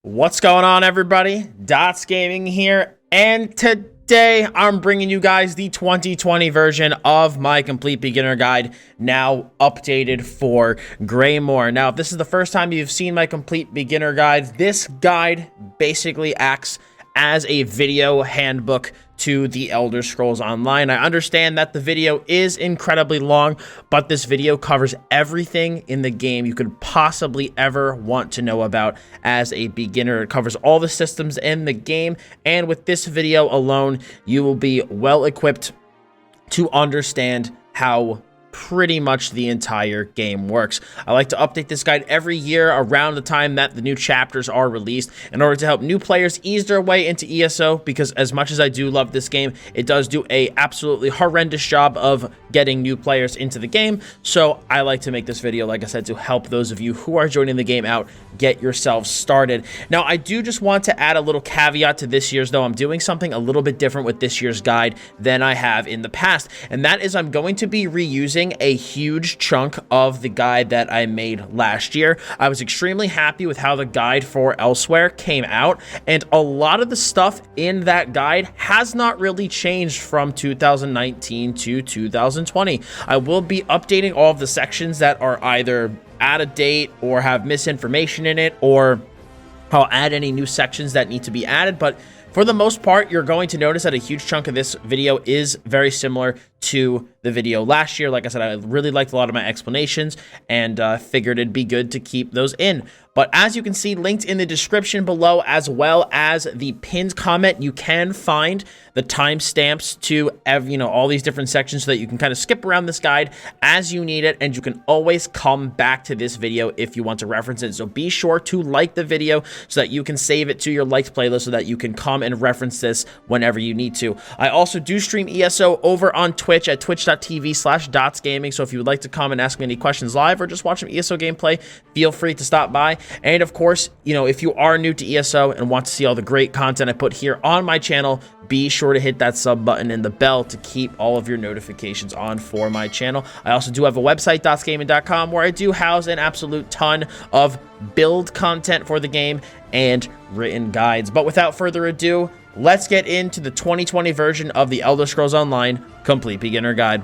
What's going on, everybody? Dots Gaming here, and today I'm bringing you guys the 2020 version of my complete beginner guide, now updated for Greymoor. Now, if this is the first time you've seen my complete beginner guide, this guide basically acts as a video handbook to the Elder Scrolls Online. I understand that the video is incredibly long, but this video covers everything in the game you could possibly ever want to know about as a beginner. It covers all the systems in the game, and with this video alone, you will be well equipped to understand how pretty much the entire game works. I like to update this guide every year around the time that the new chapters are released in order to help new players ease their way into ESO, because as much as I do love this game, it does do a absolutely horrendous job of getting new players into the game. So I like to make this video, like I said, to help those of you who are joining the game out get yourselves started. Now, I do just want to add a little caveat to this year's, though. I'm doing something a little bit different with this year's guide than I have in the past, and that is I'm going to be reusing a huge chunk of the guide that I made last year. I was extremely happy with how the guide for Elsewhere came out, and a lot of the stuff in that guide has not really changed from 2019 to 2020. I will be updating all of the sections that are either out of date or have misinformation in it, or I'll add any new sections that need to be added, but for the most part, you're going to notice that a huge chunk of this video is very similar to the video last year. Like I said, I really liked a lot of my explanations and figured it'd be good to keep those in. But as you can see, linked in the description below, as well as the pinned comment, you can find the timestamps to all these different sections so that you can kind of skip around this guide as you need it, and you can always come back to this video if you want to reference it. So be sure to like the video so that you can save it to your liked playlist so that you can come and reference this whenever you need to. I also do stream ESO over on Twitch at twitch.tv/dotsgaming. So if you would like to come and ask me any questions live or just watch some ESO gameplay, feel free to stop by. And of course, if you are new to ESO and want to see all the great content I put here on my channel, be sure to hit that sub button and the bell to keep all of your notifications on for my channel. I also do have a website, dotsgaming.com, where I do house an absolute ton of build content for the game and written guides. But without further ado, let's get into the 2020 version of the Elder Scrolls Online Complete Beginner Guide.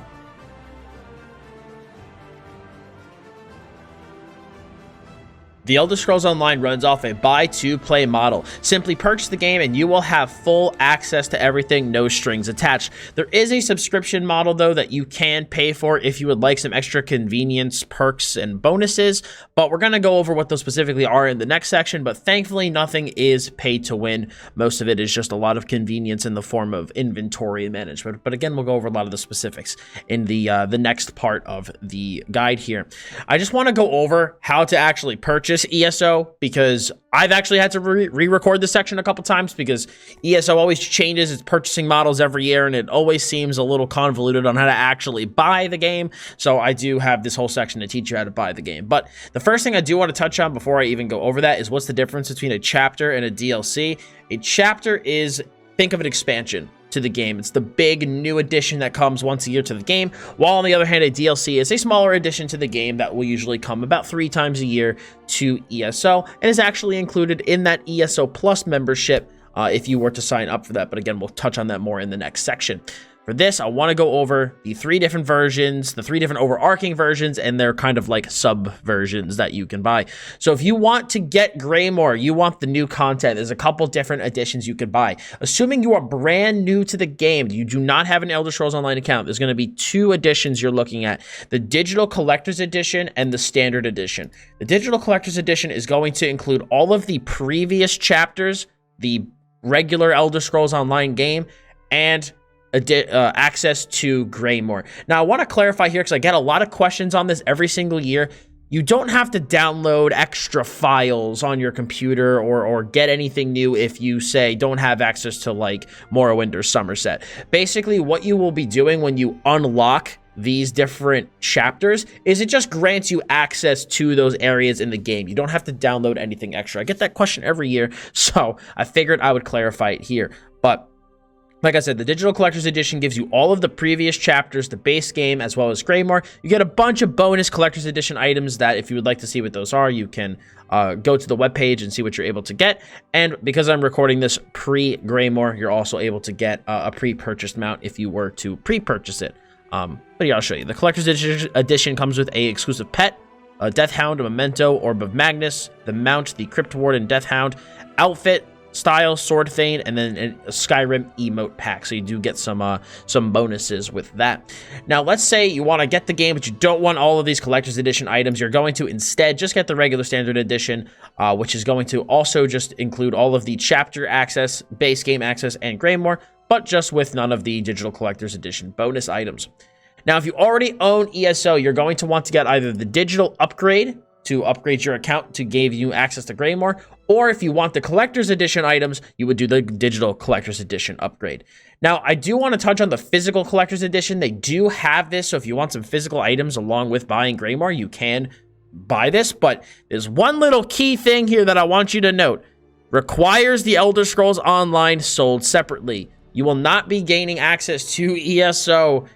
The Elder Scrolls Online runs off a buy-to-play model. Simply purchase the game and you will have full access to everything, no strings attached. There is a subscription model, though, that you can pay for if you would like some extra convenience, perks, and bonuses, but we're going to go over what those specifically are in the next section. But thankfully, nothing is paid to win. Most of it is just a lot of convenience in the form of inventory management. But again, we'll go over a lot of the specifics in the next part of the guide here. I just want to go over how to actually purchase ESO, because I've actually had to re-record this section a couple times because ESO always changes its purchasing models every year, and it always seems a little convoluted on how to actually buy the game. So I do have this whole section to teach you how to buy the game. But the first thing I do want to touch on before I even go over that is what's the difference between a chapter and a DLC. A chapter is, think of an expansion to the game. It's the big new addition that comes once a year to the game, while on the other hand, a DLC is a smaller addition to the game that will usually come about 3 times a year to ESO and is actually included in that ESO Plus membership if you were to sign up for that. But again, we'll touch on that more in the next section. For this, I want to go over the 3 different versions, the 3 different overarching versions, and they're kind of like sub-versions that you can buy. So if you want to get Greymoor, you want the new content, there's a couple different editions you could buy. Assuming you are brand new to the game, you do not have an Elder Scrolls Online account, there's going to be 2 editions you're looking at: the Digital Collector's Edition and the Standard Edition. The Digital Collector's Edition is going to include all of the previous chapters, the regular Elder Scrolls Online game, and access to Greymoor. Now, I want to clarify here because I get a lot of questions on this every single year. You don't have to download extra files on your computer or get anything new if you, say, don't have access to like Morrowind or Somerset. Basically, what you will be doing when you unlock these different chapters is it just grants you access to those areas in the game. You don't have to download anything extra. I get that question every year, so I figured I would clarify it here. But Like I said, the Digital Collector's Edition gives you all of the previous chapters, the base game, as well as Greymoor. You get a bunch of bonus Collector's Edition items that, if you would like to see what those are, you can go to the webpage and see what you're able to get. And because I'm recording this pre-Greymoor, you're also able to get a pre-purchased mount if you were to pre-purchase it. But yeah, I'll show you. The Collector's Edition comes with a exclusive pet, a Death Hound, a Memento, Orb of Magnus, the mount, the Crypt Warden Death Hound, outfit, style, sword thane, and then a Skyrim emote pack. So you do get some bonuses with that. Now, let's say you want to get the game, but you don't want all of these Collector's Edition items. You're going to instead just get the regular Standard Edition, which is going to also just include all of the chapter access, base game access, and Greymoor, but just with none of the Digital Collector's Edition bonus items. Now, if you already own ESO, you're going to want to get either the digital upgrade to upgrade your account to give you access to Greymoor, or if you want the Collector's Edition items, you would do the Digital Collector's Edition upgrade. Now, I do want to touch on the Physical Collector's Edition. They do have this, so if you want some physical items along with buying Greymoor, you can buy this, but there's one little key thing here that I want you to note. Requires the Elder Scrolls Online sold separately. You will not be gaining access to ESO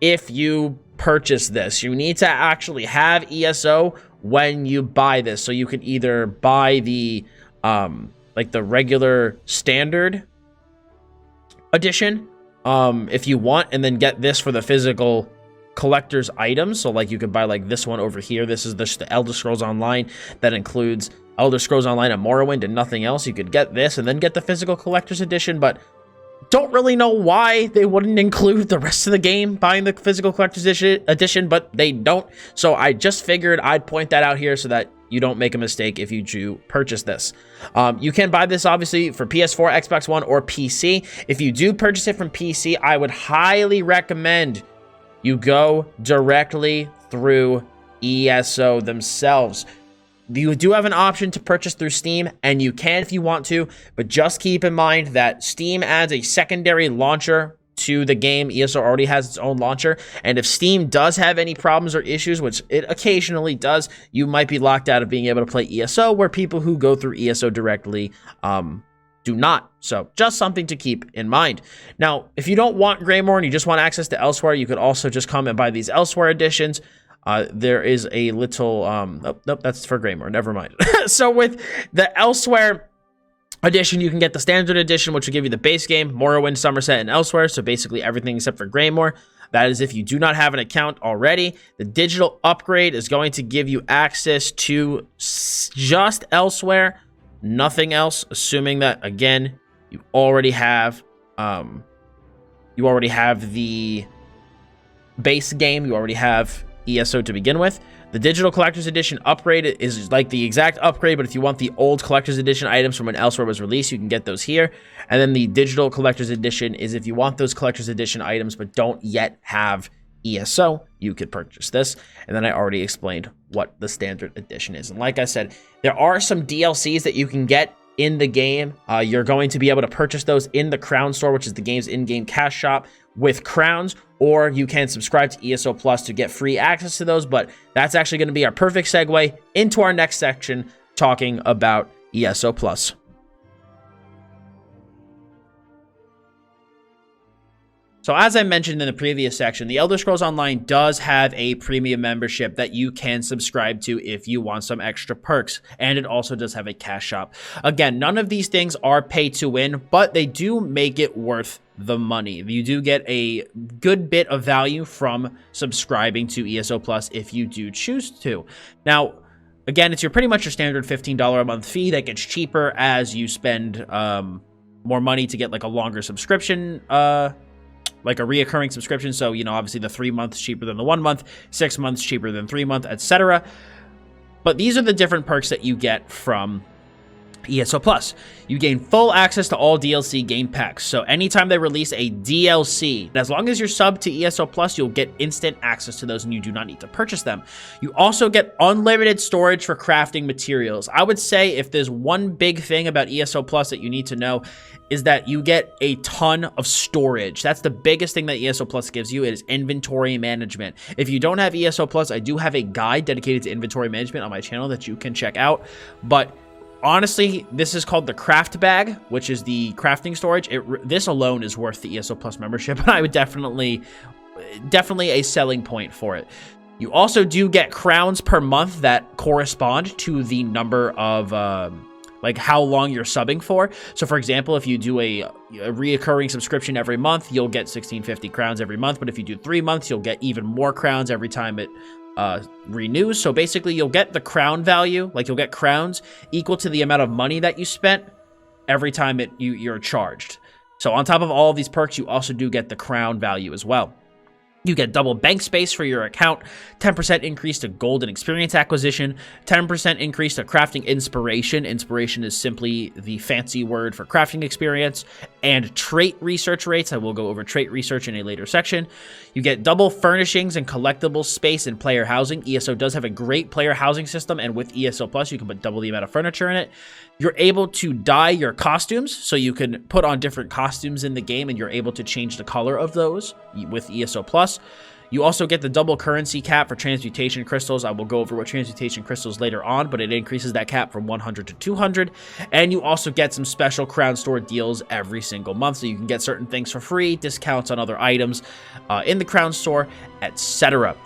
if you purchase this. You need to actually have ESO when you buy this, so you can either buy the like the regular standard edition if you want, and then get this for the physical collector's items. So like you could buy like this one over here. This is the Elder Scrolls Online that includes Elder Scrolls Online and Morrowind and nothing else. You could get this and then get the physical collector's edition, but don't really know why they wouldn't include the rest of the game buying the physical collector's edition, but they don't. So I just figured I'd point that out here so that you don't make a mistake if you do purchase this. You can buy this obviously for PS4, Xbox One, or PC. If you do purchase it from PC, I would highly recommend you go directly through ESO themselves. You do have an option to purchase through Steam, and you can if you want to, but just keep in mind that Steam adds a secondary launcher to the game. ESO already has its own launcher, and if Steam does have any problems or issues, which it occasionally does, you might be locked out of being able to play ESO, where people who go through ESO directly do not. So just something to keep in mind. Now, if you don't want Greymoor and you just want access to Elsewhere, you could also just come and buy these Elsewhere editions. There is a little, nope, that's for Greymoor, never mind. So with the Elsewhere edition, you can get the Standard Edition, which will give you the base game, Morrowind, Somerset, and Elsewhere, so basically everything except for Greymoor. That is if you do not have an account already. The digital upgrade is going to give you access to just Elsewhere, nothing else, assuming that, again, you already have the base game, you already have ESO to begin with. The Digital Collector's Edition upgrade is like the exact upgrade, but if you want the old Collector's Edition items from when Elsewhere was released, you can get those here. And then the Digital Collector's Edition is if you want those Collector's Edition items but don't yet have ESO, you could purchase this. And then I already explained what the Standard Edition is. And like I said, there are some DLCs that you can get in the game. You're going to be able to purchase those in the Crown Store, which is the game's in-game cash shop, with crowns, or you can subscribe to ESO Plus to get free access to those. But that's actually going to be our perfect segue into our next section, talking about ESO Plus. So as I mentioned in the previous section, the Elder Scrolls Online does have a premium membership that you can subscribe to if you want some extra perks, and it also does have a cash shop. Again, none of these things are pay to win, but they do make it worth the money. You do get a good bit of value from subscribing to ESO Plus if you do choose to. Now, again, it's pretty much your standard $15 a month fee that gets cheaper as you spend more money to get like a longer subscription, like a reoccurring subscription. So, you know, obviously the 3 months cheaper than the 1 month, 6 months cheaper than 3 month, etc. But these are the different perks that you get from ESO Plus. You gain full access to all DLC game packs. So anytime they release a DLC, as long as you're sub to ESO Plus, you'll get instant access to those and you do not need to purchase them. You also get unlimited storage for crafting materials. I would say if there's one big thing about ESO Plus that you need to know is that you get a ton of storage. That's the biggest thing that ESO Plus gives you. It is inventory management. If you don't have ESO Plus, I do have a guide dedicated to inventory management on my channel that you can check out. But Honestly, this is called the craft bag, which is the crafting storage. This alone is worth the ESO Plus membership, and I would definitely a selling point for it. You also do get crowns per month that correspond to the number of like how long you're subbing for. So for example, if you do a reoccurring subscription every month, you'll get 1650 crowns every month. But if you do 3 months, you'll get even more crowns every time it renews. So basically you'll get the crown value, like you'll get crowns equal to the amount of money that you spent every time you're charged. So on top of all of these perks, you also do get the crown value as well. You get double bank space for your account, 10% increase to gold and experience acquisition, 10% increase to crafting inspiration. Inspiration is simply the fancy word for crafting experience, and trait research rates. I will go over trait research in a later section. You get double furnishings and collectible space in player housing. ESO does have a great player housing system, and with ESO Plus, you can put double the amount of furniture in it. You're able to dye your costumes, so you can put on different costumes in the game, and you're able to change the color of those with ESO Plus. You also get the double currency cap for transmutation crystals. I will go over what transmutation crystals later on, but it increases that cap from 100 to 200. And you also get some special crown store deals every single month, so you can get certain things for free, discounts on other items in the crown store, etc.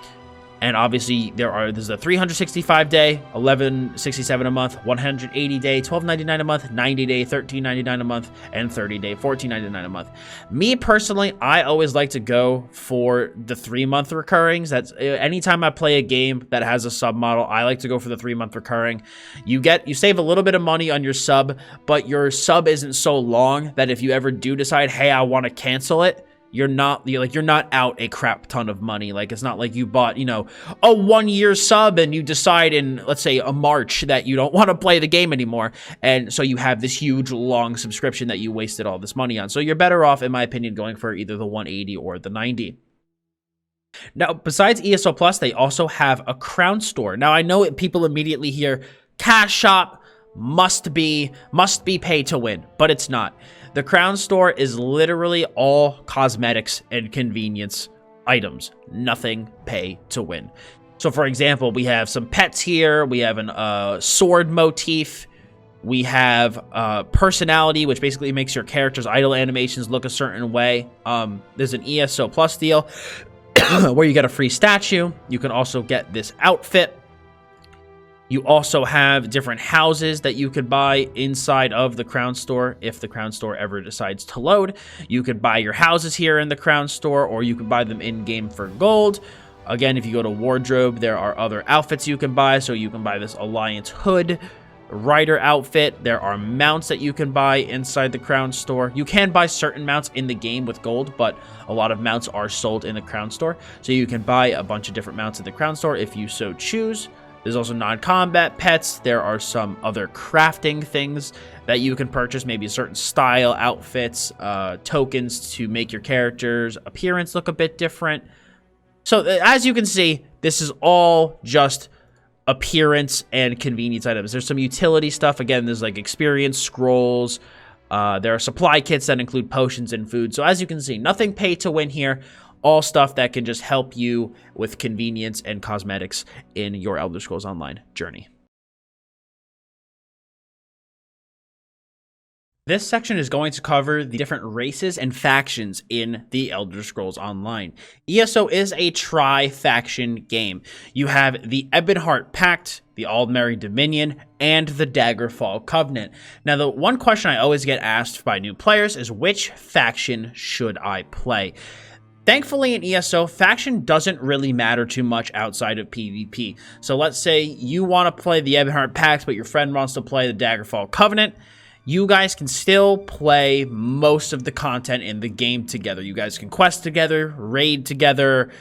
And obviously, there's a 365-day, $11.67 a month, 180-day, $12.99 a month, 90-day, $13.99 a month, and 30-day, $14.99 a month. Me personally, I always like to go for the 3-month recurrings. That's anytime I play a game that has a sub model, I like to go for the 3-month recurring. You save a little bit of money on your sub, but your sub isn't so long that if you ever do decide, hey, I want to cancel it, you're not out a crap ton of money. Like, it's not like you bought, a 1-year sub and you decide in, let's say, a March that you don't want to play the game anymore. And so you have this huge, long subscription that you wasted all this money on. So you're better off, in my opinion, going for either the 180 or the 90. Now, besides ESO Plus, they also have a crown store. Now, I know people immediately hear cash shop must be pay to win, but it's not. The crown store is literally all cosmetics and convenience items. Nothing pay to win. So for example, we have some pets here. We have a sword motif. We have personality, which basically makes your character's idle animations look a certain way. There's an ESO Plus deal where you get a free statue. You can also get this outfit. You also have different houses that you could buy inside of the crown store if the crown store ever decides to load. You could buy your houses here in the crown store, or you could buy them in-game for gold. Again, if you go to wardrobe, there are other outfits you can buy. So you can buy this Alliance hood, rider outfit. There are mounts that you can buy inside the crown store. You can buy certain mounts in the game with gold, but a lot of mounts are sold in the crown store. So you can buy a bunch of different mounts in the crown store if you so choose. There's also non-combat pets. There are some other crafting things that you can purchase, maybe certain style outfits, tokens to make your character's appearance look a bit different. So as you can see, this is all just appearance and convenience items. There's some utility stuff. Again, there's like experience scrolls. There are supply kits that include potions and food. So as you can see, nothing pay to win here. All stuff that can just help you with convenience and cosmetics in your Elder Scrolls Online journey. This section is going to cover the different races and factions in the Elder Scrolls Online. ESO is a tri-faction game. You have the Ebonheart Pact, the Aldmeri Dominion, and the Daggerfall Covenant. Now, the one question I always get asked by new players is, which faction should I play? Thankfully, in ESO, faction doesn't really matter too much outside of PvP. So let's say you want to play the Ebonheart Pact, but your friend wants to play the Daggerfall Covenant. You guys can still play most of the content in the game together. You guys can quest together, raid together,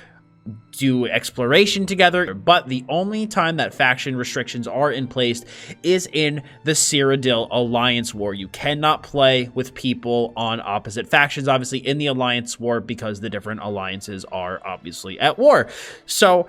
do exploration together, but the only time that faction restrictions are in place is in the Cyrodiil Alliance War. You cannot play with people on opposite factions, obviously, in the Alliance War, because the different alliances are obviously at war. So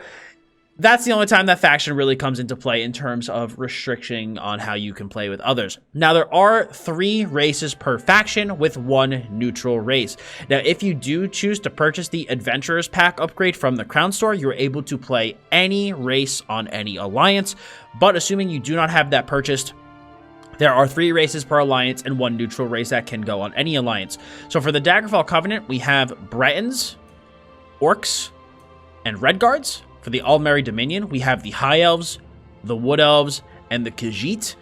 that's the only time that faction really comes into play in terms of restriction on how you can play with others. Now, there are 3 races per faction with 1 neutral race. Now, if you do choose to purchase the Adventurers Pack upgrade from the Crown Store, you're able to play any race on any alliance. But assuming you do not have that purchased, There are 3 races per alliance and 1 neutral race that can go on any alliance. So for the Daggerfall Covenant, we have Bretons, Orcs, and Redguards. For the Aldmeri Dominion, we have the High Elves, the Wood Elves, and the Khajiit.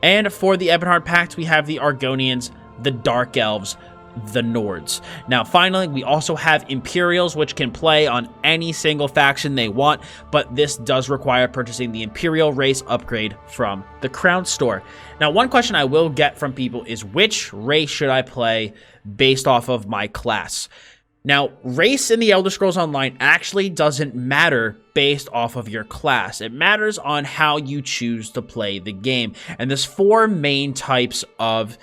And for the Ebonheart Pact, we have the Argonians, the Dark Elves, the Nords. Now, finally, we also have Imperials, which can play on any single faction they want, but this does require purchasing the Imperial race upgrade from the Crown Store. Now, one question I will get from people is, which race should I play based off of my class? Now, race in the Elder Scrolls Online actually doesn't matter based off of your class. It matters on how you choose to play the game. And there's 4 main types of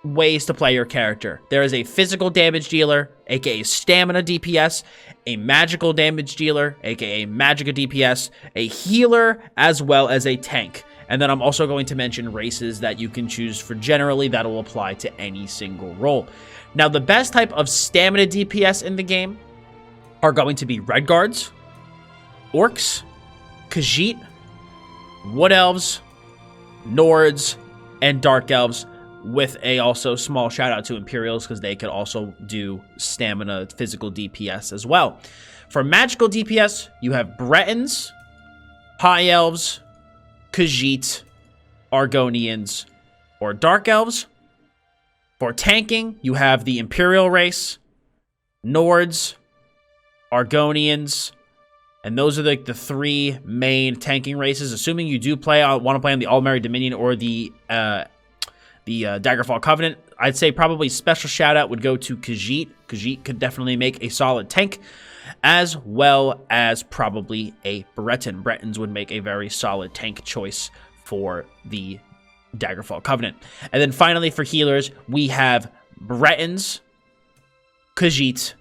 ways to play your character. There is a physical damage dealer, aka stamina DPS, a magical damage dealer, aka magica DPS, a healer, as well as a tank. And then I'm also going to mention races that you can choose for generally that will apply to any single role. Now, the best type of stamina DPS in the game are going to be Redguards, Orcs, Khajiit, Wood Elves, Nords, and Dark Elves, with a also small shout out to Imperials because they could also do stamina physical DPS as well. For magical DPS, you have Bretons, High Elves, Khajiit, Argonians, or Dark Elves. For tanking, you have the Imperial race, Nords, Argonians, and those are like the 3 main tanking races. Assuming you do want to play on the Aldmeri Dominion or the Daggerfall Covenant, I'd say probably special shout out would go to Khajiit. Khajiit could definitely make a solid tank, as well as probably a Breton. Bretons would make a very solid tank choice for the Daggerfall Covenant. And then finally for healers, we have Bretons, Khajiit,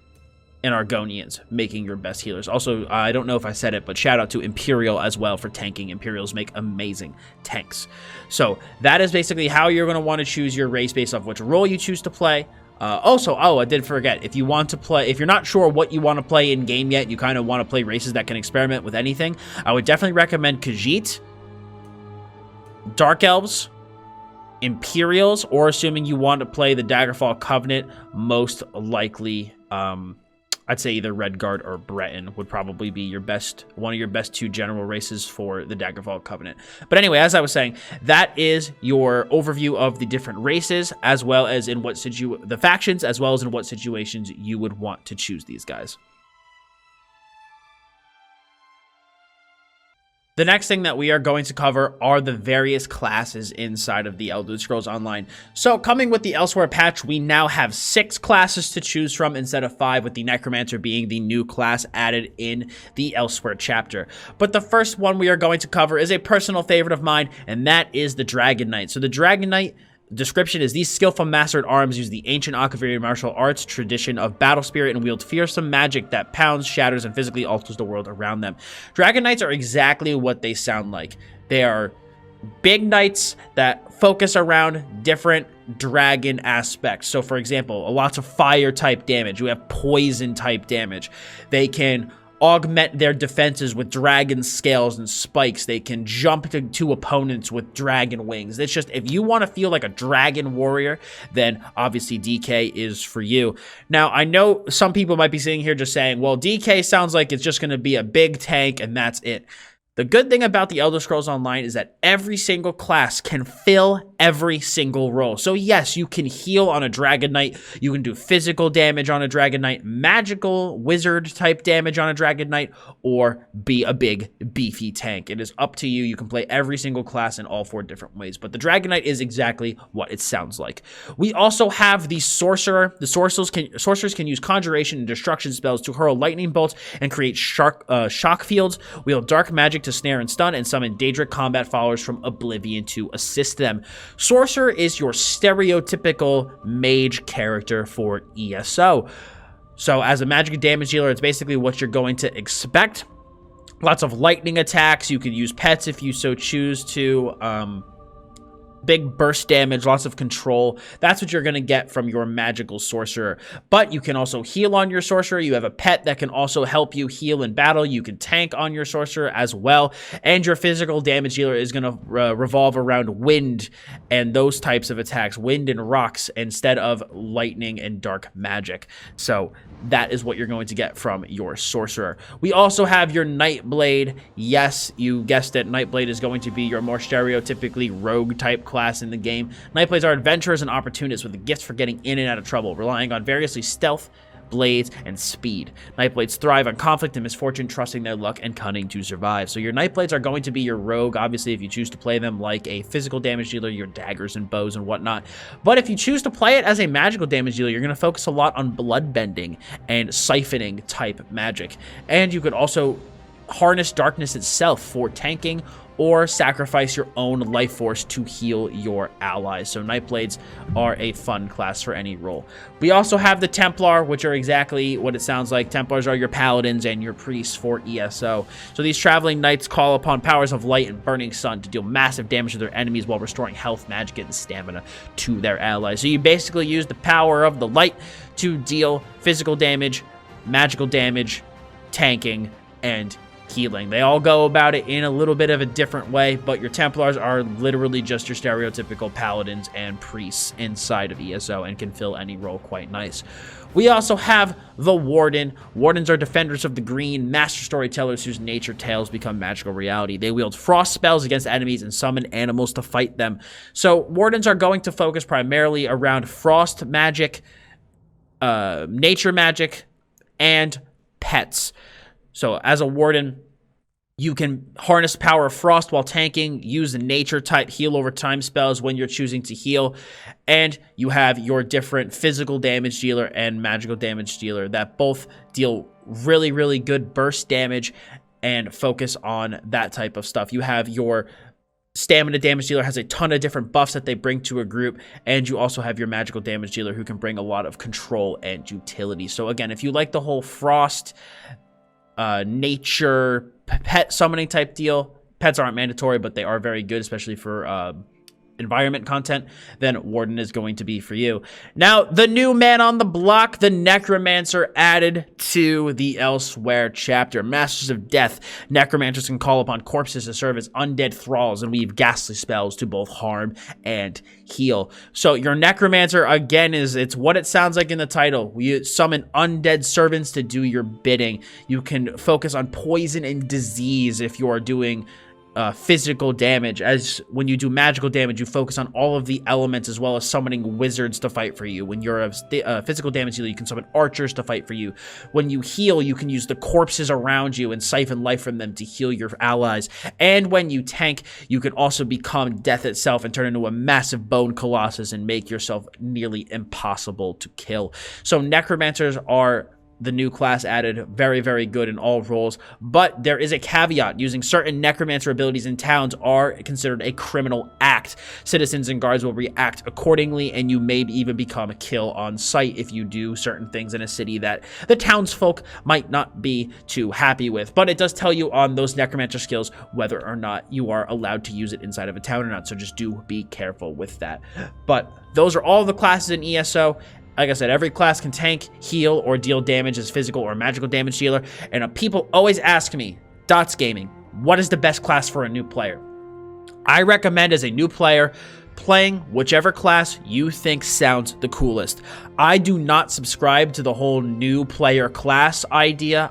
and Argonians making your best healers. Also, I don't know if I said it, but shout out to Imperial as well for tanking. Imperials make amazing tanks. So that is basically how you're going to want to choose your race based off which role you choose to play. I did forget, if you want to play, if you're not sure what you want to play in game yet, you kind of want to play races that can experiment with anything, I would definitely recommend Khajiit, Dark Elves, Imperials, or assuming you want to play the Daggerfall Covenant, most likely, I'd say either Redguard or Breton would probably be one of your best 2 general races for the Daggerfall Covenant. But anyway, as I was saying, that is your overview of the different races, as well as in the factions, as well as in what situations you would want to choose these guys. The next thing that we are going to cover are the various classes inside of the Elder Scrolls Online. So coming with the Elsewhere patch, we now have 6 classes to choose from instead of 5, with the Necromancer being the new class added in the Elsewhere chapter. But the first one we are going to cover is a personal favorite of mine, and that is the Dragon Knight. So the Dragon Knight description is: these skillful master at arms use the ancient Akaviri martial arts tradition of battle spirit and wield fearsome magic that pounds, shatters, and physically alters the world around them. Dragon Knights are exactly what they sound like. They are big knights that focus around different dragon aspects. So for example, lots of fire type damage. You have poison type damage. They can augment their defenses with dragon scales and spikes. They can jump to opponents with dragon wings. It's just, if you want to feel like a dragon warrior, then obviously DK is for you. Now, I know some people might be sitting here just saying, well, DK sounds like it's just going to be a big tank and that's it. The good thing about the Elder Scrolls Online is that every single class can fill every single role. So yes, you can heal on a Dragon Knight, you can do physical damage on a Dragon Knight, magical wizard type damage on a Dragon Knight, or be a big beefy tank. It is up to you. You can play every single class in all 4 different ways, but the Dragon Knight is exactly what it sounds like. We also have the Sorcerer. The sorcerers can use conjuration and destruction spells to hurl lightning bolts and create shock fields, wield dark magic to snare and stun, and summon Daedric combat followers from Oblivion to assist them. Sorcerer is your stereotypical mage character for ESO. So as a magic damage dealer, it's basically what you're going to expect. Lots of lightning attacks. You can use pets if you so choose to. big burst damage, lots of control. That's what you're going to get from your magical sorcerer. But you can also heal on your sorcerer. You have a pet that can also help you heal in battle. You can tank on your sorcerer as well. And your physical damage dealer is going to revolve around wind and those types of attacks, wind and rocks, instead of lightning and dark magic. So that is what you're going to get from your sorcerer. We also have your Nightblade. Yes, you guessed it. Nightblade is going to be your more stereotypically rogue type class in the game. Nightblades are adventurers and opportunists with a gift for getting in and out of trouble, relying on variously stealth, blades, and speed. Nightblades thrive on conflict and misfortune, trusting their luck and cunning to survive. So your Nightblades are going to be your rogue, obviously, if you choose to play them like a physical damage dealer, your daggers and bows and whatnot. But if you choose to play it as a magical damage dealer, you're going to focus a lot on bloodbending and siphoning type magic. And you could also harness darkness itself for tanking or sacrifice your own life force to heal your allies. So Nightblades are a fun class for any role. We also have the Templar, which are exactly what it sounds like. Templars are your paladins and your priests for ESO. So these traveling knights call upon powers of light and burning sun to deal massive damage to their enemies while restoring health, magic, and stamina to their allies. So you basically use the power of the light to deal physical damage, magical damage, tanking, and healing. They all go about it in a little bit of a different way, but your Templars are literally just your stereotypical paladins and priests inside of ESO and can fill any role quite nice. We also have the Warden. Wardens are defenders of the green, master storytellers whose nature tales become magical reality. They wield frost spells against enemies and summon animals to fight them. So Wardens are going to focus primarily around frost magic, nature magic, and pets. So as a Warden, you can harness power of frost while tanking, use the nature type heal over time spells when you're choosing to heal, and you have your different physical damage dealer and magical damage dealer that both deal really, really good burst damage and focus on that type of stuff. You have your stamina damage dealer, has a ton of different buffs that they bring to a group, and you also have your magical damage dealer who can bring a lot of control and utility. So again, if you like the whole frost, nature, pet summoning type deal, pets aren't mandatory, but they are very good, especially for environment content, then Warden is going to be for you. Now, the new man on the block, the Necromancer, added to the Elsewhere chapter. Masters of Death. Necromancers can call upon corpses to serve as undead thralls and weave ghastly spells to both harm and heal. So your Necromancer, again, it's what it sounds like in the title. You summon undead servants to do your bidding. You can focus on poison and disease if you are doing physical damage. As when you do magical damage, you focus on all of the elements as well as summoning wizards to fight for you. When you're a physical damage dealer, you can summon archers to fight for you. When you heal, you can use the corpses around you and siphon life from them to heal your allies. And when you tank, you can also become death itself and turn into a massive bone colossus and make yourself nearly impossible to kill. So necromancers are the new class added, very, very good in all roles, but there is a caveat. Using certain necromancer abilities in towns are considered a criminal act. Citizens and guards will react accordingly, and you may even become a kill on sight if you do certain things in a city that the townsfolk might not be too happy with. But it does tell you on those necromancer skills whether or not you are allowed to use it inside of a town or not, so just do be careful with that. But those are all the classes in ESO. Like I said, every class can tank, heal, or deal damage as physical or magical damage dealer. And people always ask me, Dots Gaming, what is the best class for a new player? I recommend as a new player, playing whichever class you think sounds the coolest. I do not subscribe to the whole new player class idea.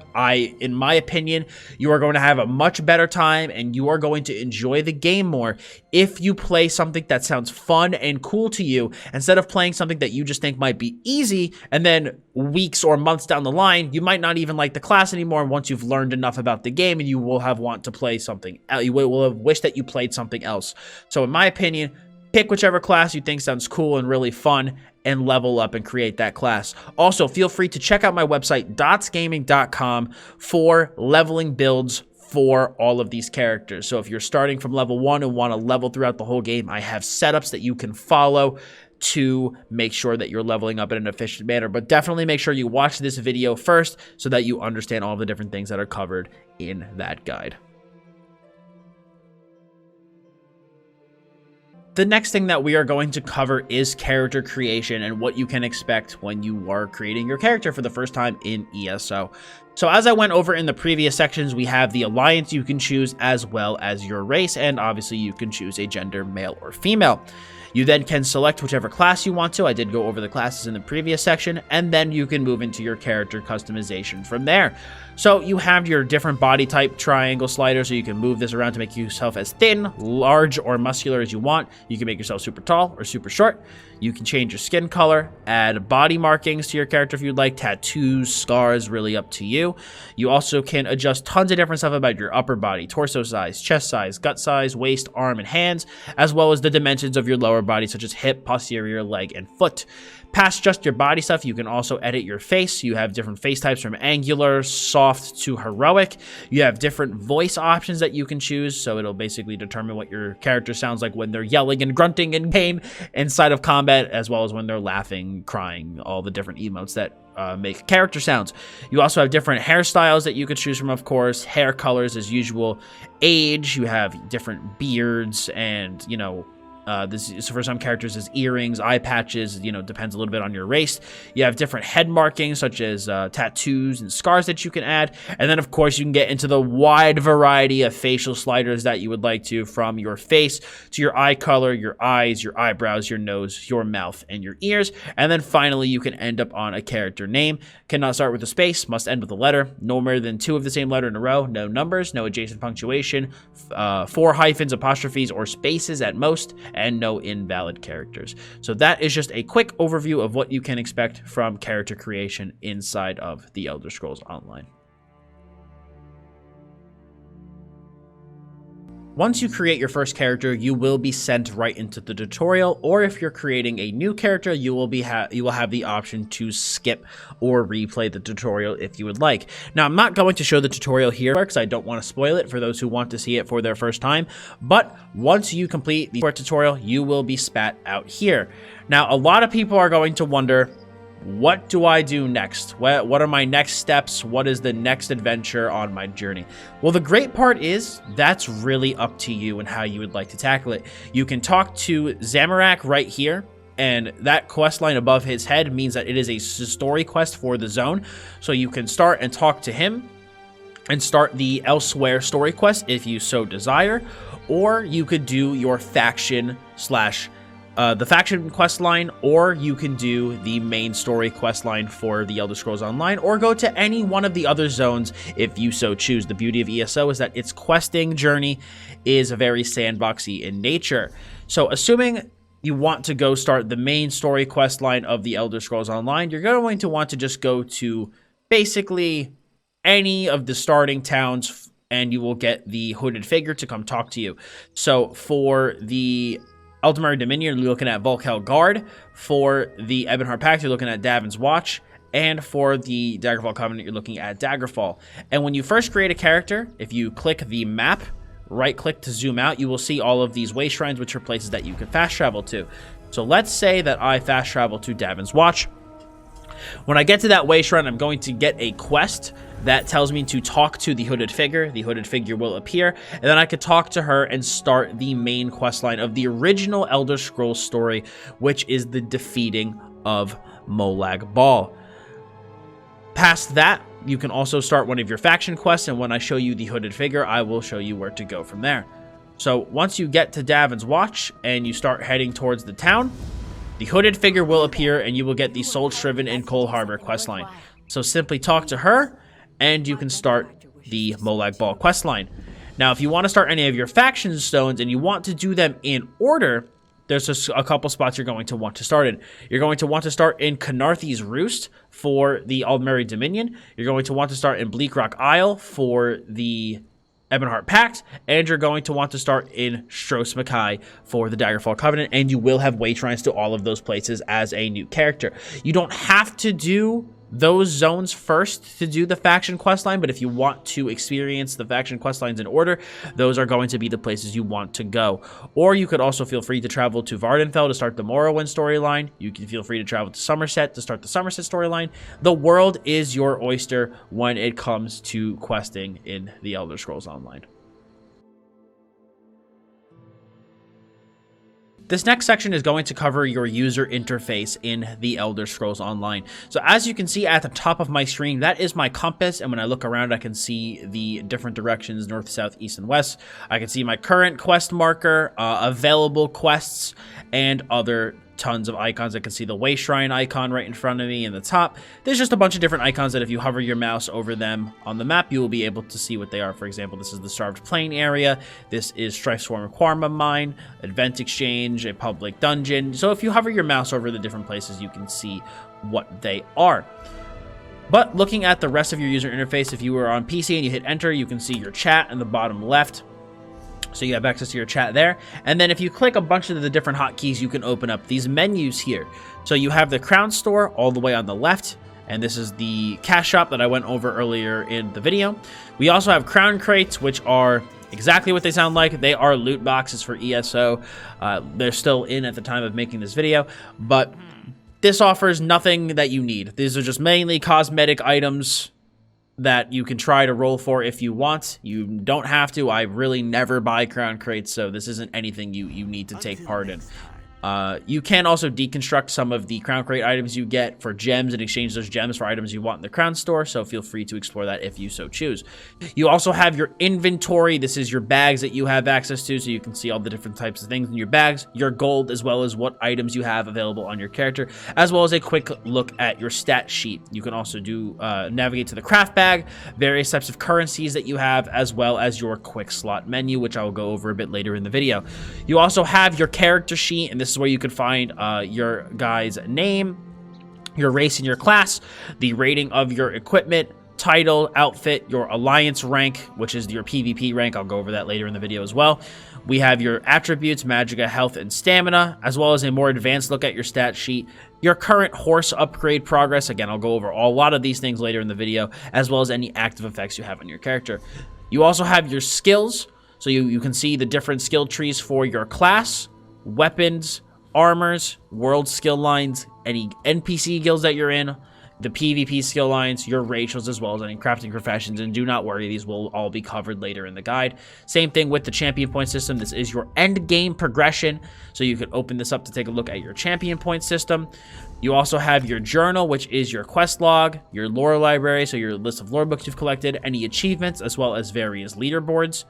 In my opinion, you are going to have a much better time and you are going to enjoy the game more if you play something that sounds fun and cool to you, instead of playing something that you just think might be easy, and then weeks or months down the line, you might not even like the class anymore once you've learned enough about the game, and you will have want to play something else. You will have wished that you played something else. So in my opinion, pick whichever class you think sounds cool and really fun and level up and create that class. Also, feel free to check out my website, dotsgaming.com, for leveling builds for all of these characters. So if you're starting from level 1 and want to level throughout the whole game, I have setups that you can follow to make sure that you're leveling up in an efficient manner. But definitely make sure you watch this video first so that you understand all the different things that are covered in that guide. the next thing that we are going to cover is character creation and what you can expect when you are creating your character for the first time in ESO. So as I went over in the previous sections, we have the alliance you can choose as well as your race, and obviously you can choose a gender, male or female. You then can select whichever class you want to. I did go over the classes in the previous section, and then you can move into your character customization from there. So you have your different body type triangle slider, so you can move this around to make yourself as thin, large, or muscular as you want. You can make yourself super tall or super short. You can change your skin color, add body markings to your character if you'd like, tattoos, scars, really up to you. You also can adjust tons of different stuff about your upper body, torso size, chest size, gut size, waist, arm, and hands, as well as the dimensions of your lower body, such as hip, posterior, leg, and foot. Past just your body stuff, you can also edit your face. You have different face types from angular, soft, to heroic. You have different voice options that you can choose, so it'll basically determine what your character sounds like when they're yelling and grunting in pain inside of combat, as well as when they're laughing, crying, all the different emotes that make character sounds. You also have different hairstyles that you could choose from, of course, hair colors as usual, age, you have different beards, and, you know, this for some characters is earrings, eye patches, you know, depends a little bit on your race. You have different head markings such as tattoos and scars that you can add. And then, of course, you can get into the wide variety of facial sliders that you would like to, from your face to your eye color, your eyes, your eyebrows, your nose, your mouth, and your ears. And then finally, you can end up on a character name. Cannot start with a space, must end with a letter. No more than 2 of the same letter in a row. No numbers, no adjacent punctuation, 4 hyphens, apostrophes, or spaces at most, and no invalid characters. So that is just a quick overview of what you can expect from character creation inside of the Elder Scrolls Online. Once you create your first character, you will be sent right into the tutorial, or if you're creating a new character, you will have the option to skip or replay the tutorial if you would like. Now, I'm not going to show the tutorial here because I don't want to spoil it for those who want to see it for their first time, but once you complete the tutorial, you will be spat out here. Now, a lot of people are going to wonder, what do I do next? What are my next steps? What is the next adventure on my journey? Well, the great part is that's really up to you and how you would like to tackle it. You can talk to Zamorak right here, and that quest line above his head means that it is a story quest for the zone. So you can start and talk to him and start the Elsewhere story quest if you so desire, or you could do your faction slash the faction quest line, or you can do the main story quest line for the Elder Scrolls Online, or go to any one of the other zones if you so choose. The beauty of ESO is that its questing journey is very sandboxy in nature. So assuming you want to go start the main story quest line of the Elder Scrolls Online, you're going to want to just go to basically any of the starting towns, and you will get the hooded figure to come talk to you. So for the Ultimary Dominion, you're looking at Volkel Guard. For the Ebonheart Pact, you're looking at Davin's Watch. And for the Daggerfall Covenant, you're looking at Daggerfall. And when you first create a character, if you click the map, right-click to zoom out, you will see all of these wayshrines, which are places that you can fast travel to. So let's say that I fast travel to Davin's Watch. When I get to that wayshrine, I'm going to get a quest that tells me to talk to the hooded figure. The hooded figure will appear, and then I could talk to her and start the main quest line of the original Elder Scrolls story, which is the defeating of Molag Bal. Past that, you can also start one of your faction quests, and when I show you the hooded figure, I will show you where to go from there. So once you get to Davin's Watch and you start heading towards the town, the hooded figure will appear, and you will get the Soul Shriven in Coal Harbor questline. So simply talk to her, and you can start the Molag Bal questline. Now, if you want to start any of your faction stones, and you want to do them in order, there's just a couple spots you're going to want to start in. You're going to want to start in Canarthy's Roost for the Aldmeri Dominion. You're going to want to start in Bleak Rock Isle for the Ebonheart Pact, and you're going to want to start in Stros Mackay for the Daggerfall Covenant, and you will have wayshrines to all of those places as a new character. You don't have to do those zones first to do the faction questline, but if you want to experience the faction questlines in order, those are going to be the places you want to go. Or you could also feel free to travel to Vardenfell to start the Morrowind storyline. You can feel free to travel to Somerset to start the Somerset storyline. The world is your oyster when it comes to questing in the Elder Scrolls Online. This next section is going to cover your user interface in the Elder Scrolls Online. So as you can see at the top of my screen, that is my compass, and when I look around, I can see the different directions, north, south, east, and west. I can see my current quest marker, available quests, and other tons of icons. I can see the wayshrine icon right in front of me in the top. There's just a bunch of different icons that if you hover your mouse over them on the map, you will be able to see what they are. For example, this is the Starved Plain area. This is Strife Swarm Requirement Mine, Advent Exchange, a public dungeon. So if you hover your mouse over the different places, you can see what they are. But looking at the rest of your user interface, if you were on PC and you hit enter, you can see your chat in the bottom left. So you have access to your chat there. And then if you click a bunch of the different hotkeys, you can open up these menus here. So you have the Crown Store all the way on the left. And this is the cash shop that I went over earlier in the video. We also have Crown Crates, which are exactly what they sound like. They are loot boxes for ESO. They're still in at the time of making this video. But this offers nothing that you need. These are just mainly cosmetic items that you can try to roll for if you want. You don't have to. I really never buy crown crates, so this isn't anything you need to take part in. You can also deconstruct some of the crown crate items you get for gems and exchange those gems for items you want in the crown store, so feel free to explore that if you so choose. You also have your inventory. This is your bags that you have access to, so you can see all the different types of things in your bags, your gold, as well as what items you have available on your character, as well as a quick look at your stat sheet. You can also do navigate to the craft bag, various types of currencies that you have, as well as your quick slot menu, which I will go over a bit later in the video. You also have your character sheet, and this is where you can find your guy's name, your race and your class, the rating of your equipment, title, outfit, your alliance rank, which is your PvP rank. I'll go over that later in the video as well. We have your attributes, magicka, health, and stamina, as well as a more advanced look at your stat sheet, your current horse upgrade progress. Again, I'll go over a lot of these things later in the video, as well as any active effects you have on your character. You also have your skills, so you can see the different skill trees for your class, weapons, armors, world skill lines, any NPC guilds that you're in, the PvP skill lines, your racials, as well as any crafting professions. And do not worry, these will all be covered later in the guide. Same thing with the champion point system. This is your end game progression, so you can open this up to take a look at your champion point system. You also have your journal, which is your quest log, your lore library, so your list of lore books you've collected, any achievements, as well as various leaderboards.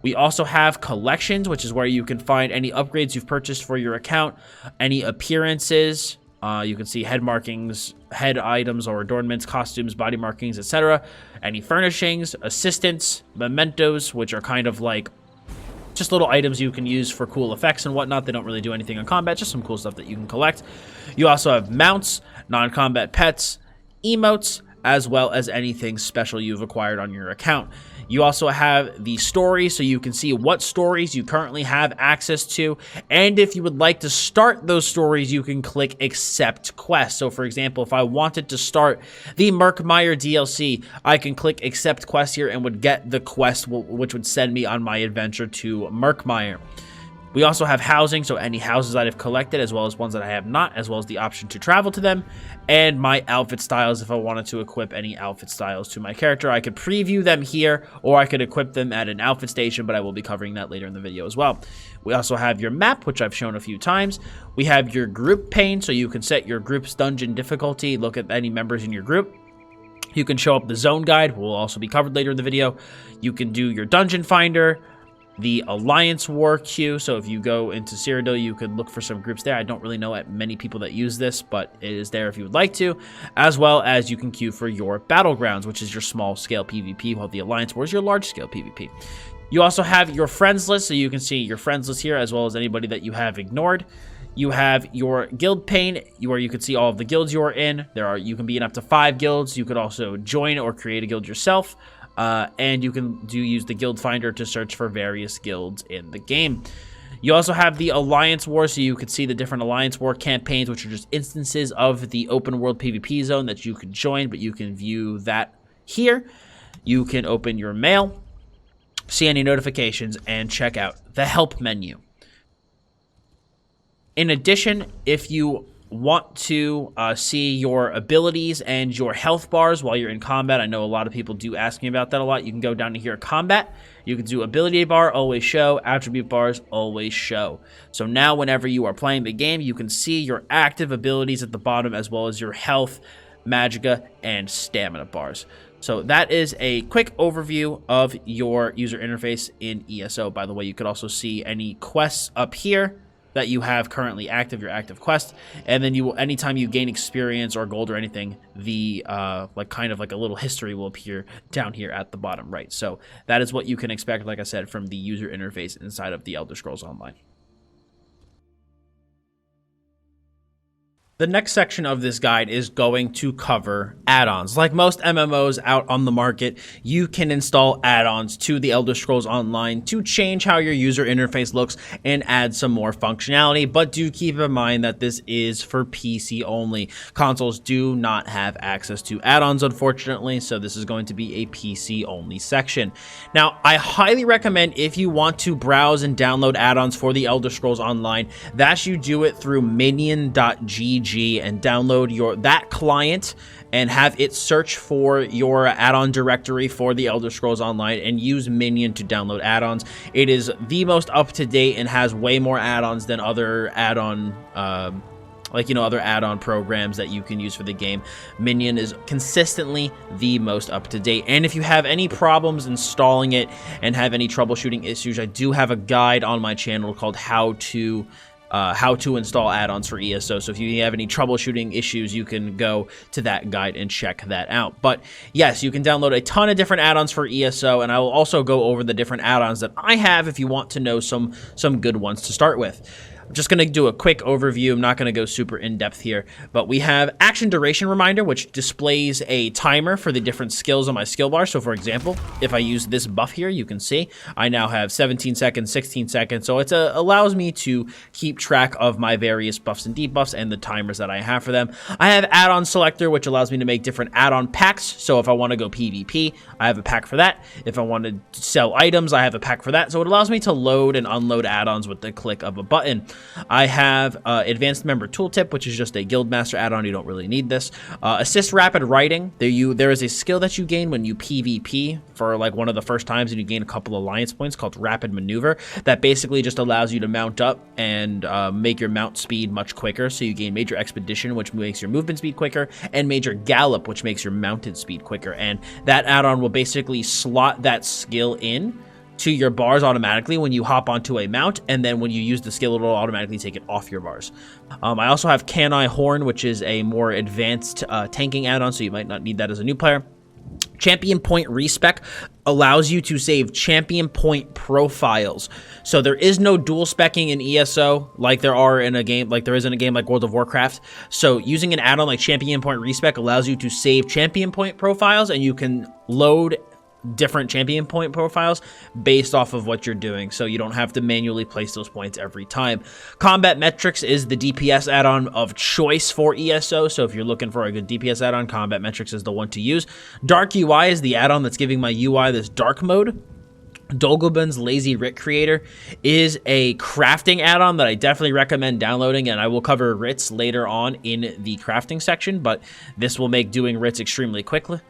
We also have collections, which is where you can find any upgrades you've purchased for your account, any appearances. You can see head markings, head items or adornments, costumes, body markings, etc. Any furnishings, assistants, mementos, which are kind of like just little items you can use for cool effects and whatnot. They don't really do anything on combat, just some cool stuff that you can collect. You also have mounts, non-combat pets, emotes, as well as anything special you've acquired on your account. You also have the stories, so you can see what stories you currently have access to, and if you would like to start those stories, you can click Accept Quest. So for example, if I wanted to start the Murkmire DLC, I can click Accept Quest here and would get the quest, which would send me on my adventure to Murkmire. We also have housing, so any houses that I've collected, as well as ones that I have not, as well as the option to travel to them, and my outfit styles. If I wanted to equip any outfit styles to my character, I could preview them here, or I could equip them at an outfit station, but I will be covering that later in the video as well. We also have your map, which I've shown a few times. We have your group pane, so you can set your group's dungeon difficulty, look at any members in your group. You can show up the zone guide, will also be covered later in the video. You can do your dungeon finder, the Alliance War queue, so if you go into Cyrodiil, you could look for some groups there. I don't really know many people that use this, but it is there if you would like to, as well as you can queue for your Battlegrounds, which is your small-scale PvP, while the Alliance War is your large-scale PvP. You also have your friends list, so you can see your friends list here, as well as anybody that you have ignored. You have your guild pane, where you can see all of the guilds you're in. You can be in up to 5 guilds. You could also join or create a guild yourself. And you can use the guild finder to search for various guilds in the game. You also have the Alliance War, so you can see the different Alliance War campaigns, which are just instances of the open world PvP zone that you can join, but you can view that here. You can open your mail, see any notifications, and check out the help menu. In addition, if you want to see your abilities and your health bars while you're in combat, I know a lot of people do ask me about that a lot. You can go down to here, combat. You can do ability bar, always show, attribute bars, always show. So now whenever you are playing the game, you can see your active abilities at the bottom as well as your health, magicka, and stamina bars. So that is a quick overview of your user interface in ESO. By the way, you could also see any quests up here that you have currently active, your active quest, and then you will, anytime you gain experience or gold or anything, the like kind of like a little history will appear down here at the bottom right. So that is what you can expect, like I said, from the user interface inside of the Elder Scrolls Online. The next section of this guide is going to cover add-ons. Like most MMOs out on the market, you can install add-ons to the Elder Scrolls Online to change how your user interface looks and add some more functionality, but do keep in mind that this is for PC only. Consoles do not have access to add-ons, unfortunately, so this is going to be a PC only section. Now, I highly recommend if you want to browse and download add-ons for the Elder Scrolls Online, that you do it through minion.gg and download that client and have it search for your add-on directory for the Elder Scrolls Online and use Minion to download add-ons. It is the most up-to-date and has way more add-ons than other add-on other add-on programs that you can use for the game. Minion is consistently the most up-to-date. And if you have any problems installing it and have any troubleshooting issues, I do have a guide on my channel called how to install add-ons for ESO. So if you have any troubleshooting issues, you can go to that guide and check that out. But yes, you can download a ton of different add-ons for ESO, and I will also go over the different add-ons that I have if you want to know some good ones to start with. I'm just going to do a quick overview. I'm not going to go super in-depth here, but we have Action Duration Reminder, which displays a timer for the different skills on my skill bar. So for example, if I use this buff here, you can see I now have 17 seconds, 16 seconds. So it allows me to keep track of my various buffs and debuffs and the timers that I have for them. I have Add-on Selector, which allows me to make different add-on packs. So if I want to go PvP, I have a pack for that. If I want to sell items, I have a pack for that. So it allows me to load and unload add-ons with the click of a button. I have Advanced Member Tooltip, which is just a Guildmaster add-on. You don't really need this. Assist Rapid Writing. There is a skill that you gain when you PvP for like one of the first times, and you gain a couple alliance points called Rapid Maneuver. That basically just allows you to mount up and make your mount speed much quicker. So you gain Major Expedition, which makes your movement speed quicker, and Major Gallop, which makes your mounted speed quicker. And that add-on will basically slot that skill in to your bars automatically when you hop onto a mount, and then when you use the skill, it'll automatically take it off your bars. I also have Canine Horn, which is a more advanced tanking add-on, so you might not need that as a new player. Champion Point Respec allows you to save champion point profiles. So there is no dual specking in ESO like there is in a game like World of Warcraft. So using an add-on like Champion Point Respec allows you to save champion point profiles, and you can load different champion point profiles based off of what you're doing, so you don't have to manually place those points every time. Combat Metrics is the DPS add-on of choice for ESO, so if you're looking for a good DPS add-on, Combat Metrics is the one to use. Dark UI is the add-on that's giving my UI this dark mode. Dolgobin's Lazy Writ Creator is a crafting add-on that I definitely recommend downloading, and I will cover writs later on in the crafting section, but this will make doing writs extremely quickly.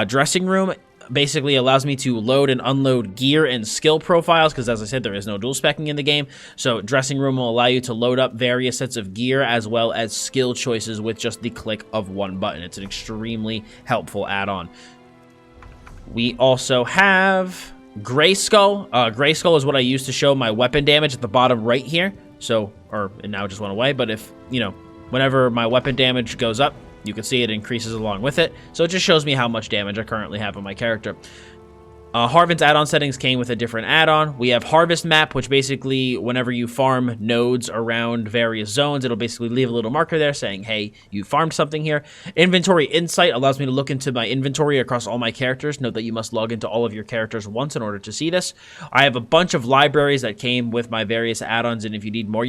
Dressing Room basically allows me to load and unload gear and skill profiles, because as I said, there is no dual specking in the game. So Dressing Room will allow you to load up various sets of gear as well as skill choices with just the click of one button. It's an extremely helpful add-on. We also have Grayskull. Grayskull is what I use to show my weapon damage at the bottom right here. So, it now just went away, but if, whenever my weapon damage goes up, you can see it increases along with it. So it just shows me how much damage I currently have on my character. Harvest's add-on settings came with a different add-on. We have Harvest Map, which basically, whenever you farm nodes around various zones, it'll basically leave a little marker there saying, hey, you farmed something here. Inventory Insight allows me to look into my inventory across all my characters. Note that you must log into all of your characters once in order to see this. I have a bunch of libraries that came with my various add-ons, and if you need more,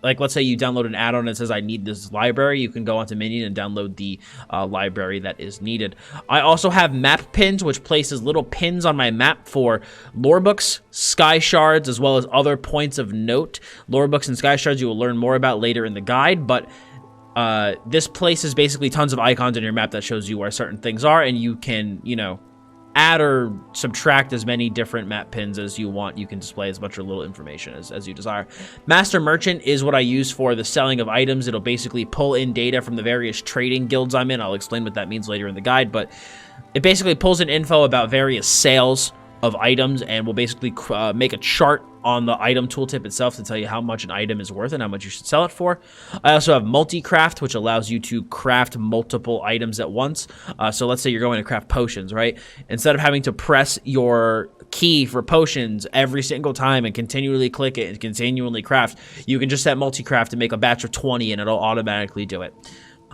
like, let's say you download an add-on that says I need this library, you can go onto Minion and download the library that is needed. I also have map pins, which places little pins on my map for lore books, Skyshards, as well as other points of note. Lore books and Skyshards you will learn more about later in the guide, but This places basically tons of icons on your map that shows you where certain things are, and you can, you know, add or subtract as many different map pins as you want. You can display as much or little information as you desire. Master Merchant is what I use for the selling of items. It'll basically pull in data from the various trading guilds I'm in. I'll explain what that means later in the guide, but it basically pulls in info about various sales of items and will basically make a chart on the item tooltip itself to tell you how much an item is worth and how much you should sell it for. I also have multi-craft, which allows you to craft multiple items at once. So let's say you're going to craft potions, right? Instead of having to press your key for potions every single time and continually click it and continually craft, you can just set multi-craft and make a batch of 20 and it'll automatically do it.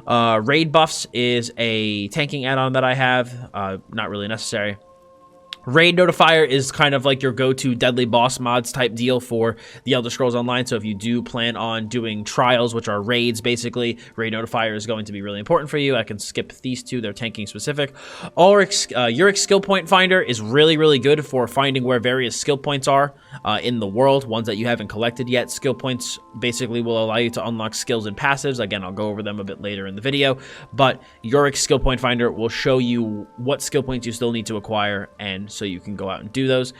Raid buffs is a tanking add-on that I have. Not really necessary. Raid Notifier is kind of like your go-to deadly boss mods type deal for the Elder Scrolls Online. So if you do plan on doing trials, which are raids, basically, Raid Notifier is going to be really important for you. I can skip these two. They're tanking specific. Uric Skill Point Finder is really, really good for finding where various skill points are in the world, ones that you haven't collected yet. Skill points basically will allow you to unlock skills and passives. Again, I'll go over them a bit later in the video. But Uric Skill Point Finder will show you what skill points you still need to acquire, and so you can go out and do those.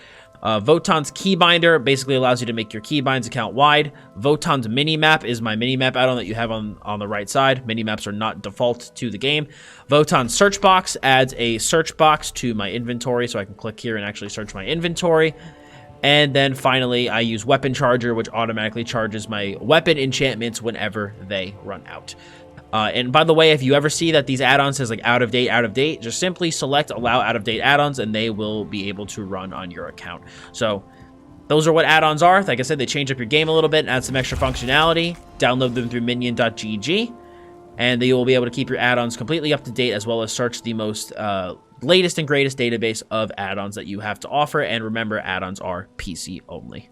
Votan's Keybinder basically allows you to make your keybinds account wide. Votan's Minimap is my Minimap add-on that you have on the right side. Minimaps are not default to the game. Votan's Search Box adds a search box to my inventory, so I can click here and actually search my inventory. And then finally, I use Weapon Charger, which automatically charges my weapon enchantments whenever they run out. And by the way, if you ever see that these add-ons says like out of date, just simply select allow out of date add-ons and they will be able to run on your account. So those are what add-ons are. Like I said, they change up your game a little bit and add some extra functionality. Download them through minion.gg and they will be able to keep your add-ons completely up to date, as well as search the most latest and greatest database of add-ons that you have to offer. And remember, add-ons are PC only.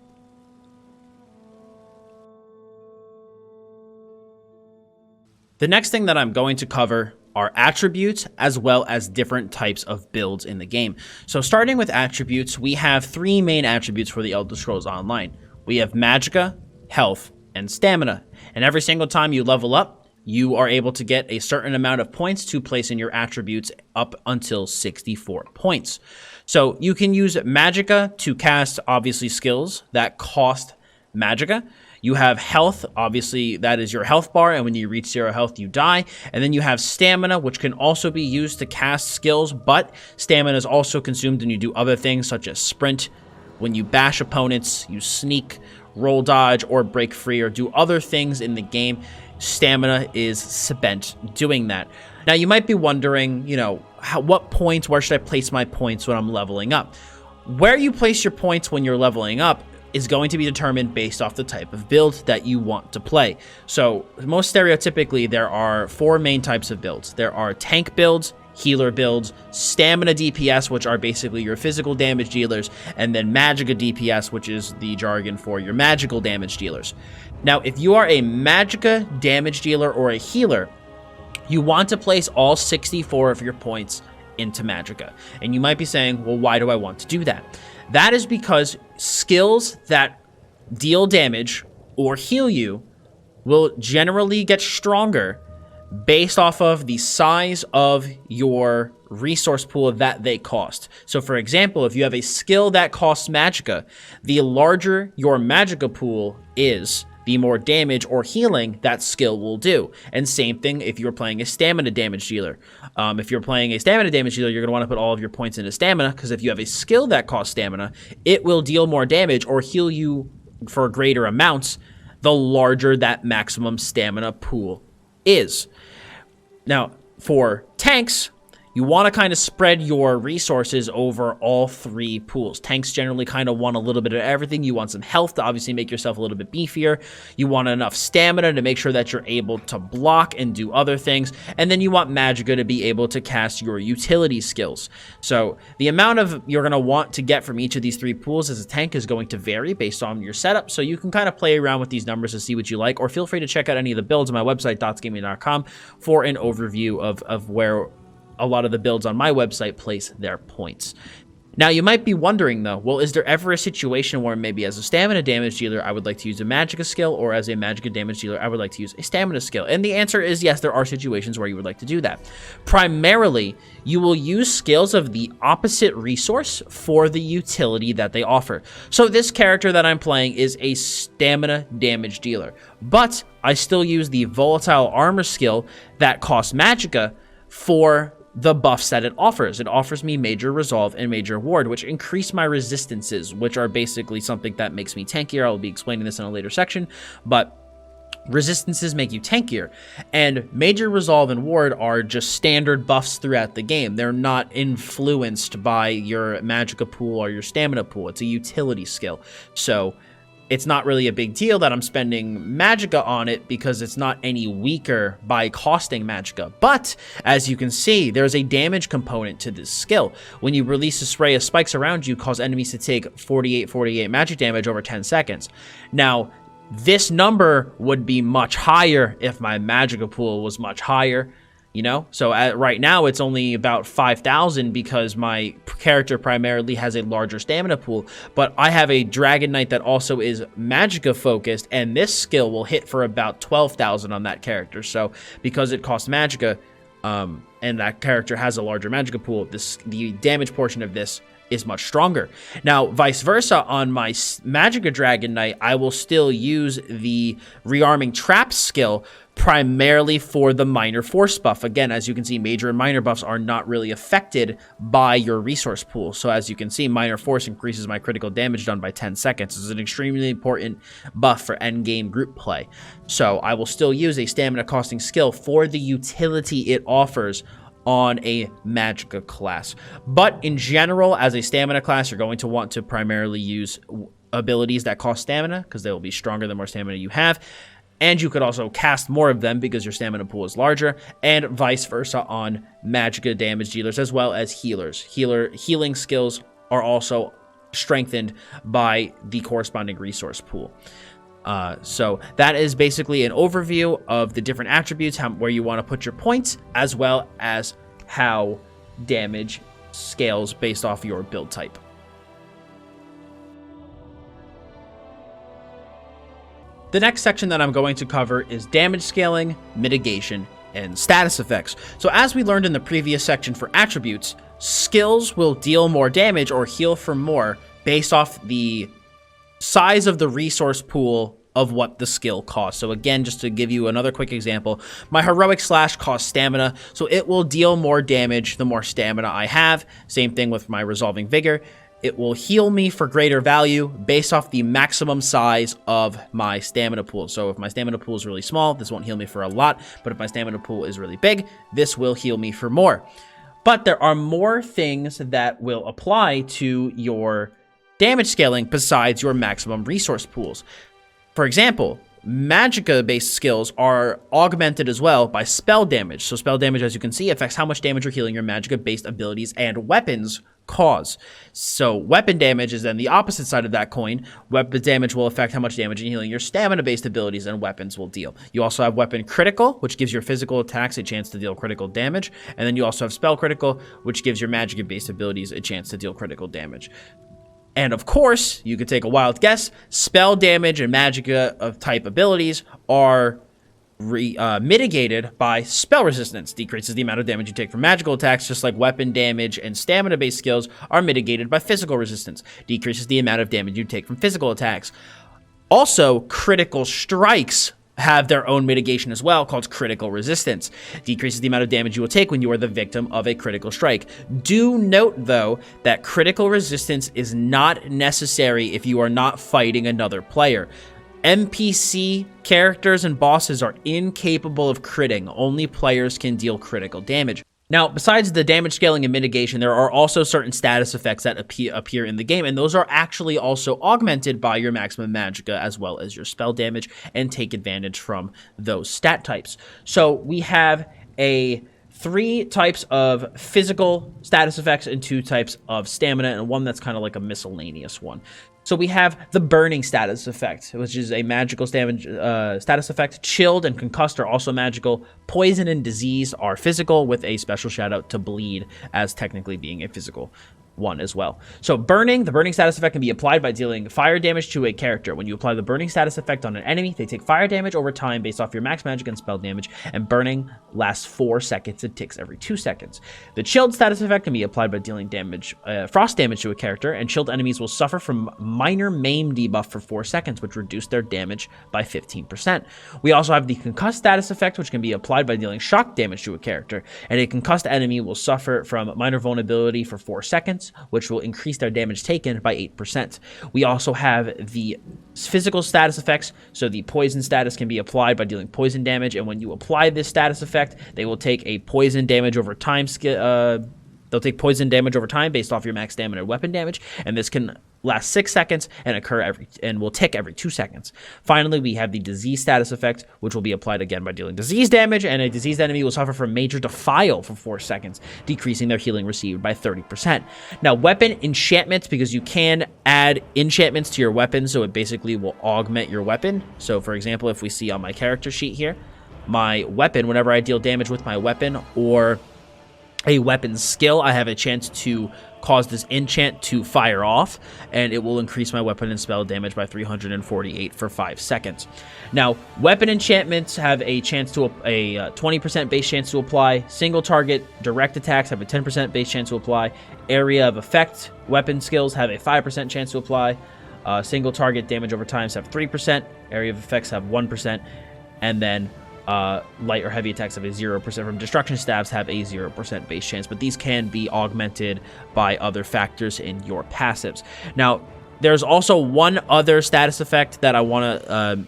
The next thing that I'm going to cover are attributes, as well as different types of builds in the game. So starting with attributes, we have three main attributes for the Elder Scrolls Online. We have Magicka, Health, and Stamina. And every single time you level up, you are able to get a certain amount of points to place in your attributes up until 64 points. So you can use Magicka to cast, obviously, skills that cost Magicka. You have health, obviously that is your health bar, and when you reach 0 health, you die. And then you have stamina, which can also be used to cast skills, but stamina is also consumed when you do other things such as sprint, when you bash opponents, you sneak, roll dodge, or break free, or do other things in the game. Stamina is spent doing that. Now you might be wondering, you know, what points, where should I place my points when I'm leveling up? Where you place your points when you're leveling up is going to be determined based off the type of build that you want to play. So most stereotypically, there are 4 main types of builds. There are tank builds, healer builds, stamina DPS, which are basically your physical damage dealers, and then Magicka DPS, which is the jargon for your magical damage dealers. Now, if you are a Magicka damage dealer or a healer, you want to place all 64 of your points into Magicka. And you might be saying, well, why do I want to do that? That is because skills that deal damage or heal you will generally get stronger based off of the size of your resource pool that they cost. So for example, if you have a skill that costs Magicka, the larger your Magicka pool is, the more damage or healing that skill will do. And same thing if you're playing a stamina damage dealer. If you're playing a stamina damage dealer, you're going to want to put all of your points into stamina, because if you have a skill that costs stamina, it will deal more damage or heal you for greater amounts the larger that maximum stamina pool is. Now, for tanks, you want to kind of spread your resources over all 3 pools. Tanks generally kind of want a little bit of everything. You want some health to obviously make yourself a little bit beefier. You want enough stamina to make sure that you're able to block and do other things. And then you want Magicka to be able to cast your utility skills. So the amount of you're going to want to get from each of these 3 pools as a tank is going to vary based on your setup. So you can kind of play around with these numbers to see what you like, or feel free to check out any of the builds on my website, dotsgaming.com, for an overview of where a lot of the builds on my website place their points. Now, you might be wondering, though, well, is there ever a situation where maybe as a stamina damage dealer, I would like to use a magicka skill, or as a magicka damage dealer, I would like to use a stamina skill? And the answer is yes, there are situations where you would like to do that. Primarily, you will use skills of the opposite resource for the utility that they offer. So this character that I'm playing is a stamina damage dealer, but I still use the volatile armor skill that costs magicka for the buffs that it offers. It offers me major resolve and major ward, which increase my resistances, which are basically something that makes me tankier. I'll be explaining this in a later section, but resistances make you tankier, and major resolve and ward are just standard buffs throughout the game. They're not influenced by your magicka pool or your stamina pool. It's a utility skill. So it's not really a big deal that I'm spending magicka on it because it's not any weaker by costing magicka. But as you can see, there's a damage component to this skill. When you release a spray of spikes around you, cause enemies to take 48 magic damage over 10 seconds. Now, this number would be much higher if my magicka pool was much higher. You know, so right now it's only about 5,000 because my character primarily has a larger stamina pool, but I have a Dragon Knight that also is magicka focused, and this skill will hit for about 12,000 on that character. So because it costs magicka, and that character has a larger magicka pool, the damage portion of this is much stronger. Now, vice versa, on my magicka Dragon Knight, I will still use the rearming trap skill primarily for the minor force buff. Again, as you can see, major and minor buffs are not really affected by your resource pool. So as you can see, minor force increases my critical damage done by 10 seconds. This is an extremely important buff for endgame group play. So I will still use a stamina costing skill for the utility it offers on a magicka class. But in general, as a stamina class, you're going to want to primarily use abilities that cost stamina because they will be stronger the more stamina you have. And you could also cast more of them because your stamina pool is larger, and vice versa on magicka damage dealers as well as healers. Healing skills are also strengthened by the corresponding resource pool. So that is basically an overview of the different attributes, where you want to put your points, as well as how damage scales based off your build type. The next section that I'm going to cover is damage scaling, mitigation, and status effects. So as we learned in the previous section for attributes, skills will deal more damage or heal for more based off the size of the resource pool of what the skill costs. So again, just to give you another quick example, my heroic slash costs stamina, so it will deal more damage the more stamina I have. Same thing with my resolving vigor. It will heal me for greater value based off the maximum size of my stamina pool. So if my stamina pool is really small, this won't heal me for a lot. But if my stamina pool is really big, this will heal me for more. But there are more things that will apply to your damage scaling besides your maximum resource pools. For example, magicka-based skills are augmented as well by spell damage. So spell damage, as you can see, affects how much damage or healing your magicka-based abilities and weapons cause. So weapon damage is then the opposite side of that coin. Weapon damage will affect how much damage and healing your stamina-based abilities and weapons will deal. You also have weapon critical, which gives your physical attacks a chance to deal critical damage. And then you also have spell critical, which gives your magicka-based abilities a chance to deal critical damage. And of course, you could take a wild guess, spell damage and magicka of type abilities are mitigated by spell resistance. Decreases the amount of damage you take from magical attacks, just like weapon damage and stamina-based skills are mitigated by physical resistance. Decreases the amount of damage you take from physical attacks. Also, critical strikes have their own mitigation as well, called critical resistance. Decreases the amount of damage you will take when you are the victim of a critical strike. Do note, though, that critical resistance is not necessary if you are not fighting another player. NPC characters and bosses are incapable of critting. Only players can deal critical damage. Now, besides the damage scaling and mitigation, there are also certain status effects that appear in the game, and those are actually also augmented by your maximum magicka as well as your spell damage, and take advantage from those stat types. So we have 3 types of physical status effects and 2 types of stamina, and one that's kind of like a miscellaneous one. So we have the burning status effect, which is a magical status effect. Chilled and concussed are also magical. Poison and disease are physical, with a special shout out to bleed as technically being a physical 1 as well. So burning, the burning status effect can be applied by dealing fire damage to a character. When you apply the burning status effect on an enemy, they take fire damage over time based off your max magic and spell damage, and burning lasts 4 seconds. It ticks every 2 seconds. The chilled status effect can be applied by dealing damage, frost damage to a character, and chilled enemies will suffer from minor maim debuff for 4 seconds, which reduce their damage by 15%. We also have the concussed status effect, which can be applied by dealing shock damage to a character, and a concussed enemy will suffer from minor vulnerability for 4 seconds, which will increase their damage taken by 8%. We also have the physical status effects, so the poison status can be applied by dealing poison damage, and when you apply this status effect, they will take a poison damage over time they'll take poison damage over time based off your max stamina and weapon damage, and this can last 6 seconds and will tick every 2 seconds. Finally, we have the disease status effect, which will be applied again by dealing disease damage, and a diseased enemy will suffer from major defile for 4 seconds, decreasing their healing received by 30%. Now, weapon enchantments, because you can add enchantments to your weapon, so it basically will augment your weapon. So, for example, if we see on my character sheet here, my weapon, whenever I deal damage with my weapon or a weapon skill, I have a chance to cause this enchant to fire off, and it will increase my weapon and spell damage by 348 for 5 seconds. Now, weapon enchantments have a chance to a 20% base chance to apply. Single target direct attacks have a 10% base chance to apply. Area of effect weapon skills have a 5% chance to apply. Single target damage over times have 3%. Area of effects have 1%, and then light or heavy attacks have a 0%. From destruction stabs have a 0% base chance, but these can be augmented by other factors in your passives. Now, there's also one other status effect that I want to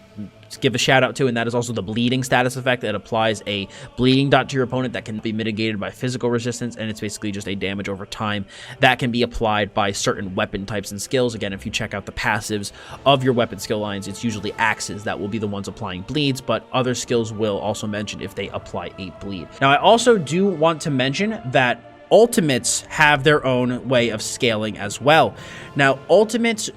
give a shout out to, and that is also the bleeding status effect. It applies a bleeding dot to your opponent that can be mitigated by physical resistance, and it's basically just a damage over time that can be applied by certain weapon types and skills. Again, if you check out the passives of your weapon skill lines, it's usually axes that will be the ones applying bleeds, but other skills will also mention if they apply a bleed. Now, I also do want to mention that ultimates have their own way of scaling as well. Now, ultimates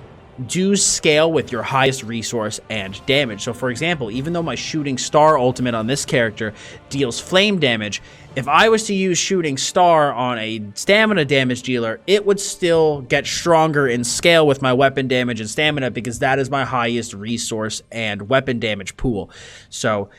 do scale with your highest resource and damage. So for example, even though my shooting star ultimate on this character deals flame damage, if I was to use shooting star on a stamina damage dealer, it would still get stronger in scale with my weapon damage and stamina, because that is my highest resource and weapon damage pool. So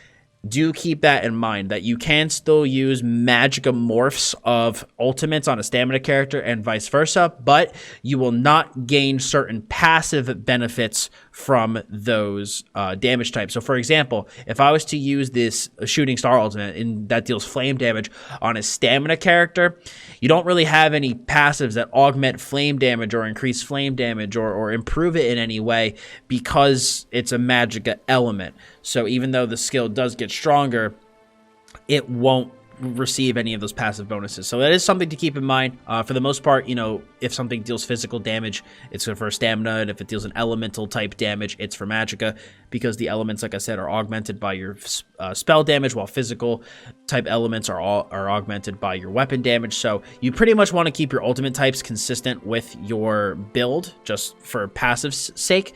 do keep that in mind, that you can still use magica morphs of ultimates on a stamina character and vice versa, but you will not gain certain passive benefits from those damage types. So for example, if I was to use this shooting star ultimate and that deals flame damage on a stamina character, you don't really have any passives that augment flame damage or increase flame damage or improve it in any way, because it's a magica element. So even though the skill does get stronger, it won't receive any of those passive bonuses. So that is something to keep in mind. For the most part, you know, if something deals physical damage, it's for stamina, and if it deals an elemental type damage, it's for magica, because the elements, like I said, are augmented by your spell damage, while physical type elements are augmented by your weapon damage. So you pretty much want to keep your ultimate types consistent with your build, just for passive's sake.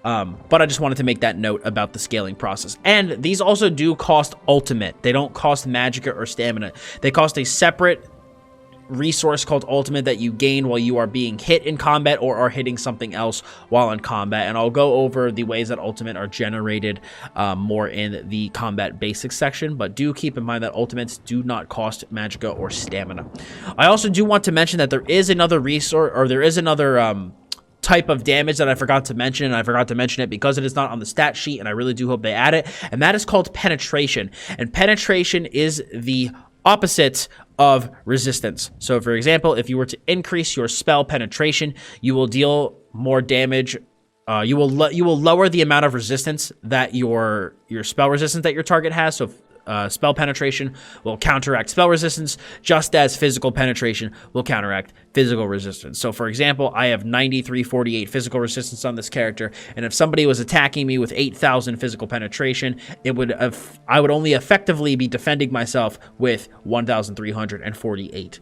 But I just wanted to make that note about the scaling process. And these also do cost ultimate. They don't cost magica or stamina. They cost a separate resource called ultimate that you gain while you are being hit in combat or are hitting something else while in combat. And I'll go over the ways that ultimate are generated more in the combat basics section, but do keep in mind that ultimates do not cost magica or stamina. I also do want to mention that there is another resource, or there is another type of damage that I forgot to mention, and I forgot to mention it because it is not on the stat sheet, and I really do hope they add it, and that is called penetration. And penetration is the opposite of resistance. So for example, if you were to increase your spell penetration, you will deal more damage. You will lower the amount of resistance that your spell resistance that your target has. So spell penetration will counteract spell resistance, just as physical penetration will counteract physical resistance. So for example, I have 9348 physical resistance on this character, and if somebody was attacking me with 8000 physical penetration, I would only effectively be defending myself with 1348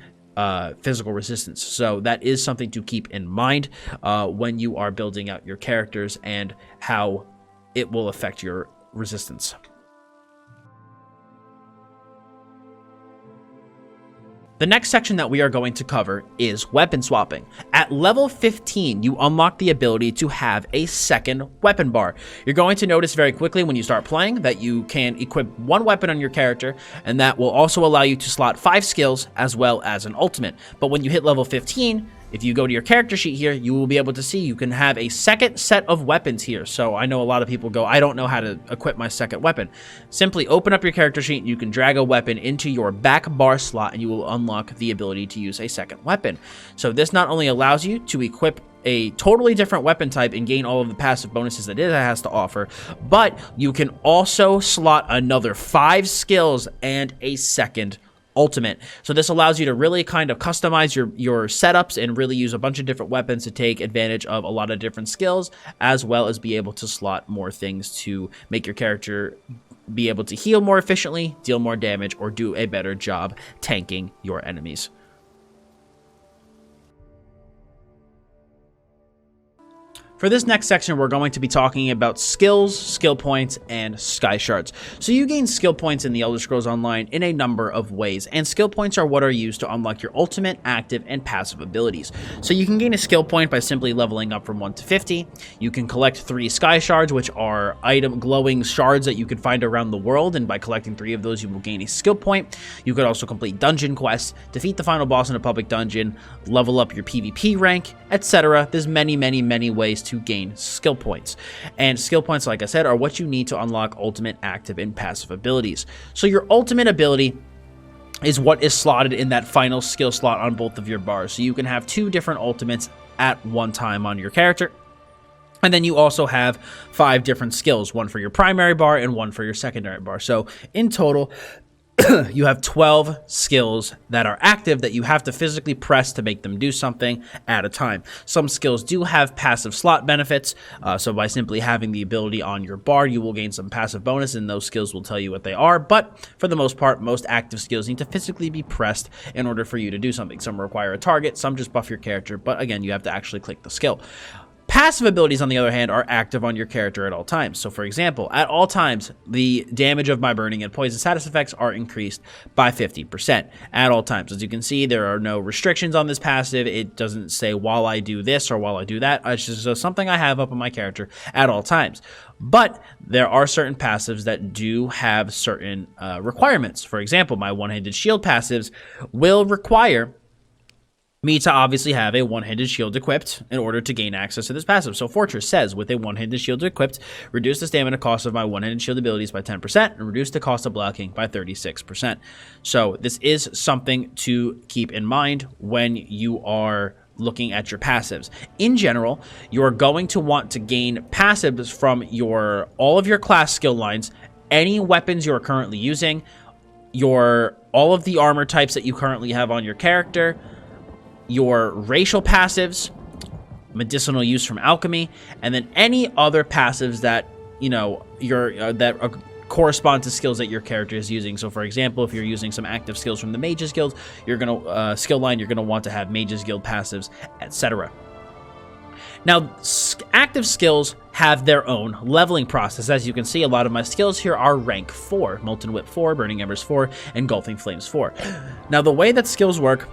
physical resistance. So that is something to keep in mind when you are building out your characters and how it will affect your resistance. The next section that we are going to cover is weapon swapping. At level 15, you unlock the ability to have a second weapon bar. You're going to notice very quickly when you start playing that you can equip one weapon on your character, and that will also allow you to slot 5 skills as well as an ultimate. But when you hit level 15, if you go to your character sheet here, you will be able to see you can have a second set of weapons here. So I know a lot of people go, I don't know how to equip my second weapon. Simply open up your character sheet and you can drag a weapon into your back bar slot and you will unlock the ability to use a second weapon. So this not only allows you to equip a totally different weapon type and gain all of the passive bonuses that it has to offer, but you can also slot another 5 skills and a second ultimate. So this allows you to really kind of customize your setups and really use a bunch of different weapons to take advantage of a lot of different skills, as well as be able to slot more things to make your character be able to heal more efficiently, deal more damage, or do a better job tanking your enemies. For this next section, we're going to be talking about skills, skill points, and Skyshards. So you gain skill points in the Elder Scrolls Online in a number of ways, and skill points are what are used to unlock your ultimate, active, and passive abilities. So you can gain a skill point by simply leveling up from 1 to 50. You can collect 3 Skyshards, which are glowing shards that you can find around the world, and by collecting 3 of those, you will gain a skill point. You could also complete dungeon quests, defeat the final boss in a public dungeon, level up your PvP rank, etc. There's many, many, many ways to gain skill points. And skill points, like I said, are what you need to unlock ultimate, active, and passive abilities. So your ultimate ability is what is slotted in that final skill slot on both of your bars. So you can have 2 different ultimates at one time on your character. And then you also have 5 different skills, one for your primary bar and one for your secondary bar. So in total, you have 12 skills that are active that you have to physically press to make them do something at a time. Some skills do have passive slot benefits, so by simply having the ability on your bar, you will gain some passive bonus, and those skills will tell you what they are. But for the most part, most active skills need to physically be pressed in order for you to do something. Some require a target, some just buff your character, but again, you have to actually click the skill. Passive abilities, on the other hand, are active on your character at all times. So, for example, at all times, the damage of my burning and poison status effects are increased by 50% at all times. As you can see, there are no restrictions on this passive. It doesn't say while I do this or while I do that. It's just something I have up on my character at all times. But there are certain passives that do have certain requirements. For example, my one-handed shield passives will require me to obviously have a one-handed shield equipped in order to gain access to this passive. So Fortress says, with a one-handed shield equipped, reduce the stamina cost of my one-handed shield abilities by 10% and reduce the cost of blocking by 36%. So this is something to keep in mind when you are looking at your passives. In general, you're going to want to gain passives from all of your class skill lines, any weapons you're currently using, all of the armor types that you currently have on your character, your racial passives, medicinal use from alchemy, and then any other passives that correspond to skills that your character is using. So, for example, if you're using some active skills from the Mages Guild, you're gonna skill line, you're gonna want to have Mages Guild passives, etc. Now, active skills have their own leveling process. As you can see, a lot of my skills here are rank 4, Molten Whip 4, Burning Embers 4, Engulfing Flames 4. Now, the way that skills work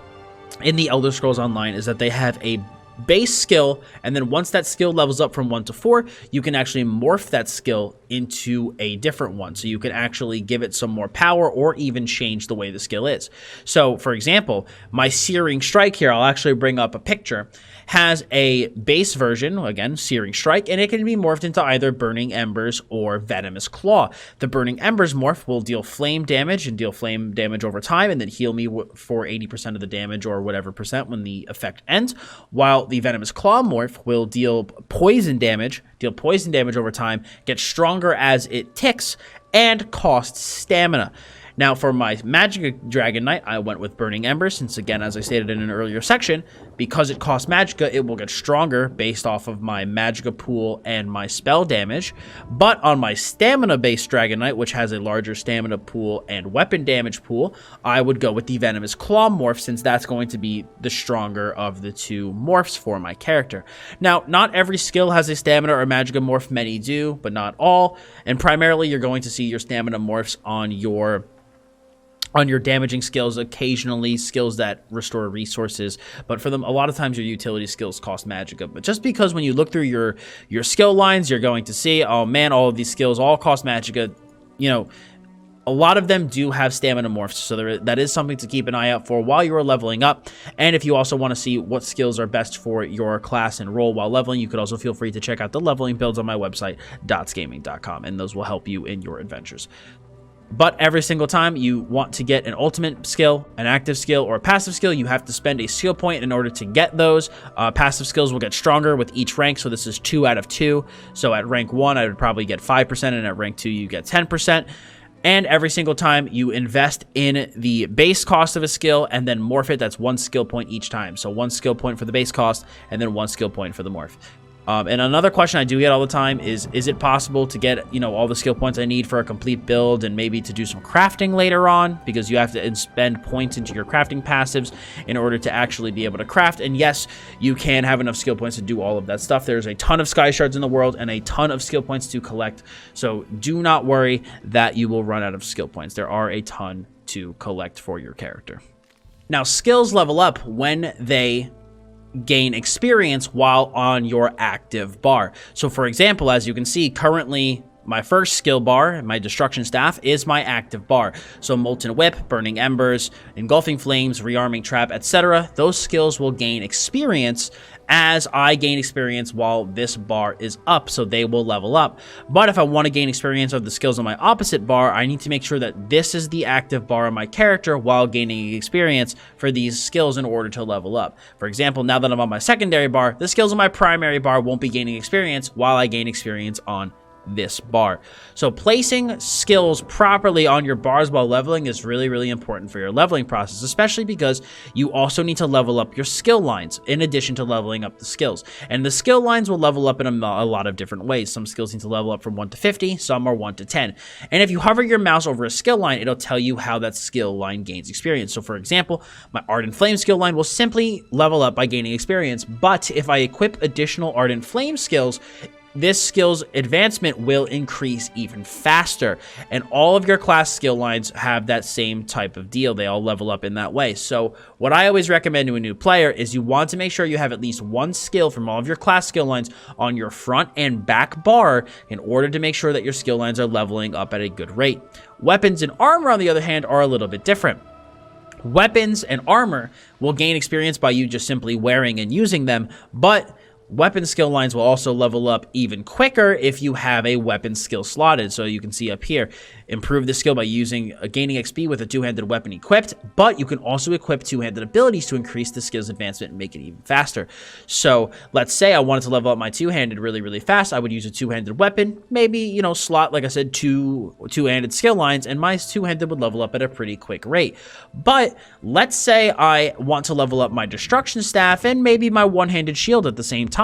in the Elder Scrolls Online is that they have a base skill, and then once that skill levels up from 1 to 4, you can actually morph that skill into a different one. So you can actually give it some more power or even change the way the skill is. So, for example, my Searing Strike here, I'll actually bring up a picture, has a base version, again, Searing Strike, and it can be morphed into either Burning Embers or Venomous Claw. The Burning Embers morph will deal flame damage and deal flame damage over time, and then heal me for 80% of the damage or whatever percent when the effect ends, while the Venomous Claw morph will deal poison damage over time, get stronger as it ticks, and cost stamina. Now, for my Magicka Dragon Knight, I went with Burning Embers, since, again, as I stated in an earlier section, because it costs Magicka, it will get stronger based off of my Magicka pool and my spell damage. But on my Stamina-based Dragon Knight, which has a larger stamina pool and weapon damage pool, I would go with the Venomous Claw morph, since that's going to be the stronger of the 2 morphs for my character. Now, not every skill has a Stamina or Magicka morph. Many do, but not all. And primarily, you're going to see your Stamina morphs on your on your damaging skills, occasionally skills that restore resources, but for them, a lot of times your utility skills cost magicka. But just because when you look through your skill lines, you're going to see, oh man, all of these skills all cost magicka, you know, a lot of them do have stamina morphs, so that is something to keep an eye out for while you are leveling up. And if you also want to see what skills are best for your class and role while leveling, you could also feel free to check out the leveling builds on my website, dotsgaming.com, and those will help you in your adventures. But every single time you want to get an ultimate skill, an active skill, or a passive skill, you have to spend a skill point in order to get those. Passive skills will get stronger with each rank, so this is 2 out of 2. So at rank 1, I would probably get 5%, and at rank 2, you get 10%. And every single time you invest in the base cost of a skill and then morph it, that's 1 skill point each time. So 1 skill point for the base cost, and then 1 skill point for the morph. And another question I do get all the time is it possible to get, you know, all the skill points I need for a complete build and maybe to do some crafting later on? Because you have to spend points into your crafting passives in order to actually be able to craft. And yes, you can have enough skill points to do all of that stuff. There's a ton of Skyshards in the world and a ton of skill points to collect. So do not worry that you will run out of skill points. There are a ton to collect for your character. Now, skills level up when they gain experience while on your active bar. So for example, as you can see, currently my first skill bar, my destruction staff, is my active bar. So molten whip, burning embers, engulfing flames, rearming trap, etc. Those skills will gain experience as I gain experience while this bar is up, so they will level up. But if I want to gain experience of the skills on my opposite bar, I need to make sure that this is the active bar of my character while gaining experience for these skills in order to level up. For example, now that I'm on my secondary bar, the skills on my primary bar won't be gaining experience while I gain experience on this bar. So placing skills properly on your bars while leveling is really, really important for your leveling process, especially because you also need to level up your skill lines in addition to leveling up the skills. And the skill lines will level up in a lot of different ways. Some skills need to level up from 1 to 50, some are 1 to 10. And if you hover your mouse over a skill line, it'll tell you how that skill line gains experience. So for example, my Ardent Flame skill line will simply level up by gaining experience, but if I equip additional Ardent Flame skills, this skill's advancement will increase even faster, and all of your class skill lines have that same type of deal. They all level up in that way. So what I always recommend to a new player is you want to make sure you have at least 1 skill from all of your class skill lines on your front and back bar in order to make sure that your skill lines are leveling up at a good rate. Weapons and armor, on the other hand, are a little bit different. Weapons and armor will gain experience by you just simply wearing and using them, but weapon skill lines will also level up even quicker if you have a weapon skill slotted. So you can see up here, improve the skill by gaining XP with a 2-handed weapon equipped, but you can also equip 2-handed abilities to increase the skill's advancement and make it even faster. So let's say I wanted to level up my 2-handed really, really fast. I would use a 2-handed weapon, maybe, you know, slot, like I said, 2-handed skill lines, and my 2-handed would level up at a pretty quick rate. But let's say I want to level up my destruction staff and maybe my 1-handed shield at the same time.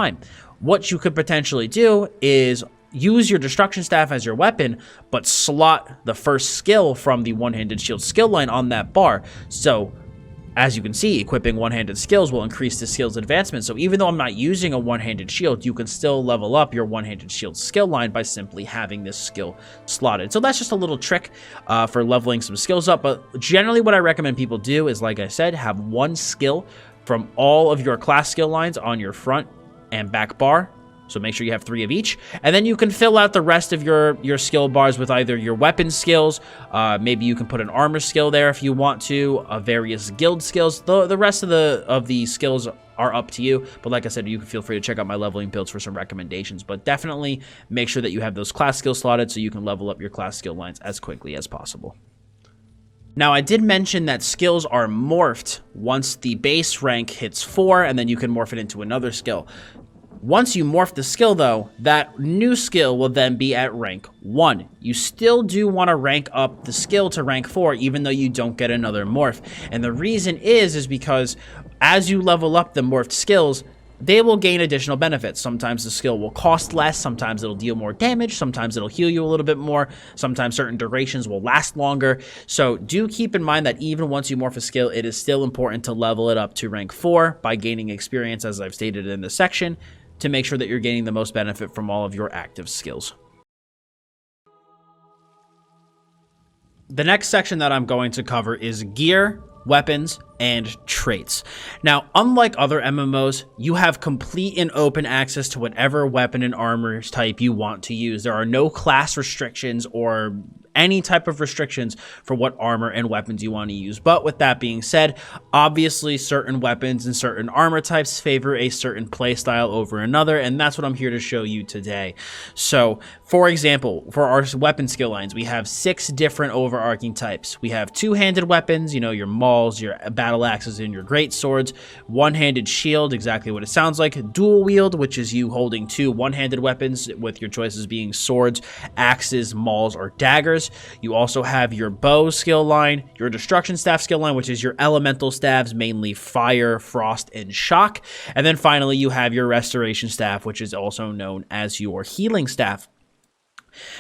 What you could potentially do is use your destruction staff as your weapon, but slot the first skill from the 1-handed shield skill line on that bar. So as you can see, equipping 1-handed skills will increase the skill's advancement. So even though I'm not using a 1-handed shield, you can still level up your 1-handed shield skill line by simply having this skill slotted. So that's just a little trick for leveling some skills up. But generally what I recommend people do is, like I said, have 1 skill from all of your class skill lines on your front and back bar. So make sure you have 3 of each, and then you can fill out the rest of your skill bars with either your weapon skills, maybe you can put an armor skill there if you want to, various guild skills. The rest of the skills are up to you, but like I said, you can feel free to check out my leveling builds for some recommendations, but definitely make sure that you have those class skills slotted so you can level up your class skill lines as quickly as possible. Now, I did mention that skills are morphed once the base rank hits 4, and then you can morph it into another skill. Once you morph the skill, though, that new skill will then be at rank 1. You still do want to rank up the skill to rank 4, even though you don't get another morph. And the reason is because as you level up the morphed skills, they will gain additional benefits. Sometimes the skill will cost less, sometimes it'll deal more damage, sometimes it'll heal you a little bit more, sometimes certain durations will last longer. So do keep in mind that even once you morph a skill, it is still important to level it up to rank 4 by gaining experience, as I've stated in this section, to make sure that you're gaining the most benefit from all of your active skills. The next section that I'm going to cover is gear, weapons, and traits. Now, unlike other MMOs, you have complete and open access to whatever weapon and armor type you want to use. There are no class restrictions or any type of restrictions for what armor and weapons you want to use. But with that being said, obviously certain weapons and certain armor types favor a certain playstyle over another, and that's what I'm here to show you today. So, for example, for our weapon skill lines, we have 6 different overarching types. We have two-handed weapons, you know, your mauls, your battle axes, and your great swords. One-handed shield, exactly what it sounds like. Dual wield, which is you holding 2 one-handed weapons, with your choices being swords, axes, mauls, or daggers. You also have your bow skill line, your destruction staff skill line, which is your elemental staves, mainly fire, frost, and shock. And then finally, you have your restoration staff, which is also known as your healing staff.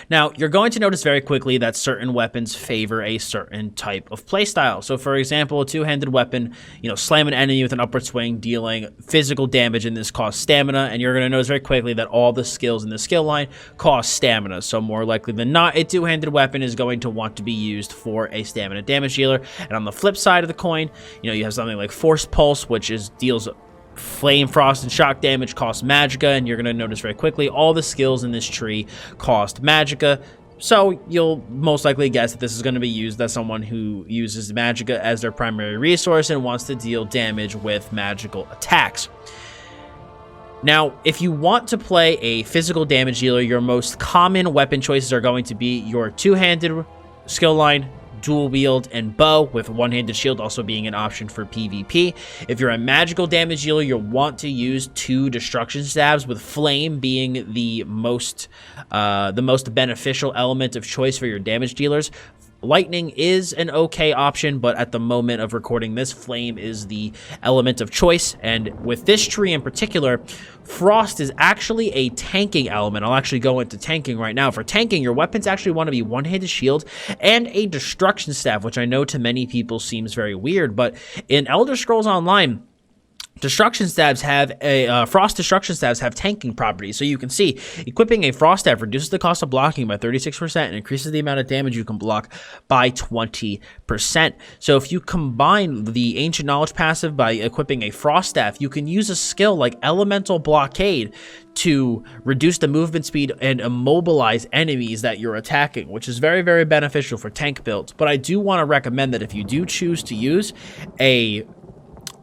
Now, you're going to notice very quickly that certain weapons favor a certain type of playstyle. So, for example, a two-handed weapon, you know, slam an enemy with an upward swing, dealing physical damage, and this costs stamina. And you're going to notice very quickly that all the skills in the skill line cost stamina. So, more likely than not, a two-handed weapon is going to want to be used for a stamina damage dealer. And on the flip side of the coin, you know, you have something like Force Pulse, which deals flame, frost, and shock damage, cost magicka, and you're going to notice very quickly all the skills in this tree cost magicka. So you'll most likely guess that this is going to be used as someone who uses magicka as their primary resource and wants to deal damage with magical attacks. Now, if you want to play a physical damage dealer, your most common weapon choices are going to be your two-handed skill line, dual wield, and bow, with one-handed shield also being an option for PvP. If you're a magical damage dealer, you'll want to use 2 destruction staves, with flame being the most beneficial element of choice for your damage dealers. Lightning is an okay option, but at the moment of recording this, flame is the element of choice. And with this tree in particular, frost is actually a tanking element. I'll actually go into tanking right now. For tanking, your weapons actually want to be one-handed shield and a destruction staff, which I know to many people seems very weird, but in Elder Scrolls Online, destruction staves have frost destruction staves have tanking properties. So you can see equipping a frost staff reduces the cost of blocking by 36% and increases the amount of damage you can block by 20%. So if you combine the ancient knowledge passive by equipping a frost staff, you can use a skill like elemental blockade to reduce the movement speed and immobilize enemies that you're attacking, which is very, very beneficial for tank builds. But I do want to recommend that if you do choose to use a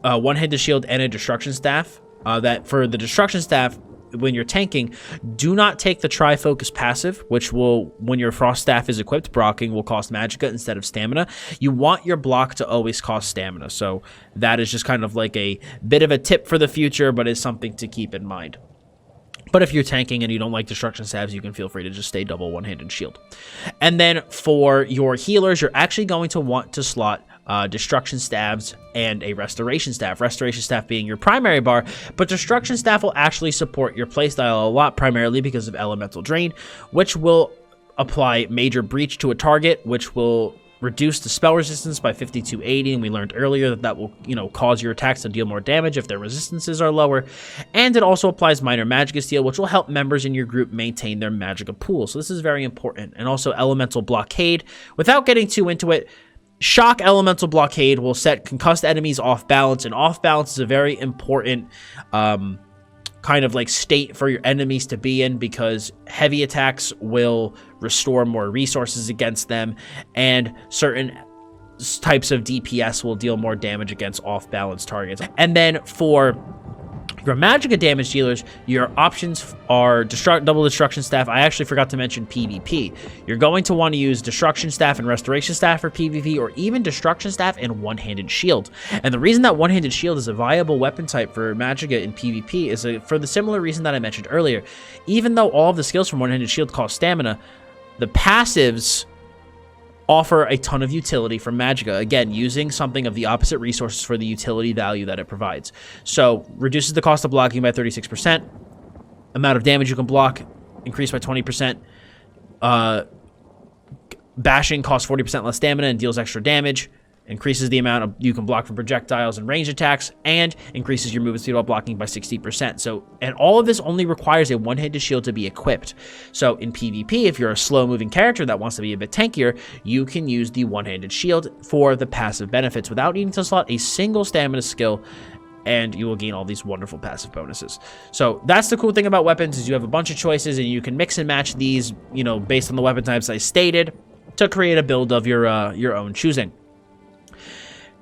one-handed shield and a destruction staff, that for the destruction staff, when you're tanking, do not take the tri-focus passive, which will, when your frost staff is equipped, blocking will cost magicka instead of stamina. You want your block to always cost stamina, so that is just kind of like a bit of a tip for the future, but is something to keep in mind. But if you're tanking and you don't like destruction staves, you can feel free to just stay double one-handed shield. And then for your healers, you're actually going to want to slot destruction staves and a restoration staff. Restoration staff being your primary bar, but destruction staff will actually support your playstyle a lot, primarily because of elemental drain, which will apply major breach to a target, which will reduce the spell resistance by 50 to 80, and we learned earlier that that will, you know, cause your attacks to deal more damage if their resistances are lower. And it also applies minor magicka steal, which will help members in your group maintain their magicka pool. So this is very important. And also elemental blockade. Without getting too into it, shock elemental blockade will set concussed enemies off balance, and off balance is a very important kind of like state for your enemies to be in, because heavy attacks will restore more resources against them, and certain types of DPS will deal more damage against off-balance targets. And then for your magicka damage dealers, your options are double destruction staff. I actually forgot to mention PvP. You're going to want to use destruction staff and restoration staff for PvP, or even destruction staff and one-handed shield. And the reason that one-handed shield is a viable weapon type for magicka in PvP is for the similar reason that I mentioned earlier. Even though all of the skills from one-handed shield cost stamina, the passives offer a ton of utility from magicka, again, using something of the opposite resources for the utility value that it provides. So, reduces the cost of blocking by 36%, amount of damage you can block increased by 20%, bashing costs 40% less stamina and deals extra damage, increases the amount you can block from projectiles and range attacks, and increases your movement speed while blocking by 60%. So, and all of this only requires a one-handed shield to be equipped. So in PvP, if you're a slow-moving character that wants to be a bit tankier, you can use the one-handed shield for the passive benefits without needing to slot a single stamina skill, and you will gain all these wonderful passive bonuses. So that's the cool thing about weapons, is you have a bunch of choices, and you can mix and match these, you know, based on the weapon types I stated, to create a build of your own choosing.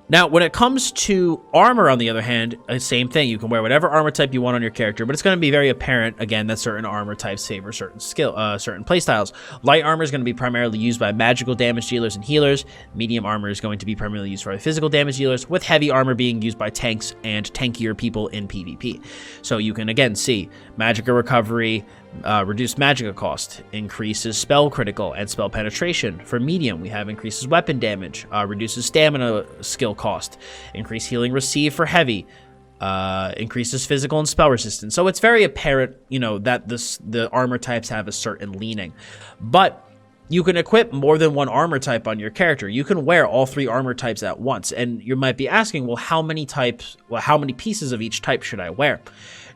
Now, when it comes to armor, on the other hand, same thing. You can wear whatever armor type you want on your character, but it's going to be very apparent, again, that certain armor types favor certain playstyles. Light armor is going to be primarily used by magical damage dealers and healers. Medium armor is going to be primarily used by physical damage dealers, with heavy armor being used by tanks and tankier people in PvP. So you can, again, see Magicka recovery, reduced Magicka cost, increases spell critical and spell penetration. For medium, we have increases weapon damage, reduces stamina skill cost, increased healing received for heavy, increases physical and spell resistance. So it's very apparent, you know, that the armor types have a certain leaning. But you can equip more than one armor type on your character. You can wear all 3 armor types at once. And you might be asking, well, how many pieces of each type should I wear?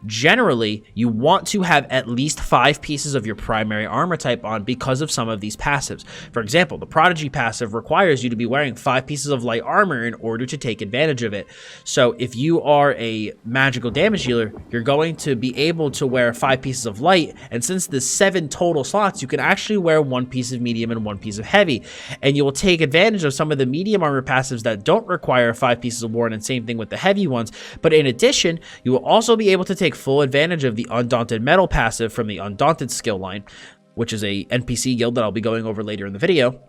Generally, you want to have at least 5 pieces of your primary armor type on because of some of these passives. For example, the Prodigy passive requires you to be wearing 5 pieces of light armor in order to take advantage of it. So if you are a magical damage dealer, you're going to be able to wear 5 pieces of light, and since there's 7 total slots, you can actually wear 1 piece of medium and 1 piece of heavy, and you will take advantage of some of the medium armor passives that don't require 5 pieces of ward, and same thing with the heavy ones. But in addition, you will also be able to take full advantage of the Undaunted Metal passive from the Undaunted skill line, which is a NPC guild that I'll be going over later in the video,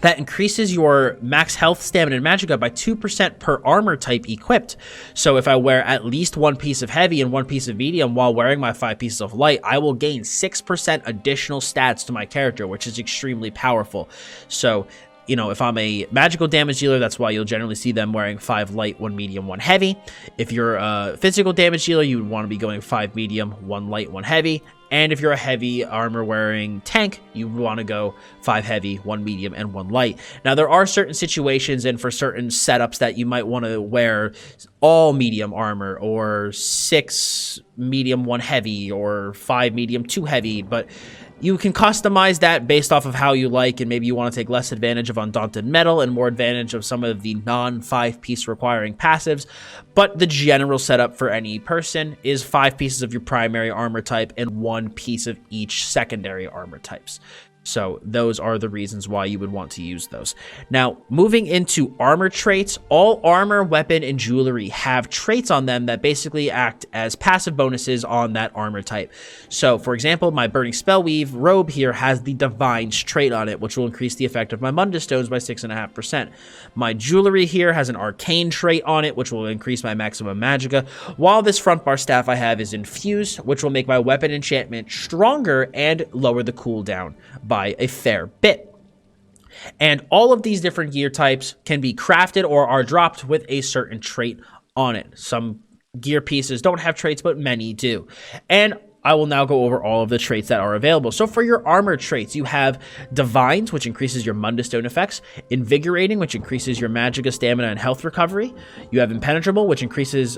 that increases your max health, stamina, and magicka by 2% per armor type equipped. So if I wear at least 1 piece of heavy and 1 piece of medium while wearing my 5 pieces of light, I will gain 6% additional stats to my character, which is extremely powerful. So, you know, if I'm a magical damage dealer, that's why you'll generally see them wearing 5 light, 1 medium, 1 heavy. If you're a physical damage dealer, you would want to be going 5 medium, 1 light, 1 heavy. And if you're a heavy armor wearing tank, you want to go 5 heavy, 1 medium, and 1 light. Now, there are certain situations and for certain setups that you might want to wear all medium armor, or 6 medium, 1 heavy, or 5 medium, 2 heavy, but you can customize that based off of how you like, and maybe you want to take less advantage of Undaunted Metal and more advantage of some of the non-5 piece requiring passives. But the general setup for any person is 5 pieces of your primary armor type and 1 piece of each secondary armor types. So those are the reasons why you would want to use those. Now, moving into armor traits, all armor, weapon, and jewelry have traits on them that basically act as passive bonuses on that armor type. So, for example, my Burning Spellweave robe here has the Divine's trait on it, which will increase the effect of my mundus stones by 6.5%. My jewelry here has an Arcane trait on it, which will increase my maximum magicka, while this front bar staff I have is infused, which will make my weapon enchantment stronger and lower the cooldown by a fair bit. And all of these different gear types can be crafted or are dropped with a certain trait on it. Some gear pieces don't have traits, but many do. And I will now go over all of the traits that are available. So for your armor traits, you have Divines, which increases your mundus stone effects, Invigorating, which increases your magicka, stamina, and health recovery. You have Impenetrable, which increases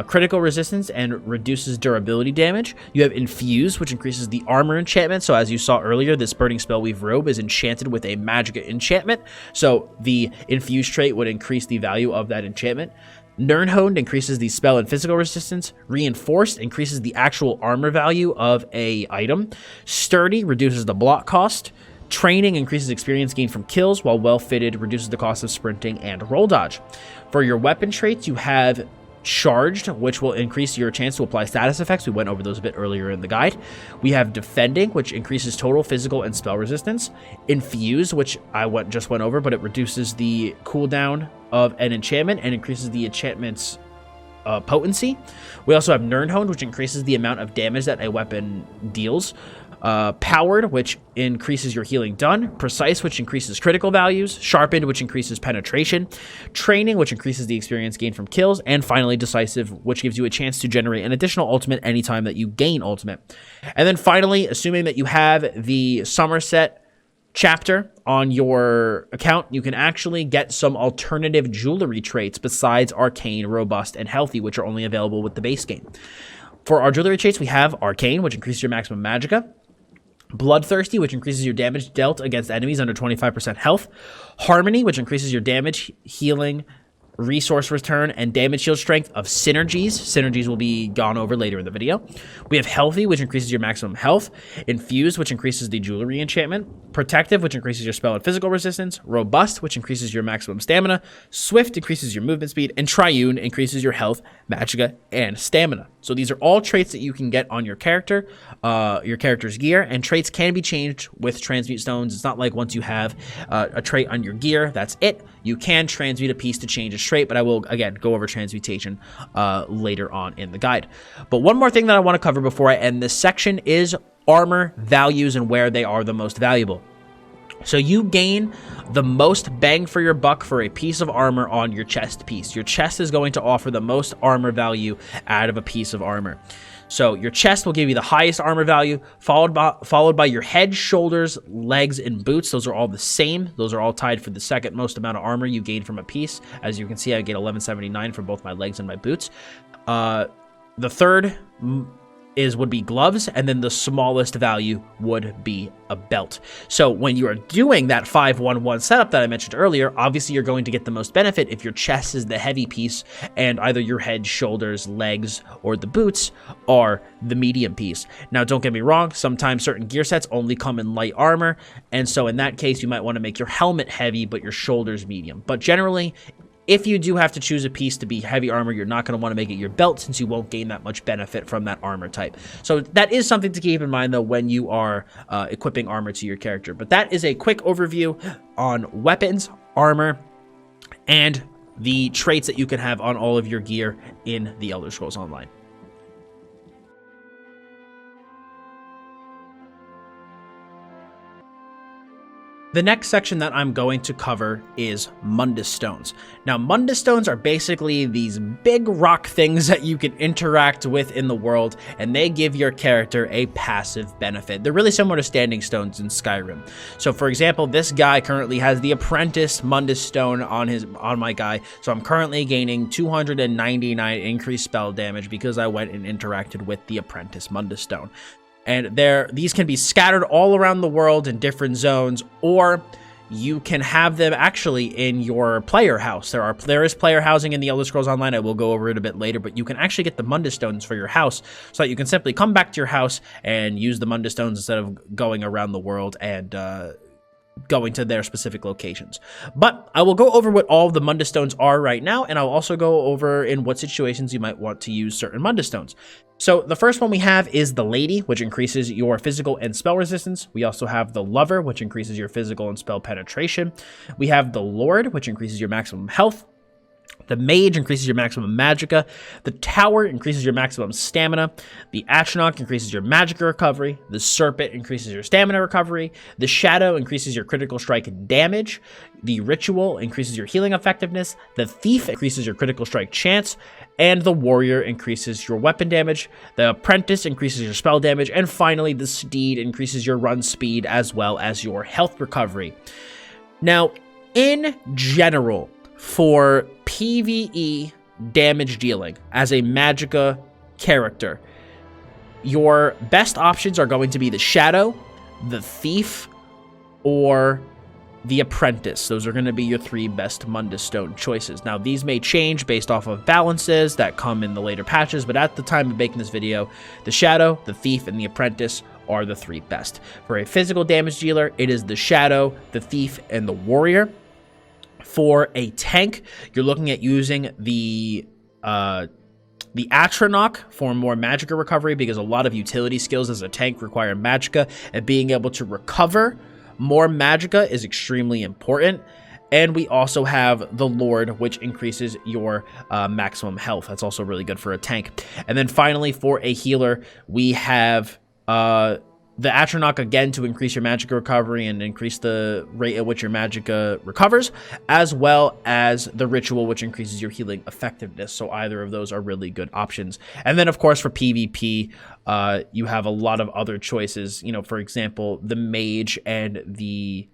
critical resistance and reduces durability damage. You have Infuse, which increases the armor enchantment. So as you saw earlier, this Burning Spellweave robe is enchanted with a magicka enchantment. So the Infuse trait would increase the value of that enchantment. Nirnhoned increases the spell and physical resistance. Reinforced increases the actual armor value of a item. Sturdy reduces the block cost. Training increases experience gained from kills, while Well-Fitted reduces the cost of sprinting and roll dodge. For your weapon traits, you have Charged, which will increase your chance to apply status effects. We went over those a bit earlier in the guide. We have Defending, which increases total physical and spell resistance. Infused, which I just went over, but it reduces the cooldown of an enchantment and increases the enchantment's potency. We also have Nirnhoned, which increases the amount of damage that a weapon deals. Powered, which increases your healing done. Precise, which increases critical values. Sharpened, which increases penetration. Training, which increases the experience gained from kills. And finally, Decisive, which gives you a chance to generate an additional ultimate anytime that you gain ultimate. And then finally, assuming that you have the Somerset chapter on your account, you can actually get some alternative jewelry traits besides arcane, robust, and healthy, which are only available with the base game. For our jewelry traits, we have arcane, which increases your maximum magicka, bloodthirsty, which increases your damage dealt against enemies under 25% health, harmony, which increases your damage, healing, resource return, and damage shield strength of synergies. Synergies will be gone over later in the video. We have healthy, which increases your maximum health, infused, which increases the jewelry enchantment, protective, which increases your spell and physical resistance, robust, which increases your maximum stamina, swift increases your movement speed, and triune increases your health, magicka, and stamina. So these are all traits that you can get on your character, your character's gear, and traits can be changed with transmute stones. It's not like once you have a trait on your gear, that's it. You can transmute a piece to change a trait, but I will, again, go over transmutation later on in the guide. But one more thing that I want to cover before I end this section is armor values and where they are the most valuable. So you gain the most bang for your buck for a piece of armor on your chest piece. Your chest is going to offer the most armor value out of a piece of armor. So your chest will give you the highest armor value, followed by your head, shoulders, legs, and boots. Those are all the same. Those are all tied for the second most amount of armor you gain from a piece. As you can see, I get 1179 for both my legs and my boots. The third would be gloves, and then the smallest value would be a belt. So when you are doing that 5-1-1 setup that I mentioned earlier, obviously you're going to get the most benefit if your chest is the heavy piece and either your head, shoulders, legs, or the boots are the medium piece. Now, don't get me wrong, sometimes certain gear sets only come in light armor, and so in that case, you might want to make your helmet heavy, but your shoulders medium. But generally, if you do have to choose a piece to be heavy armor, you're not going to want to make it your belt since you won't gain that much benefit from that armor type. So that is something to keep in mind, though, when you are equipping armor to your character. But that is a quick overview on weapons, armor, and the traits that you can have on all of your gear in the Elder Scrolls Online. The next section that I'm going to cover is mundus stones. Now, mundus stones are basically these big rock things that you can interact with in the world, and they give your character a passive benefit. They're really similar to standing stones in Skyrim. So, for example, this guy currently has the apprentice mundus stone on my guy, so I'm currently gaining 299 increased spell damage because I went and interacted with the apprentice mundus stone. And these can be scattered all around the world in different zones, or you can have them actually in your player house. There is player housing in the Elder Scrolls Online. I will go over it a bit later, but you can actually get the mundus stones for your house so that you can simply come back to your house and use the mundus stones instead of going around the world and going to their specific locations. But I will go over what all the mundus stones are right now, and I'll also go over in what situations you might want to use certain mundus stones. So the first one we have is the Lady, which increases your physical and spell resistance. We also have the Lover, which increases your physical and spell penetration. We have the Lord, which increases your maximum health. The Mage increases your maximum magicka. The Tower increases your maximum stamina. The Atronach increases your magicka recovery. The Serpent increases your stamina recovery. The Shadow increases your critical strike damage. The Ritual increases your healing effectiveness. The Thief increases your critical strike chance. And the Warrior increases your weapon damage. The Apprentice increases your spell damage. And finally, the Steed increases your run speed as well as your health recovery. Now, in general, for PvE damage dealing as a magicka character, your best options are going to be the Shadow, the Thief, or the Apprentice. Those are going to be your three best mundus stone choices. Now, these may change based off of balances that come in the later patches, but at the time of making this video, the Shadow, the Thief, and the Apprentice are the three best. For a physical damage dealer, it is the Shadow, the Thief, and the Warrior. For a tank, you're looking at using the Atronach for more magicka recovery, because a lot of utility skills as a tank require magicka, and being able to recover more magicka is extremely important. And we also have the Lord, which increases your maximum health. That's also really good for a tank. And then finally, for a healer, we have the Atronach again to increase your magicka recovery and increase the rate at which your magicka recovers, as well as the ritual, which increases your healing effectiveness. So either of those are really good options. And then of course for PvP, you have a lot of other choices. You know, for example, the mage and the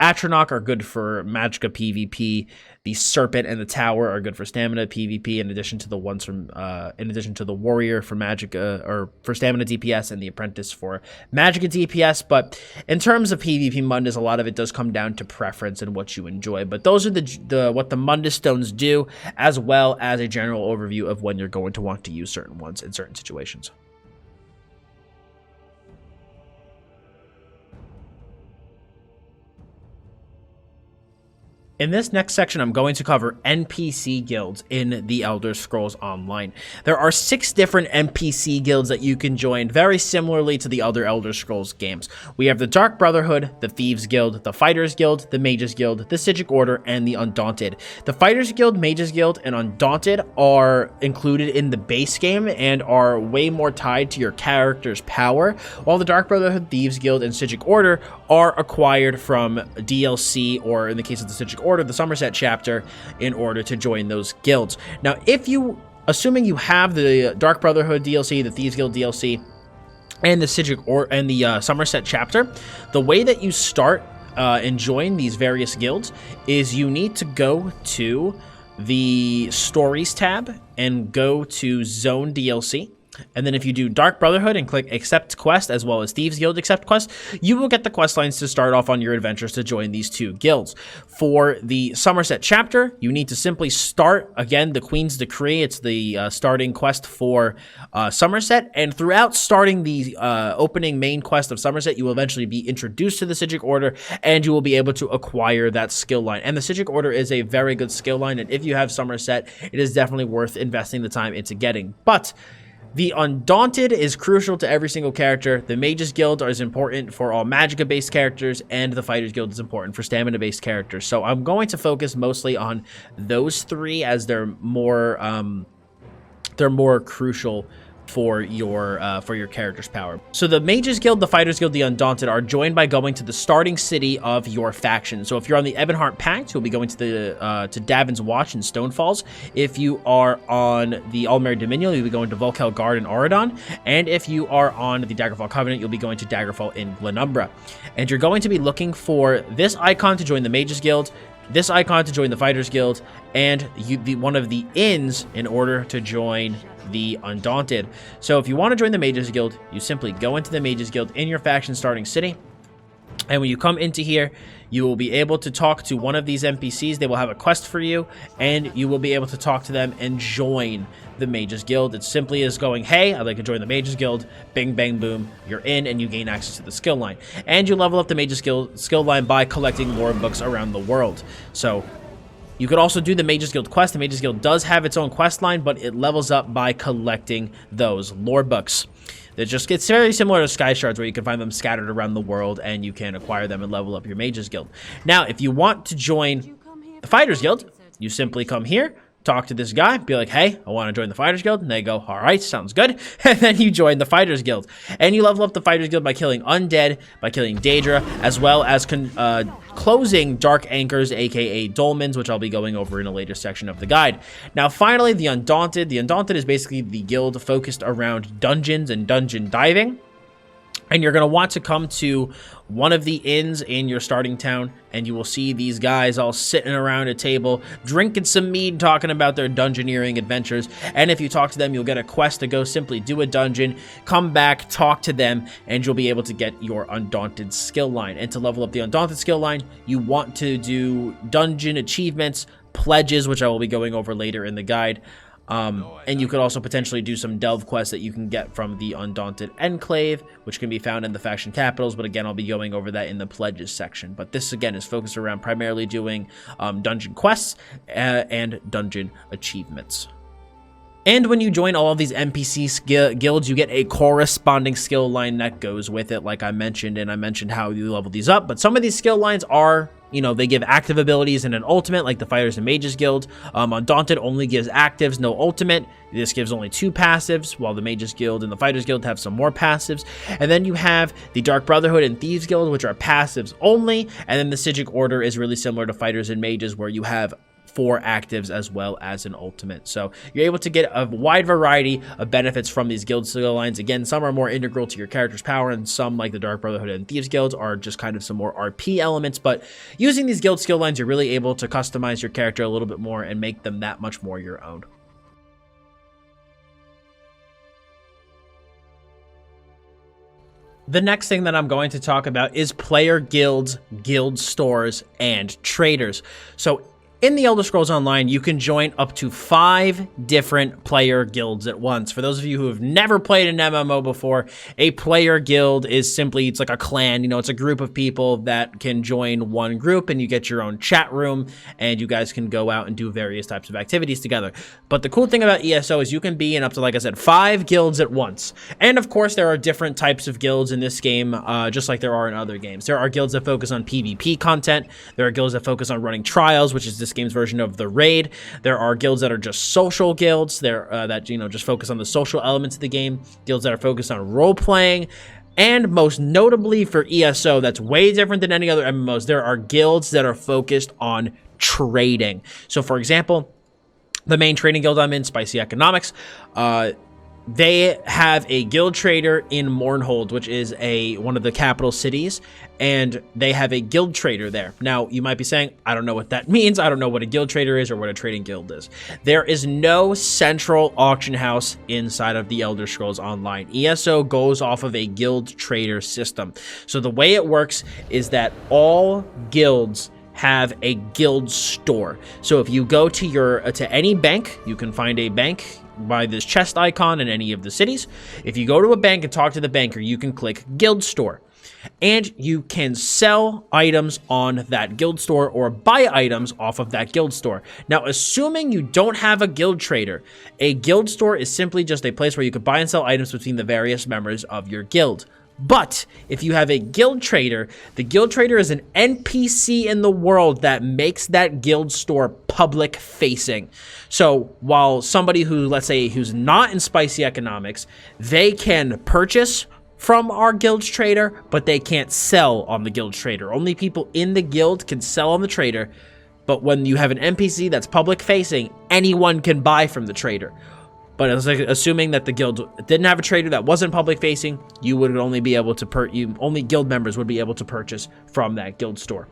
Atronach are good for magicka PvP. The serpent and the tower are good for stamina PvP, in addition to the ones from in addition to the warrior for magicka or for stamina DPS, and the apprentice for magicka DPS. But in terms of PvP mundus, a lot of it does come down to preference and what you enjoy. But those are the what the mundus stones do, as well as a general overview of when you're going to want to use certain ones in certain situations. In this next section, I'm going to cover NPC guilds in the Elder Scrolls Online. There are 6 different NPC guilds that you can join, very similarly to the other Elder Scrolls games. We have the Dark Brotherhood, the Thieves Guild, the Fighters Guild, the Mages Guild, the Psijic Order, and the Undaunted. The Fighters Guild, Mages Guild, and Undaunted are included in the base game and are way more tied to your character's power, while the Dark Brotherhood, Thieves Guild, and Psijic Order are acquired from DLC, or in the case of the Psijic Order, the Somerset chapter, in order to join those guilds. Now, assuming you have the Dark Brotherhood DLC, the Thieves Guild DLC, and the Somerset chapter, the way that you start and join these various guilds is you need to go to the Stories tab and go to Zone DLC. And then if you do Dark Brotherhood and click Accept Quest, as well as Thieves Guild Accept Quest, you will get the quest lines to start off on your adventures to join these 2 guilds. For the Somerset chapter, you need to simply start, again, the Queen's Decree. It's the starting quest for Somerset. And throughout starting the opening main quest of Somerset, you will eventually be introduced to the Psijic Order, and you will be able to acquire that skill line. And the Psijic Order is a very good skill line, and if you have Somerset, it is definitely worth investing the time into getting. But the Undaunted is crucial to every single character. The Mages Guild is important for all magicka-based characters, and the Fighters Guild is important for stamina-based characters. So I'm going to focus mostly on those 3 as they're more crucial for your character's power. So the Mages Guild, the Fighters Guild, the Undaunted are joined by going to the starting city of your faction. So if you're on the Ebonheart Pact, you'll be going to the to Davin's Watch in Stonefalls. If you are on the Aldmeri Dominion, you'll be going to Volkel Guard in Auradon. And if you are on the Daggerfall Covenant, you'll be going to Daggerfall in Glenumbra. And you're going to be looking for this icon to join the Mages Guild, this icon to join the Fighters Guild, and one of the inns in order to join the Undaunted. So if you want to join the Mages Guild, you simply go into the Mages Guild in your faction starting city. And when you come into here, you will be able to talk to one of these NPCs. They will have a quest for you, and you will be able to talk to them and join the Mages Guild. It simply is going, hey, I'd like to join the Mages Guild. Bing, bang, boom. You're in, and you gain access to the skill line. And you level up the Mages Guild skill line by collecting lore books around the world. So you could also do the Mages Guild quest. The Mages Guild does have its own quest line, but it levels up by collecting those lore books. It just gets very similar to Skyshards, where you can find them scattered around the world, and you can acquire them and level up your Mages Guild. Now, if you want to join the Fighters Guild, you simply come here, talk to this guy, be like, hey, I want to join the Fighters Guild. And they go, all right, sounds good. And then you join the Fighters Guild. And you level up the Fighters Guild by killing undead, by killing Daedra, as well as closing Dark Anchors, aka Dolmens, which I'll be going over in a later section of the guide. Now, finally, the Undaunted. The Undaunted is basically the guild focused around dungeons and dungeon diving. And you're going to want to come to one of the inns in your starting town, and you will see these guys all sitting around a table, drinking some mead, talking about their dungeoneering adventures. And if you talk to them, you'll get a quest to go simply do a dungeon, come back, talk to them, and you'll be able to get your Undaunted skill line. And to level up the Undaunted skill line, you want to do dungeon achievements, pledges, which I will be going over later in the guide. And you could also potentially do some delve quests that you can get from the Undaunted Enclave, which can be found in the faction capitals, but again, I'll be going over that in the pledges section. But this, again, is focused around primarily doing dungeon quests and dungeon achievements. And when you join all of these NPC guilds, you get a corresponding skill line that goes with it, like I mentioned, and I mentioned how you level these up. But some of these skill lines are, you know, they give active abilities and an ultimate, like the Fighters and Mages Guild. Undaunted only gives actives, no ultimate. This gives only 2 passives, while the Mages Guild and the Fighters Guild have some more passives. And then you have the Dark Brotherhood and Thieves Guild, which are passives only. And then the Psijic Order is really similar to Fighters and Mages, where you have 4 actives as well as an ultimate. So you're able to get a wide variety of benefits from these guild skill lines. Again, some are more integral to your character's power, and some, like the Dark Brotherhood and Thieves Guilds, are just kind of some more RP elements. But using these guild skill lines, you're really able to customize your character a little bit more and make them that much more your own. The next thing that I'm going to talk about is player guilds, guild stores, and traders. So in the Elder Scrolls Online, you can join up to 5 different player guilds at once. For those of you who have never played an MMO before, a player guild is simply, it's like a clan. You know, it's a group of people that can join one group, and you get your own chat room, and you guys can go out and do various types of activities together. But the cool thing about ESO is you can be in up to, like I said, 5 guilds at once. And of course, there are different types of guilds in this game, just like there are in other games. There are guilds that focus on PvP content. There are guilds that focus on running trials, which is this game's version of the raid. There are guilds that are just social guilds. That, you know, just focus on the social elements of the game. Guilds that are focused on role playing. And most notably for ESO, that's way different than any other MMOs, there are guilds that are focused on trading. So for example, the main trading guild I'm in, Spicy Economics, they have a guild trader in Mournhold, which is one of the capital cities, and they have a guild trader there. Now, you might be saying, I don't know what that means. I don't know what a guild trader is or what a trading guild is. There is no central auction house inside of the Elder Scrolls Online. ESO goes off of a guild trader system. So the way it works is that all guilds have a guild store. So if you go to any bank, you can find a bank by this chest icon in any of the cities. If you go to a bank and talk to the banker, you can click guild store, and you can sell items on that guild store or buy items off of that guild store. Now, assuming you don't have a guild trader, a guild store is simply just a place where you can buy and sell items between the various members of your guild. But if you have a guild trader, the guild trader is an NPC in the world that makes that guild store public facing. So while somebody who, let's say, who's not in Spicy Economics, they can purchase from our guild trader, but they can't sell on the guild trader. Only people in the guild can sell on the trader. But when you have an NPC that's public facing, anyone can buy from the trader. But it's like, assuming that the guild didn't have a trader that wasn't public facing, you would only be able to only guild members would be able to purchase from that guild store.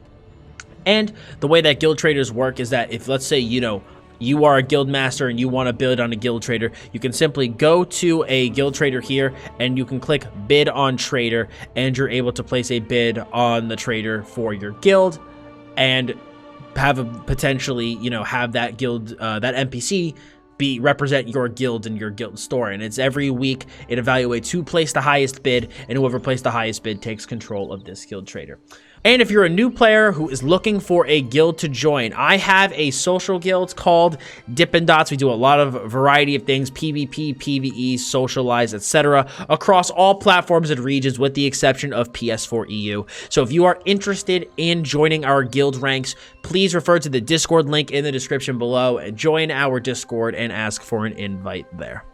And the way that guild traders work is that if, let's say, you know, you are a guild master and you want to bid on a guild trader, you can simply go to a guild trader here and you can click bid on trader, and you're able to place a bid on the trader for your guild and have potentially, you know, have that guild, that NPC represent your guild in your guild store. And it's every week it evaluates who placed the highest bid, and whoever placed the highest bid takes control of this guild trader. And if you're a new player who is looking for a guild to join, I have a social guild called Dippin' Dots. We do a lot of variety of things, PvP, PvE, socialize, etc. across all platforms and regions with the exception of PS4 EU. So if you are interested in joining our guild ranks, please refer to the Discord link in the description below and join our Discord and ask for an invite there.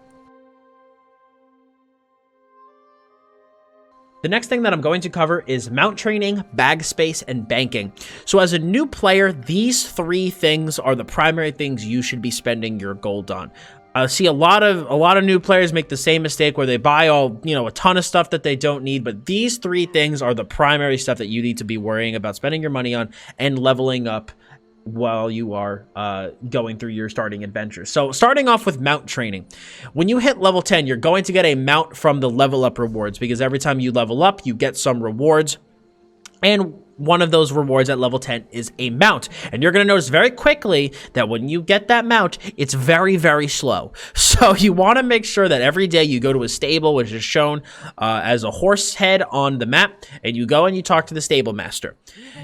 The next thing that I'm going to cover is mount training, bag space, and banking. So as a new player, these 3 things are the primary things you should be spending your gold on. I see a lot of new players make the same mistake where they buy a ton of stuff that they don't need, but these 3 things are the primary stuff that you need to be worrying about spending your money on and leveling up while you are going through your starting adventure. So starting off with mount training. When you hit level 10, you're going to get a mount from the level up rewards, because every time you level up, you get some rewards. And one of those rewards at level 10 is a mount. And you're going to notice very quickly that when you get that mount, it's very, very slow. So you want to make sure that every day you go to a stable, which is shown as a horse head on the map, and you go and you talk to the stable master.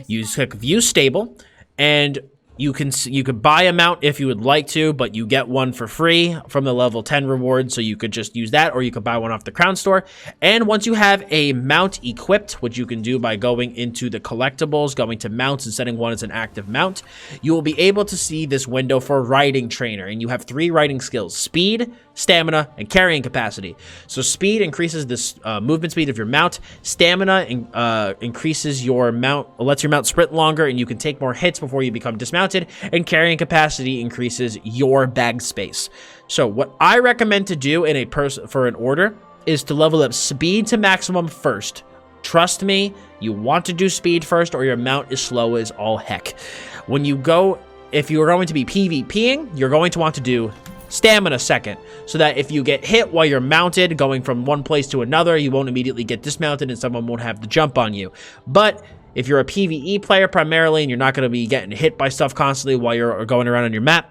You click view stable, and You could buy a mount if you would like to, but you get one for free from the level 10 reward, so you could just use that, or you could buy one off the crown store. And once you have a mount equipped, which you can do by going into the collectibles, going to mounts and setting one as an active mount, you will be able to see this window for riding trainer, and you have 3 riding skills: speed, stamina, and carrying capacity. So speed increases this movement speed of your mount. Stamina increases your mount, lets your mount sprint longer, and you can take more hits before you become dismounted. And carrying capacity increases your bag space. So what I recommend to do in for an order is to level up speed to maximum first. Trust me, you want to do speed first, or your mount is slow as all heck. When you go, if you are going to be PvPing, you're going to want to do stamina second, so that if you get hit while you're mounted going from one place to another, you won't immediately get dismounted and someone won't have the jump on you. But if you're a PvE player primarily and you're not going to be getting hit by stuff constantly while you're going around on your map,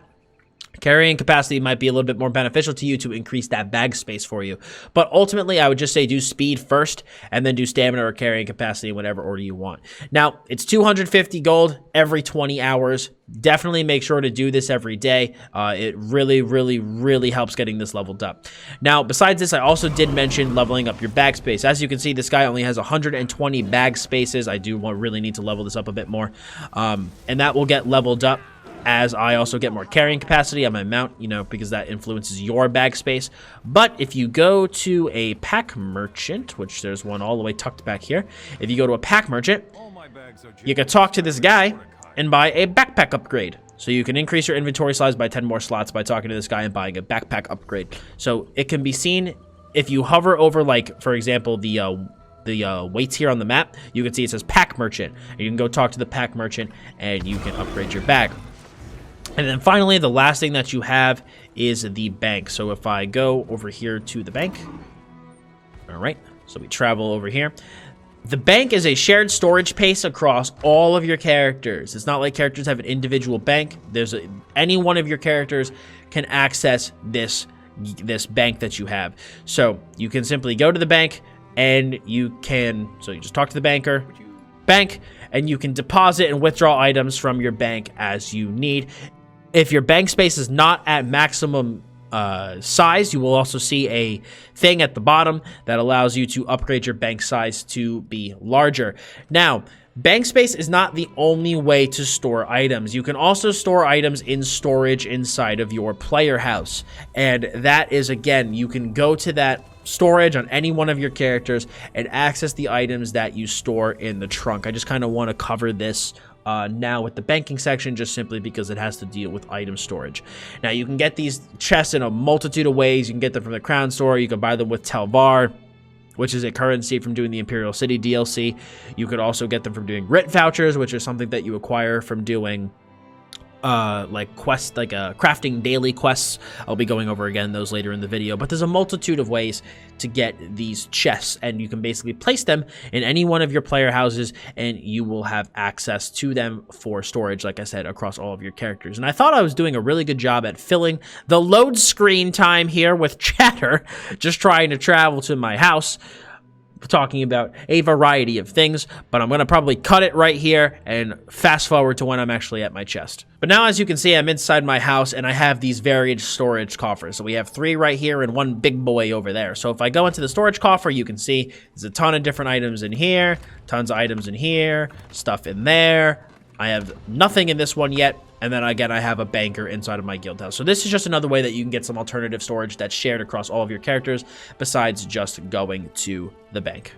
carrying capacity might be a little bit more beneficial to you to increase that bag space for you. But ultimately, I would just say do speed first and then do stamina or carrying capacity in whatever order you want. Now, it's 250 gold every 20 hours. Definitely make sure to do this every day. It really, really, really helps getting this leveled up. Now, besides this, I also did mention leveling up your bag space. As you can see, this guy only has 120 bag spaces. I do really need to level this up a bit more. And that will get leveled up as I also get more carrying capacity on my mount, you know, because that influences your bag space. But if you go to a pack merchant, which there's one all the way tucked back here, if you go to a pack merchant, you can talk to this guy and buy a backpack upgrade. So you can increase your inventory size by 10 more slots by talking to this guy and buying a backpack upgrade. So it can be seen if you hover over, like, for example, the weights here on the map, you can see it says pack merchant. And you can go talk to the pack merchant and you can upgrade your bag. And then finally, the last thing that you have is the bank. So if I go over here to the bank, all right, so we travel over here. The bank is a shared storage space across all of your characters. It's not like characters have an individual bank. Any one of your characters can access this bank that you have. So you can simply go to the bank and you just talk to the bank, and you can deposit and withdraw items from your bank as you need. If your bank space is not at maximum size, you will also see a thing at the bottom that allows you to upgrade your bank size to be larger. Now, bank space is not the only way to store items. You can also store items in storage inside of your player house. And that is, again, you can go to that storage on any one of your characters and access the items that you store in the trunk. I just kind of want to cover this now with the banking section, just simply because it has to deal with item storage. Now, you can get these chests in a multitude of ways. You can get them from the crown store. You can buy them with Talvar, which is a currency from doing the Imperial City DLC. You could also get them from doing Writ vouchers, which is something that you acquire from doing crafting daily quests. I'll be going over again those later in the video, but there's a multitude of ways to get these chests, and you can basically place them in any one of your player houses and you will have access to them for storage, like I said, across all of your characters. And I thought I was doing a really good job at filling the load screen time here with chatter, just trying to travel to my house, talking about a variety of things, but I'm going to probably cut it right here and fast forward to when I'm actually at my chest. But now, as you can see, I'm inside my house and I have these varied storage coffers. So we have 3 right here and 1 big boy over there. So if I go into the storage coffer, you can see there's a ton of different items in here, tons of items in here, stuff in there. I have nothing in this one yet. And then again, I have a banker inside of my guild house. So this is just another way that you can get some alternative storage that's shared across all of your characters, besides just going to the bank.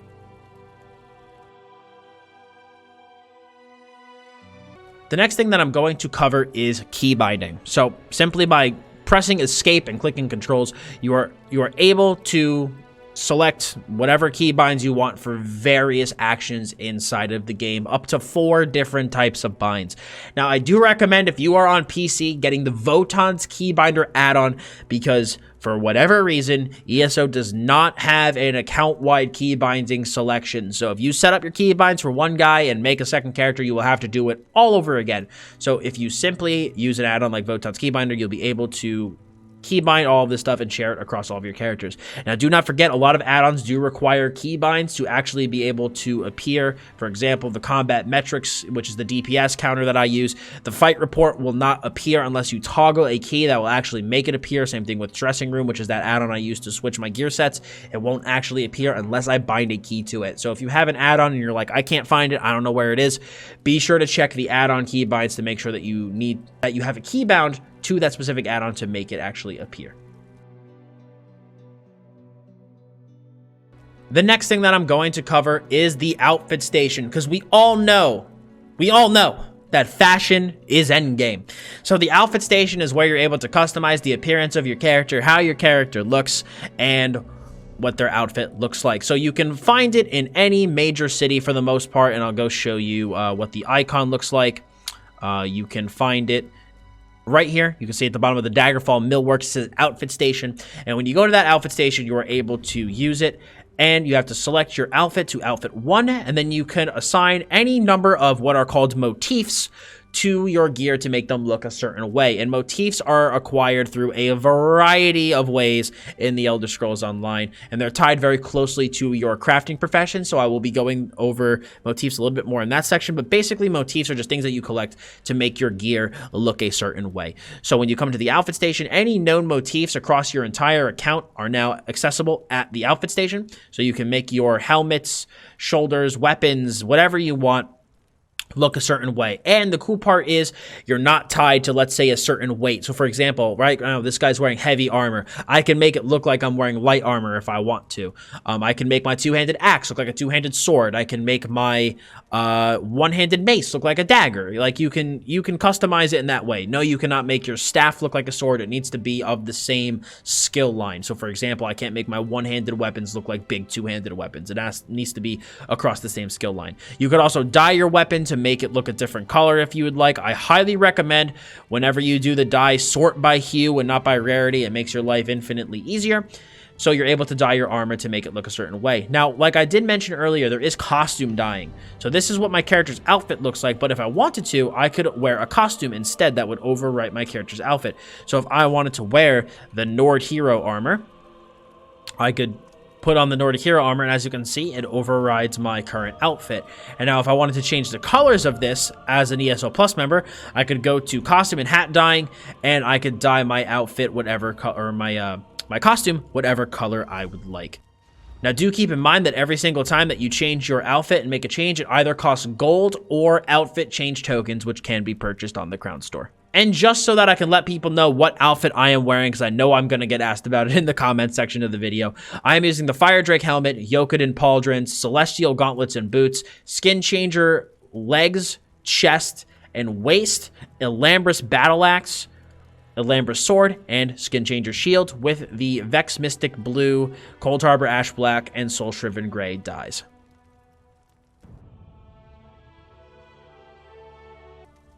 The next thing that I'm going to cover is key binding. So simply by pressing escape and clicking controls, you are able to select whatever key binds you want for various actions inside of the game, up to 4 different types of binds. Now, I do recommend, if you are on PC, getting the Votan's Keybinder add-on, because for whatever reason, ESO does not have an account-wide key binding selection. So if you set up your key binds for one guy and make a second character, you will have to do it all over again. So if you simply use an add-on like Votan's Keybinder, you'll be able to keybind all of this stuff and share it across all of your characters. Now, do not forget, a lot of add-ons do require keybinds to actually be able to appear. For example, the combat metrics, which is the DPS counter that I use. The fight report will not appear unless you toggle a key that will actually make it appear. Same thing with dressing room, which is that add-on I use to switch my gear sets. It won't actually appear unless I bind a key to it. So if you have an add-on and you're like, I can't find it, I don't know where it is, be sure to check the add-on keybinds to make sure that you have a key bound to that specific add-on to make it actually appear. The next thing that I'm going to cover is the outfit station, because we all know that fashion is endgame. So the outfit station is where you're able to customize the appearance of your character, how your character looks, and what their outfit looks like. So you can find it in any major city for the most part, and I'll go show you what the icon looks like. You can find it right here. You can see at the bottom of the Daggerfall Millworks, it says outfit station. And when you go to that outfit station, you are able to use it. And you have to select your outfit to outfit 1, and then you can assign any number of what are called motifs to your gear to make them look a certain way. And motifs are acquired through a variety of ways in the Elder Scrolls Online, and they're tied very closely to your crafting profession, so I will be going over motifs a little bit more in that section. But basically, motifs are just things that you collect to make your gear look a certain way. So when you come to the outfit station, any known motifs across your entire account are now accessible at the outfit station. So you can make your helmets, shoulders, weapons, whatever you want, look a certain way. And the cool part is you're not tied to, let's say, a certain weight. So for example, right now this guy's wearing heavy armor. I can make it look like I'm wearing light armor if I want to. I can make my two-handed axe look like a two-handed sword. I can make my one-handed mace look like a dagger. Like you can customize it in that way. No, you cannot make your staff look like a sword. It needs to be of the same skill line. So for example, I can't make my one-handed weapons look like big two-handed weapons. It needs to be across the same skill line. You could also dye your weapon to make it look a different color if you would like. I highly recommend whenever you do the dye, sort by hue and not by rarity. It makes your life infinitely easier. So you're able to dye your armor to make it look a certain way. Now, like I did mention earlier, there is costume dyeing. So this is what my character's outfit looks like, but if I wanted to, I could wear a costume instead that would overwrite my character's outfit. So if I wanted to wear the Nord hero armor, I could put on the Nordic hero armor, and as you can see, it overrides my current outfit. And now if I wanted to change the colors of this as an ESO Plus member, I could go to costume and hat dyeing, and I could dye my outfit whatever color, or my costume whatever color I would like. Now do keep in mind that every single time that you change your outfit and make a change, it either costs gold or outfit change tokens, which can be purchased on the Crown Store. And just so that I can let people know what outfit I am wearing, because I know I'm going to get asked about it in the comment section of the video, I am using the Fire Drake helmet, Yokudan pauldrons, Celestial gauntlets and boots, Skin Changer legs, chest, and waist, Elambris battle axe, Elambris sword, and Skin Changer shield with the Vex Mystic blue, Cold Harbor ash black, and Soul Shriven gray dyes.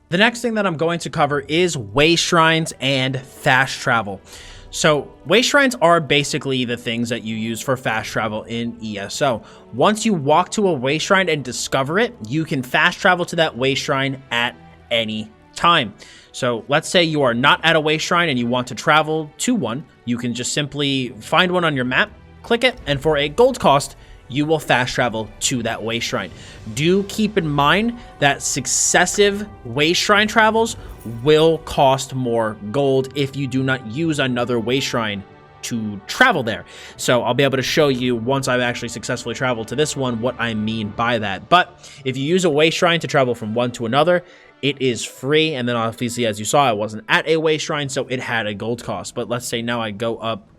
The next thing that I'm going to cover is wayshrines and fast travel. So wayshrines are basically the things that you use for fast travel in ESO. Once you walk to a wayshrine and discover it, you can fast travel to that wayshrine at any time. So let's say you are not at a wayshrine and you want to travel to one. You can just simply find one on your map, click it, and for a gold cost, you will fast travel to that wayshrine. Do keep in mind that successive wayshrine travels will cost more gold if you do not use another wayshrine to travel there. So I'll be able to show you once I've actually successfully traveled to this one what I mean by that. But if you use a wayshrine to travel from one to another, it is free. And then obviously, as you saw, I wasn't at a wayshrine, so it had a gold cost. But let's say now I go up.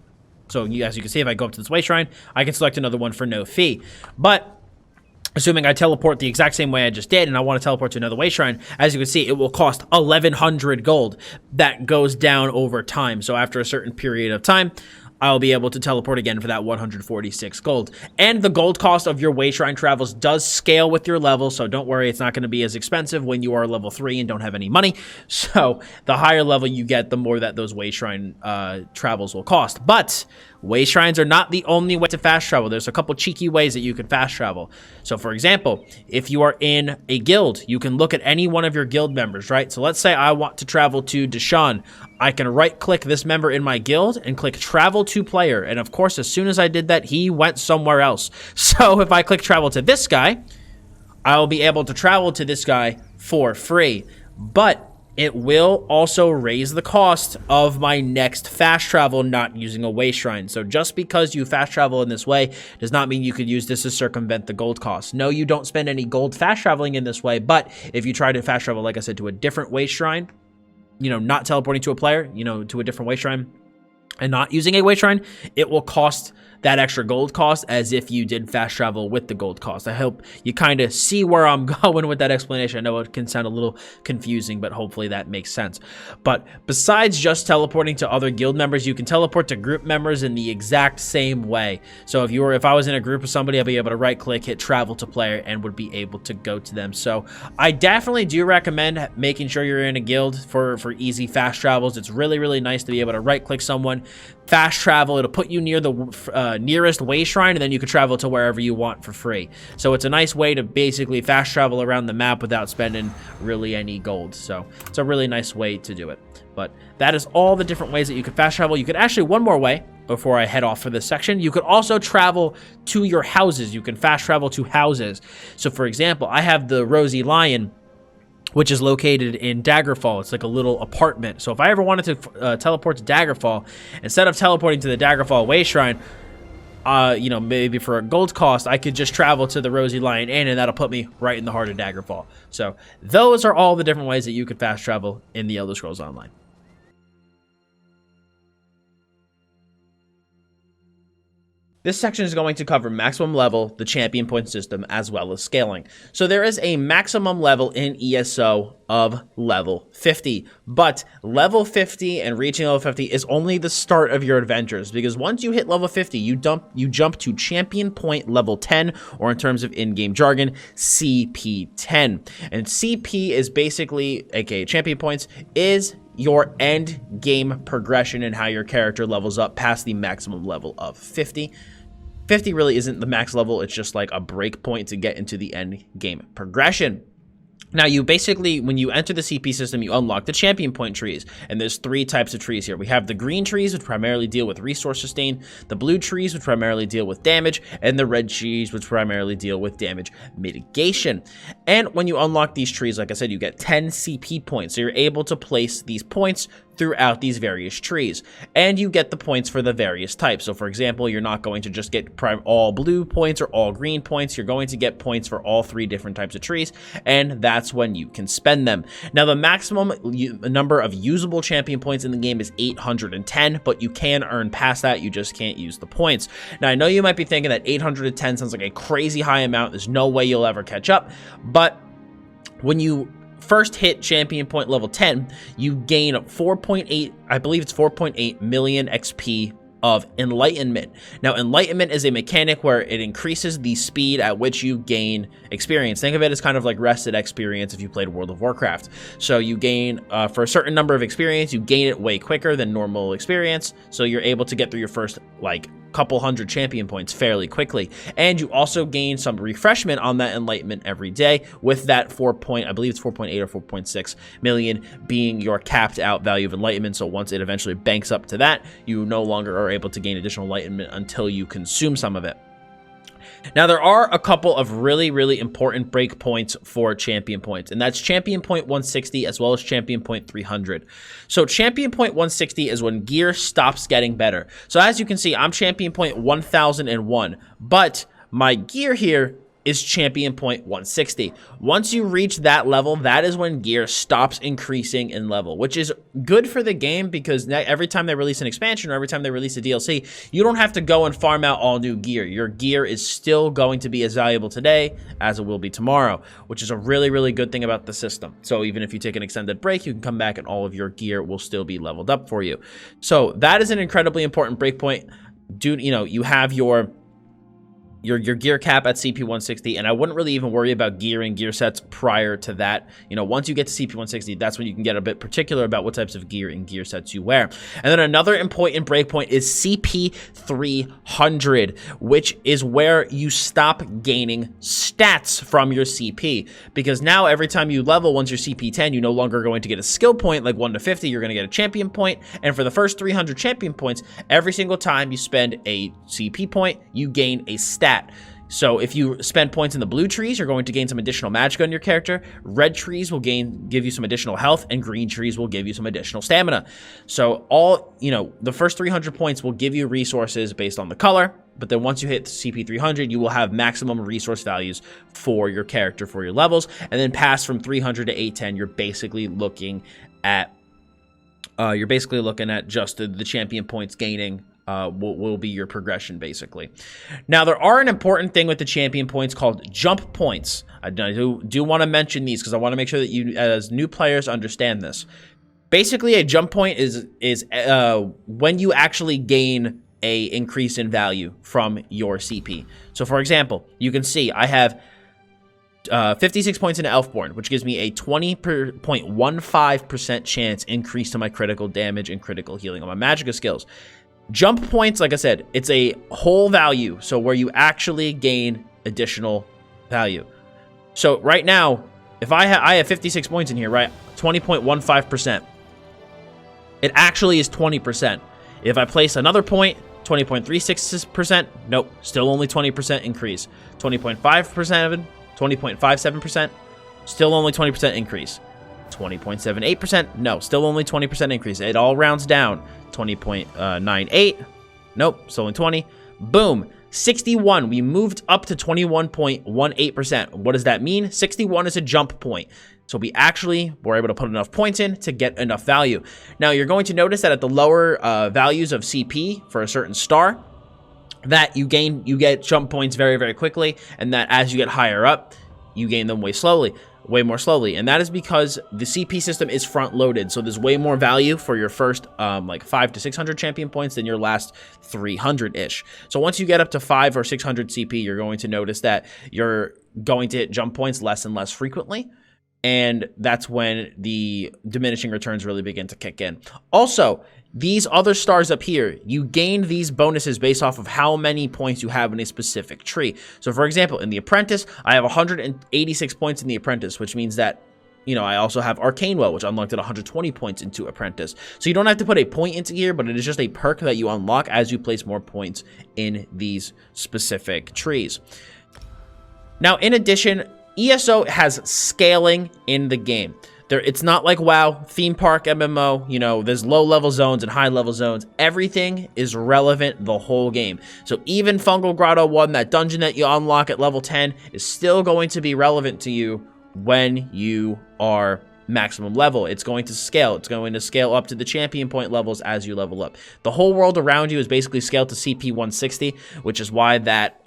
So as you can see, if I go up to this wayshrine, I can select another one for no fee. But assuming I teleport the exact same way I just did, and I want to teleport to another wayshrine, as you can see, it will cost 1,100 gold. That goes down over time. So after a certain period of time, I'll be able to teleport again for that 146 gold. And the gold cost of your wayshrine travels does scale with your level, so don't worry, it's not going to be as expensive when you are level 3 and don't have any money. So the higher level you get, the more that those wayshrine travels will cost. But wayshrines are not the only way to fast travel. There's a couple cheeky ways that you can fast travel. So for example, if you are in a guild, you can look at any one of your guild members, right? So let's say I want to travel to Deshaun. I can right-click this member in my guild and click Travel to Player. And of course, as soon as I did that, he went somewhere else. So if I click Travel to this guy, I will be able to travel to this guy for free. But it will also raise the cost of my next fast travel not using a wayshrine. So just because you fast travel in this way does not mean you could use this to circumvent the gold cost. No, you don't spend any gold fast traveling in this way, but if you try to fast travel, like I said, to a different wayshrine, you know, not teleporting to a player, you know, to a different wayshrine and not using a wayshrine, it will cost that extra gold cost as if you did fast travel with the gold cost. I hope you kind of see where I'm going with that explanation. I know it can sound a little confusing, but hopefully that makes sense. But besides just teleporting to other guild members, you can teleport to group members in the exact same way. So if I was in a group with somebody, I'd be able to right click, hit travel to player, and would be able to go to them. So I definitely do recommend making sure you're in a guild for easy fast travels. It's really, really nice to be able to right click someone, fast travel. It'll put you near the nearest wayshrine, and then you can travel to wherever you want for free. So it's a nice way to basically fast travel around the map without spending really any gold. So it's a really nice way to do it. But that is all the different ways that you can fast travel. You could actually, one more way before I head off for this section, you could also travel to your houses. You can fast travel to houses. So for example, I have the Rosy Lion, which is located in Daggerfall. It's like a little apartment. So if I ever wanted to teleport to Daggerfall, instead of teleporting to the Daggerfall Wayshrine, you know, maybe for a gold cost, I could just travel to the Rosy Lion Inn, and that'll put me right in the heart of Daggerfall. So those are all the different ways that you could fast travel in the Elder Scrolls Online. This section is going to cover maximum level, the champion point system, as well as scaling. So there is a maximum level in ESO of level 50, but level 50 and reaching level 50 is only the start of your adventures, because once you hit level 50, you jump to champion point level 10, or in terms of in-game jargon, CP10. And CP is basically, aka champion points, is your end game progression and how your character levels up past the maximum level of 50. 50 really isn't the max level, it's just like a break point to get into the end game progression. Now, you basically, when you enter the CP system, you unlock the champion point trees, and there's 3 types of trees here. We have the green trees, which primarily deal with resource sustain, the blue trees, which primarily deal with damage, and the red trees, which primarily deal with damage mitigation. And when you unlock these trees, like I said, you get 10 CP points, so you're able to place these points throughout these various trees, and you get the points for the various types. So for example, you're not going to just get all blue points or all green points, you're going to get points for all 3 different types of trees, and that's when you can spend them. Now, the maximum number of usable champion points in the game is 810, but you can earn past that, you just can't use the points. Now, I know you might be thinking that 810 sounds like a crazy high amount, there's no way you'll ever catch up, but when you first hit champion point level 10, you gain 4.8, I believe it's 4.8 million XP of enlightenment. Now, enlightenment is a mechanic where it increases the speed at which you gain experience. Think of it as kind of like rested experience if you played World of Warcraft. So you gain, for a certain number of experience, you gain it way quicker than normal experience. So you're able to get through your first, like, couple hundred champion points fairly quickly, and you also gain some refreshment on that enlightenment every day, with that I believe it's 4.8 or 4.6 million being your capped out value of enlightenment. So once it eventually banks up to that, you no longer are able to gain additional enlightenment until you consume some of it. Now, there are a couple of really, really important breakpoints for champion points, and that's champion point 160 as well as champion point 300. So champion point 160 is when gear stops getting better. So as you can see, I'm champion point 1001, but my gear here is champion point 160. Once you reach that level, that is when gear stops increasing in level, which is good for the game because every time they release an expansion or every time they release a DLC, you don't have to go and farm out all new gear. Your gear is still going to be as valuable today as it will be tomorrow, which is a really, really good thing about the system. So even if you take an extended break, you can come back and all of your gear will still be leveled up for you. So that is an incredibly important breakpoint. Dude, you know, you have your gear cap at CP 160, and I wouldn't really even worry about gear and gear sets prior to that. You know, once you get to CP 160, that's when you can get a bit particular about what types of gear and gear sets you wear. And then another important breakpoint is CP 300, which is where you stop gaining stats from your CP, because now every time you level, once you're CP 10, you're no longer going to get a skill point like 1 to 50, you're going to get a champion point, and for the first 300 champion points, every single time you spend a CP point, you gain a stat. So if you spend points in the blue trees, you're going to gain some additional magic on your character. Red trees will give you some additional health, and green trees will give you some additional stamina. So all, you know, the first 300 points will give you resources based on the color, but then once you hit CP 300, you will have maximum resource values for your character, for your levels, and then past from 300 to 810, you're basically looking at just the champion points gaining. Will be your progression, basically. Now, there are an important thing with the champion points called jump points. I do want to mention these because I want to make sure that you, as new players, understand this. Basically, a jump point is when you actually gain a increase in value from your CP. So, for example, you can see I have 56 points into Elfborn, which gives me a 20.15% chance increase to my critical damage and critical healing on my Magicka skills. Jump points, like I said, it's a whole value, so where you actually gain additional value. So right now, if I have 56 points in here, right? 20.15%. It actually is 20%. If I place another point, 20.36%, nope, still only 20% increase. 20.5%, 20.57%, still only 20% increase. 20.78%, no, still only 20% increase. It all rounds down. 20.98, nope, still only 20. Boom, 61, we moved up to 21.18%. What does that mean? 61 is a jump point. So we actually were able to put enough points in to get enough value. Now you're going to notice that at the lower values of CP for a certain star, that you get jump points very, very quickly, and that as you get higher up, you gain them way more slowly, and that is because the CP system is front loaded, so there's way more value for your first like 500 to 600 champion points than your last 300-ish. So once you get up to 500 or 600 CP, you're going to notice that you're going to hit jump points less and less frequently, and that's when the diminishing returns really begin to kick in. Also, these other stars up here, you gain these bonuses based off of how many points you have in a specific tree. So for example, in the Apprentice, I have 186 points in the Apprentice, which means that, you know, I also have Arcane Well, which unlocked at 120 points into Apprentice. So you don't have to put a point into here, but it is just a perk that you unlock as you place more points in these specific trees. Now, in addition, ESO has scaling in the game. It's not like WoW, theme park, MMO, you know, there's low-level zones and high-level zones. Everything is relevant the whole game. So even Fungal Grotto 1, that dungeon that you unlock at level 10, is still going to be relevant to you when you are maximum level. It's going to scale. It's going to scale up to the champion point levels as you level up. The whole world around you is basically scaled to CP 160, which is why that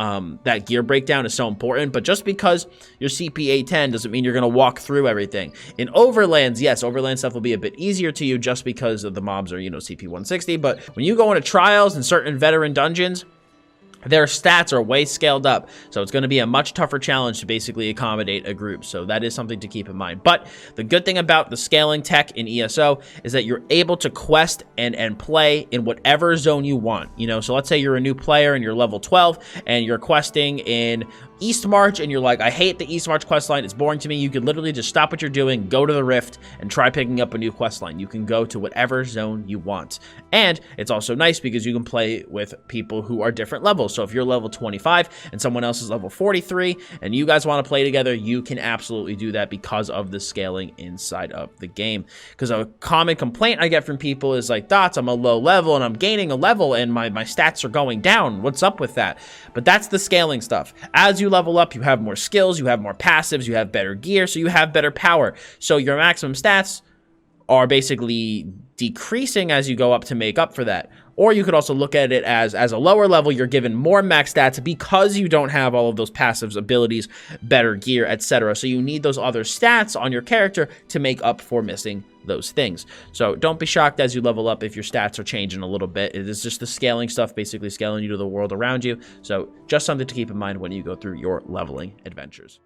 gear breakdown is so important. But just because you're CP 810 doesn't mean you're going to walk through everything. In Overlands, yes, Overland stuff will be a bit easier to you just because of the mobs are, you know, CP 160. But when you go into trials and certain veteran dungeons, their stats are way scaled up, so it's going to be a much tougher challenge to basically accommodate a group, so that is something to keep in mind. But the good thing about the scaling tech in ESO is that you're able to quest and play in whatever zone you want, you know. So let's say you're a new player and you're level 12 and you're questing in Eastmarch and you're like, I hate the Eastmarch questline, it's boring to me. You could literally just stop what you're doing, go to the Rift, and try picking up a new questline. You can go to whatever zone you want. And it's also nice because you can play with people who are different levels. So if you're level 25 and someone else is level 43 and you guys want to play together, you can absolutely do that because of the scaling inside of the game. Because a common complaint I get from people is like, Dots, I'm a low level and I'm gaining a level and my stats are going down. What's up with that? But that's the scaling stuff. As you level up, you have more skills, you have more passives, you have better gear, so you have better power. So your maximum stats are basically decreasing as you go up to make up for that. Or you could also look at it as a lower level, you're given more max stats because you don't have all of those passives, abilities, better gear, etc. So you need those other stats on your character to make up for missing those things. So don't be shocked as you level up if your stats are changing a little bit. It is just the scaling stuff, basically scaling you to the world around you. So just something to keep in mind when you go through your leveling adventures.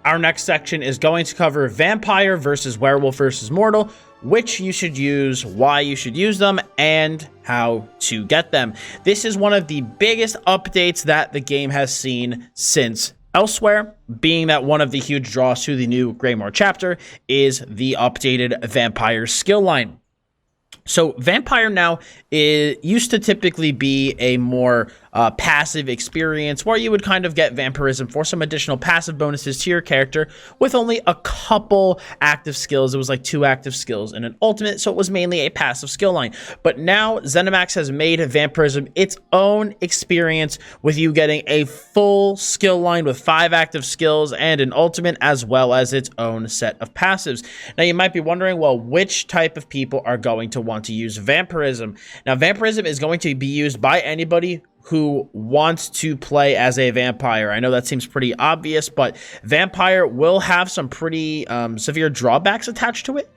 Our next section is going to cover vampire versus werewolf versus mortal, which you should use, why you should use them, and how to get them. This is one of the biggest updates that the game has seen since Elsewhere, being that one of the huge draws to the new Greymoor chapter is the updated vampire skill line. So vampire now used to typically be a more passive experience where you would kind of get vampirism for some additional passive bonuses to your character with only a couple active skills. It was like 2 active skills and an ultimate, so it was mainly a passive skill line. But now ZeniMax has made vampirism its own experience with you getting a full skill line with 5 active skills and an ultimate as well as its own set of passives. Now you might be wondering, well, which type of people are going to want to use vampirism? Now vampirism is going to be used by anybody who wants to play as a vampire. I know that seems pretty obvious, but vampire will have some pretty severe drawbacks attached to it.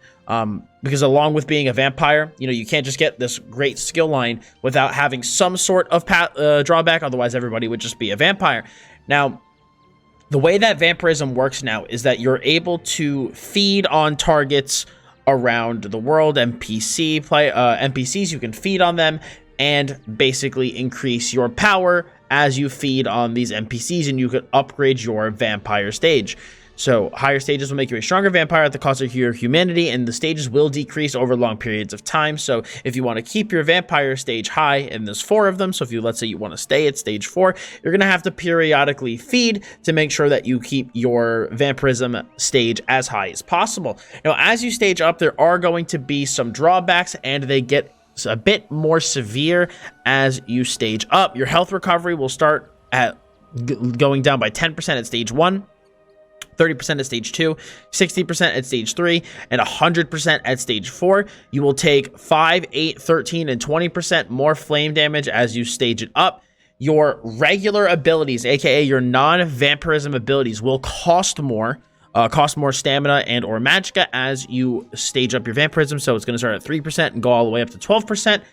Because along with being a vampire, you know, you can't just get this great skill line without having some sort of drawback. Otherwise, everybody would just be a vampire. Now, the way that vampirism works now is that you're able to feed on targets around the world, NPCs, you can feed on them and basically increase your power as you feed on these NPCs, and you could upgrade your vampire stage. So higher stages will make you a stronger vampire at the cost of your humanity, and the stages will decrease over long periods of time. So if you want to keep your vampire stage high, and there's 4 of them, so if you, let's say you want to stay at stage 4, you're going to have to periodically feed to make sure that you keep your vampirism stage as high as possible. Now, as you stage up, there are going to be some drawbacks, and they get a bit more severe as you stage up. Your health recovery will start at going down by 10% at stage 1, 30% at stage 2, 60% at stage 3, and 100% at stage 4. You will take 5, 8, 13, and 20% more flame damage as you stage it up. Your regular abilities, aka your non-vampirism abilities, will cost more stamina and or magicka as you stage up your vampirism. So it's going to start at 3% and go all the way up to 12%.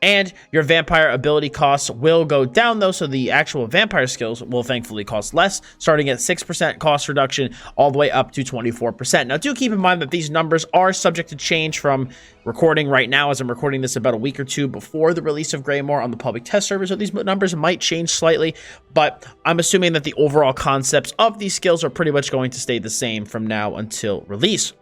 And your vampire ability costs will go down, though, so the actual vampire skills will thankfully cost less, starting at 6% cost reduction all the way up to 24%. Now, do keep in mind that these numbers are subject to change from recording right now, as I'm recording this about a week or 2 before the release of Greymoor on the public test server, so these numbers might change slightly, but I'm assuming that the overall concepts of these skills are pretty much going to stay the same from now until release.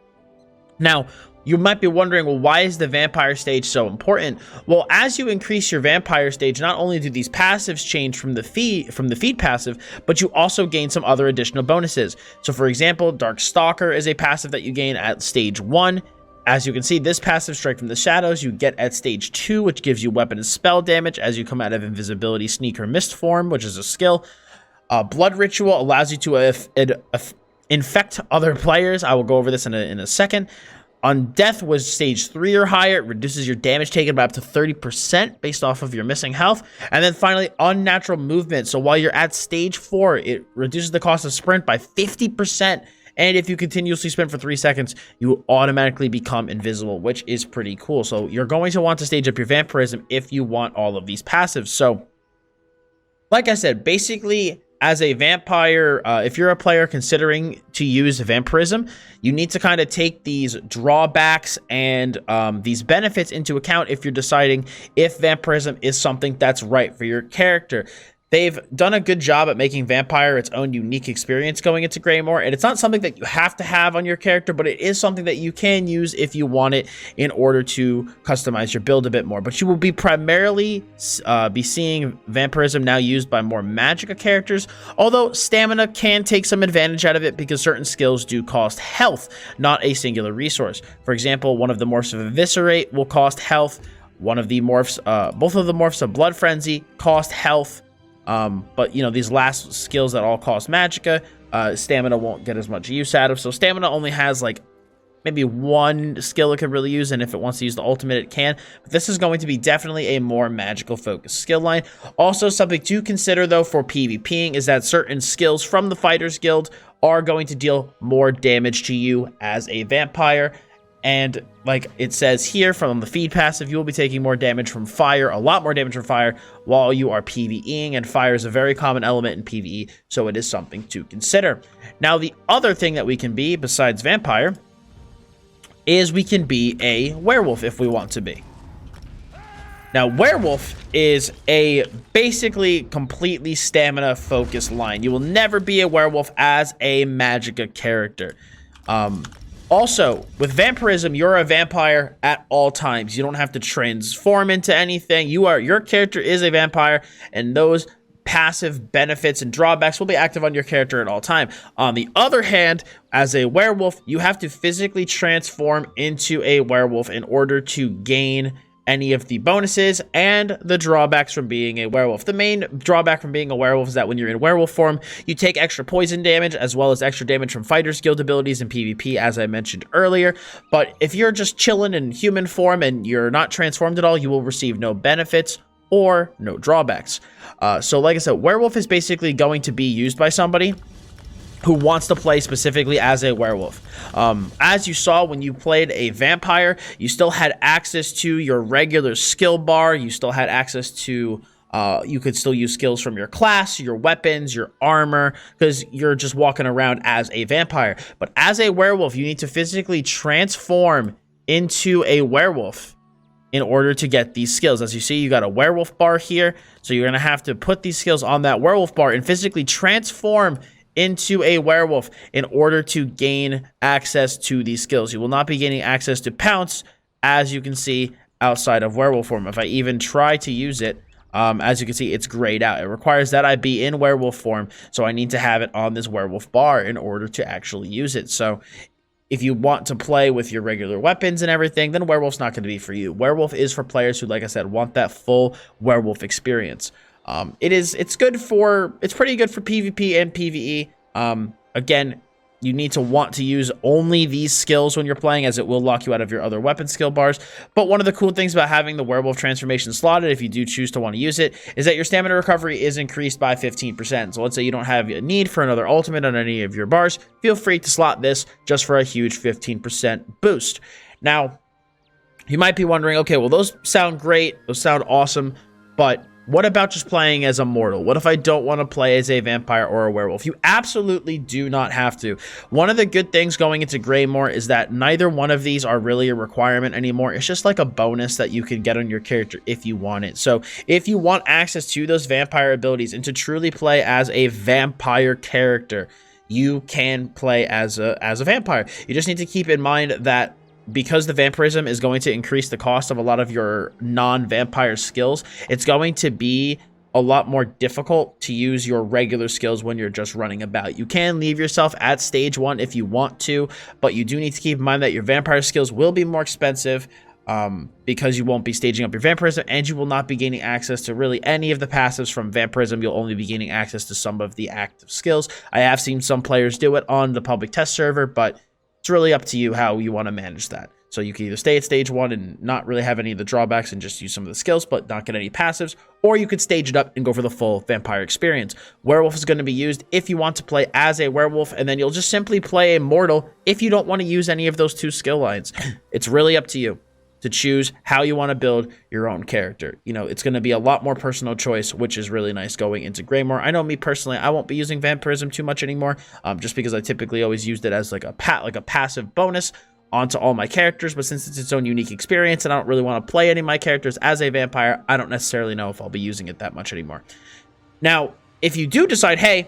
Now, you might be wondering, well, why is the vampire stage so important? Well, as you increase your vampire stage, not only do these passives change from the feed passive, but you also gain some other additional bonuses. So for example, Dark Stalker is a passive that you gain at stage 1. As you can see, this passive, Strike from the Shadows, you get at stage 2, which gives you weapon and spell damage as you come out of invisibility, sneak, or mist form, which is a skill. Blood Ritual allows you to infect other players. I will go over this in a second. On Death was stage 3 or higher. It reduces your damage taken by up to 30% based off of your missing health. And then finally, Unnatural Movement. So while you're at stage 4, it reduces the cost of sprint by 50%. And if you continuously sprint for 3 seconds, you will automatically become invisible, which is pretty cool. So you're going to want to stage up your vampirism if you want all of these passives. So, like I said, basically, as a vampire, if you're a player considering to use vampirism, you need to kind of take these drawbacks and these benefits into account if you're deciding if vampirism is something that's right for your character. They've done a good job at making vampire its own unique experience going into Greymoor, and it's not something that you have to have on your character, but it is something that you can use if you want it in order to customize your build a bit more. But you will be primarily be seeing vampirism now used by more magicka characters, although stamina can take some advantage out of it because certain skills do cost health, not a singular resource. For example, one of the Morphs of Eviscerate will cost health. one of the morphs, both of the morphs of Blood Frenzy, cost health, but, you know, these last skills that all cost magicka, stamina won't get as much use out of. So stamina only has, like, maybe one skill it could really use, and if it wants to use the ultimate, it can. But this is going to be definitely a more magical focused skill line. Also, something to consider, though, for PvPing is that certain skills from the Fighters Guild are going to deal more damage to you as a vampire. And like it says here from the feed passive, you will be taking more damage from fire, a lot more damage from fire, while you are PvEing, and fire is a very common element in PvE, so it is something to consider. Now, the other thing that we can be, besides vampire, is we can be a werewolf if we want to be. Now, werewolf is a basically completely stamina focused line. You will never be a werewolf as a magicka character. Also, with vampirism, you're a vampire at all times. You don't have to transform into anything. Your character is a vampire, and those passive benefits and drawbacks will be active on your character at all time. On the other hand, as a werewolf, you have to physically transform into a werewolf in order to gain any of the bonuses and the drawbacks from being a werewolf. The main drawback from being a werewolf is that when you're in werewolf form, you take extra poison damage as well as extra damage from Fighters Guild abilities and PvP, as I mentioned earlier. But if you're just chilling in human form and you're not transformed at all, you will receive no benefits or no drawbacks. So like I said, werewolf is basically going to be used by somebody who wants to play specifically as a werewolf. As you saw when you played a vampire, you still had access to your regular skill bar. You still had access to, you could still use skills from your class, your weapons, your armor, because you're just walking around as a vampire. But as a werewolf, you need to physically transform into a werewolf in order to get these skills. As you see, you got a werewolf bar here, so you're gonna have to put these skills on that werewolf bar and physically transform into a werewolf in order to gain access to these skills. You will not be gaining access to Pounce, as you can see, outside of werewolf form. If I even try to use it, as you can see, it's grayed out. It requires that I be in werewolf form, so I need to have it on this werewolf bar in order to actually use it. So if you want to play with your regular weapons and everything, then werewolf's not going to be for you. Werewolf is for players who, like I said, want that full werewolf experience. It's pretty good for PvP and PvE. Again, you need to want to use only these skills when you're playing, as it will lock you out of your other weapon skill bars. But one of the cool things about having the werewolf transformation slotted, if you do choose to want to use it, is that your stamina recovery is increased by 15%. So let's say you don't have a need for another ultimate on any of your bars, feel free to slot this just for a huge 15% boost. Now, you might be wondering, okay, well, those sound great, those sound awesome, but what about just playing as a mortal? What if I don't want to play as a vampire or a werewolf? You absolutely do not have to. One of the good things going into Greymoor is that neither one of these are really a requirement anymore. It's just like a bonus that you can get on your character if you want it. So if you want access to those vampire abilities and to truly play as a vampire character, you can play as a vampire. You just need to keep in mind that because the vampirism is going to increase the cost of a lot of your non-vampire skills, it's going to be a lot more difficult to use your regular skills when you're just running about. You can leave yourself at stage 1 if you want to, but you do need to keep in mind that your vampire skills will be more expensive because you won't be staging up your vampirism, and you will not be gaining access to really any of the passives from vampirism. You'll only be gaining access to some of the active skills. I have seen some players do it on the public test server, but it's really up to you how you want to manage that. So you can either stay at stage 1 and not really have any of the drawbacks and just use some of the skills, but not get any passives, or you could stage it up and go for the full vampire experience. Werewolf is going to be used if you want to play as a werewolf, and then you'll just simply play a mortal if you don't want to use any of those 2 skill lines. It's really up to you to choose how you want to build your own character. You know, it's going to be a lot more personal choice, which is really nice going into Greymoor. I know me personally, I won't be using vampirism too much anymore, just because I typically always used it as like a passive bonus onto all my characters. But since it's its own unique experience and I don't really want to play any of my characters as a vampire, I don't necessarily know if I'll be using it that much anymore. Now, if you do decide, hey,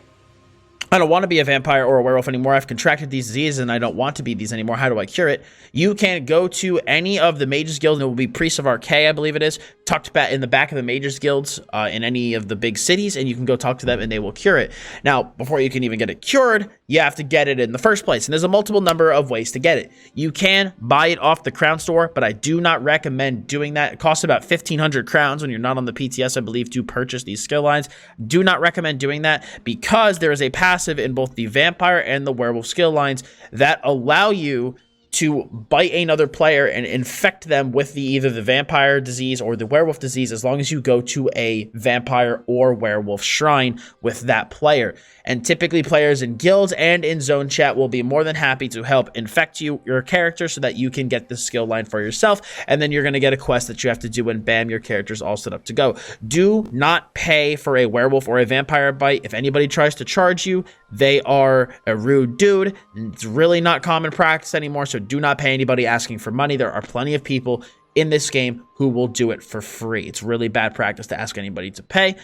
I don't want to be a vampire or a werewolf anymore. I've contracted these diseases and I don't want to be these anymore. How do I cure it? You can go to any of the Mages Guilds, and it will be Priests of Archaea, I believe it is, tucked back in the back of the Mages Guilds in any of the big cities, and you can go talk to them and they will cure it. Now, before you can even get it cured, you have to get it in the first place, and there's a multiple number of ways to get it. You can buy it off the crown store, but I do not recommend doing that. It costs about 1,500 crowns when you're not on the PTS, I believe, to purchase these skill lines. Do not recommend doing that because there is a passive in both the vampire and the werewolf skill lines that allow you to bite another player and infect them with either the vampire disease or the werewolf disease, as long as you go to a vampire or werewolf shrine with that player. And typically players in guilds and in zone chat will be more than happy to help infect your character so that you can get the skill line for yourself, and then you're going to get a quest that you have to do, and bam, your character's all set up to go. Do not pay for a werewolf or a vampire bite. If anybody tries to charge you, they are a rude dude. It's really not common practice anymore, so do not pay anybody asking for money. There are plenty of people in this game who will do it for free. It's really bad practice to ask anybody to pay.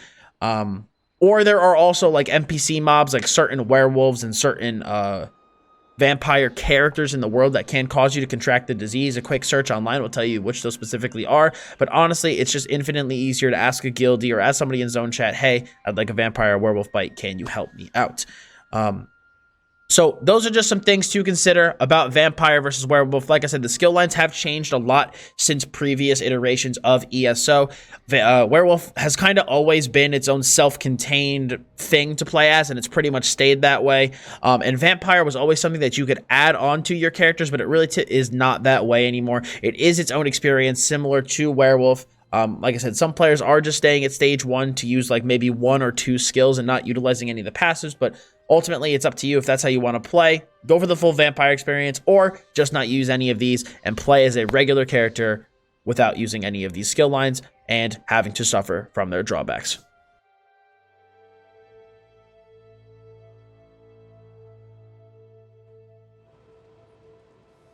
Or there are also like NPC mobs, like certain werewolves and certain vampire characters in the world that can cause you to contract the disease. A quick search online will tell you which those specifically are. But honestly, it's just infinitely easier to ask a guildie or ask somebody in zone chat, hey, I'd like a vampire or werewolf bite. Can you help me out? So those are just some things to consider about vampire versus werewolf. Like I said, the skill lines have changed a lot since previous iterations of ESO. Werewolf has kind of always been its own self-contained thing to play as, and it's pretty much stayed that way. And vampire was always something that you could add on to your characters, but it really is not that way anymore. It is its own experience, similar to werewolf. Like I said, some players are just staying at stage 1 to use like maybe 1 or 2 skills and not utilizing any of the passives, but ultimately it's up to you if that's how you want to play. Go for the full vampire experience, or just not use any of these and play as a regular character without using any of these skill lines and having to suffer from their drawbacks.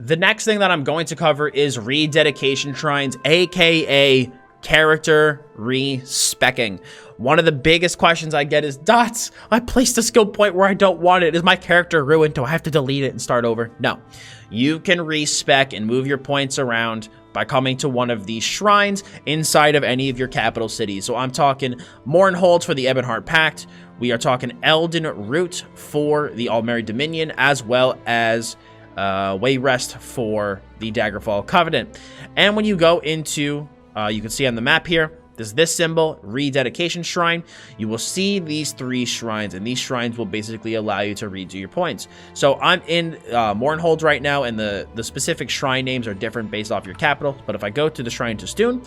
The next thing that I'm going to cover is rededication shrines, aka character respeccing. One of the biggest questions I get is, Dots, I placed a skill point where I don't want it. Is my character ruined? Do I have to delete it and start over? No. You can respec and move your points around by coming to one of these shrines inside of any of your capital cities. So I'm talking Mournhold for the Ebonheart Pact. We are talking Elden Root for the Aldmeri Dominion, as well as Wayrest for the Daggerfall Covenant. And when you go into, you can see on the map here, there's this symbol, rededication shrine. You will see these 3 shrines, and these shrines will basically allow you to redo your points. So I'm in Mournhold right now, and the specific shrine names are different based off your capital. But if I go to the Shrine to Stoon,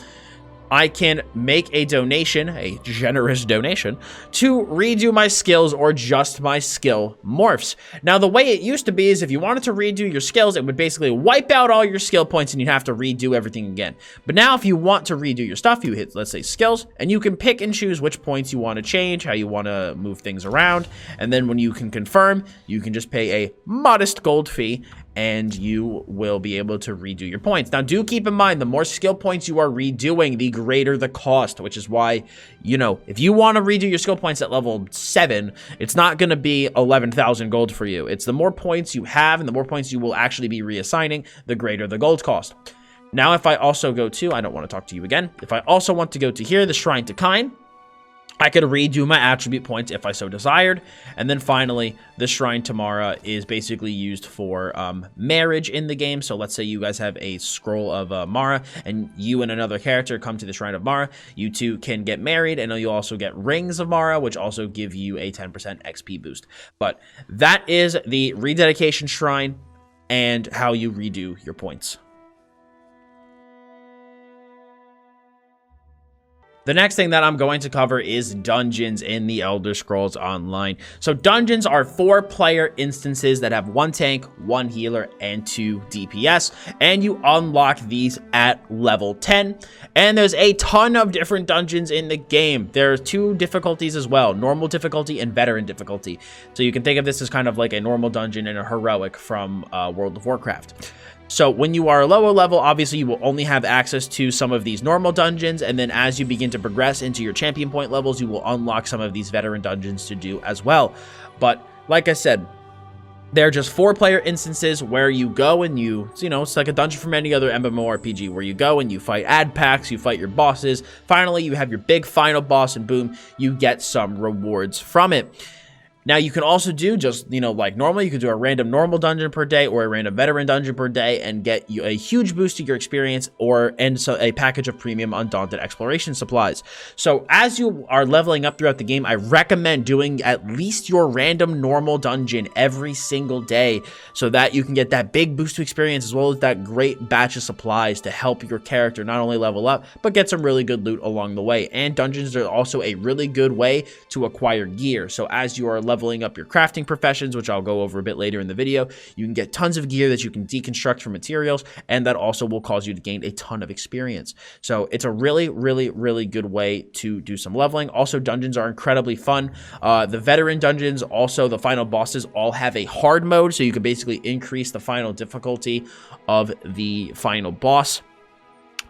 I can make a donation, a generous donation, to redo my skills or just my skill morphs. Now, the way it used to be is if you wanted to redo your skills, it would basically wipe out all your skill points and you'd have to redo everything again. But now if you want to redo your stuff, you hit, let's say, skills, and you can pick and choose which points you want to change, how you want to move things around. And then when you can confirm, you can just pay a modest gold fee and you will be able to redo your points. Now, do keep in mind, the more skill points you are redoing, the greater the cost, which is why, you know, if you want to redo your skill points at level 7, it's not going to be 11,000 gold for you. It's the more points you have and the more points you will actually be reassigning, the greater the gold cost. Now, if I also go to, I don't want to talk to you again. If I also want to go to here, the Shrine to Kine, I could redo my attribute points if I so desired. And then finally, the Shrine to Mara is basically used for marriage in the game. So let's say you guys have a scroll of Mara and you and another character come to the Shrine of Mara. You two can get married, and you also get rings of Mara, which also give you a 10% XP boost. But that is the rededication shrine and how you redo your points. The next thing that I'm going to cover is dungeons in the Elder Scrolls Online. So dungeons are 4-player instances that have 1 tank, 1 healer, and 2 DPS, and you unlock these at level 10. And there's a ton of different dungeons in the game. There are 2 difficulties as well, normal difficulty and veteran difficulty. So you can think of this as kind of like a normal dungeon and a heroic from World of Warcraft. So when you are a lower level, obviously you will only have access to some of these normal dungeons, and then as you begin to progress into your champion point levels, you will unlock some of these veteran dungeons to do as well. But like I said, they're just 4-player instances where you go and it's like a dungeon from any other MMORPG where you go and you fight ad packs, you fight your bosses. Finally, you have your big final boss and boom, you get some rewards from it. Now, you can also do just, like normal, you could do a random normal dungeon per day or a random veteran dungeon per day and get you a huge boost to your experience and a package of premium undaunted exploration supplies. So as you are leveling up throughout the game, I recommend doing at least your random normal dungeon every single day so that you can get that big boost to experience as well as that great batch of supplies to help your character not only level up, but get some really good loot along the way. And dungeons are also a really good way to acquire gear. So as you are leveling up your crafting professions, which I'll go over a bit later in the video, you can get tons of gear that you can deconstruct from materials, and that also will cause you to gain a ton of experience. So it's a really, really, really good way to do some leveling. Also, dungeons are incredibly fun. The veteran dungeons, also the final bosses, all have a hard mode, so you can basically increase the final difficulty of the final boss,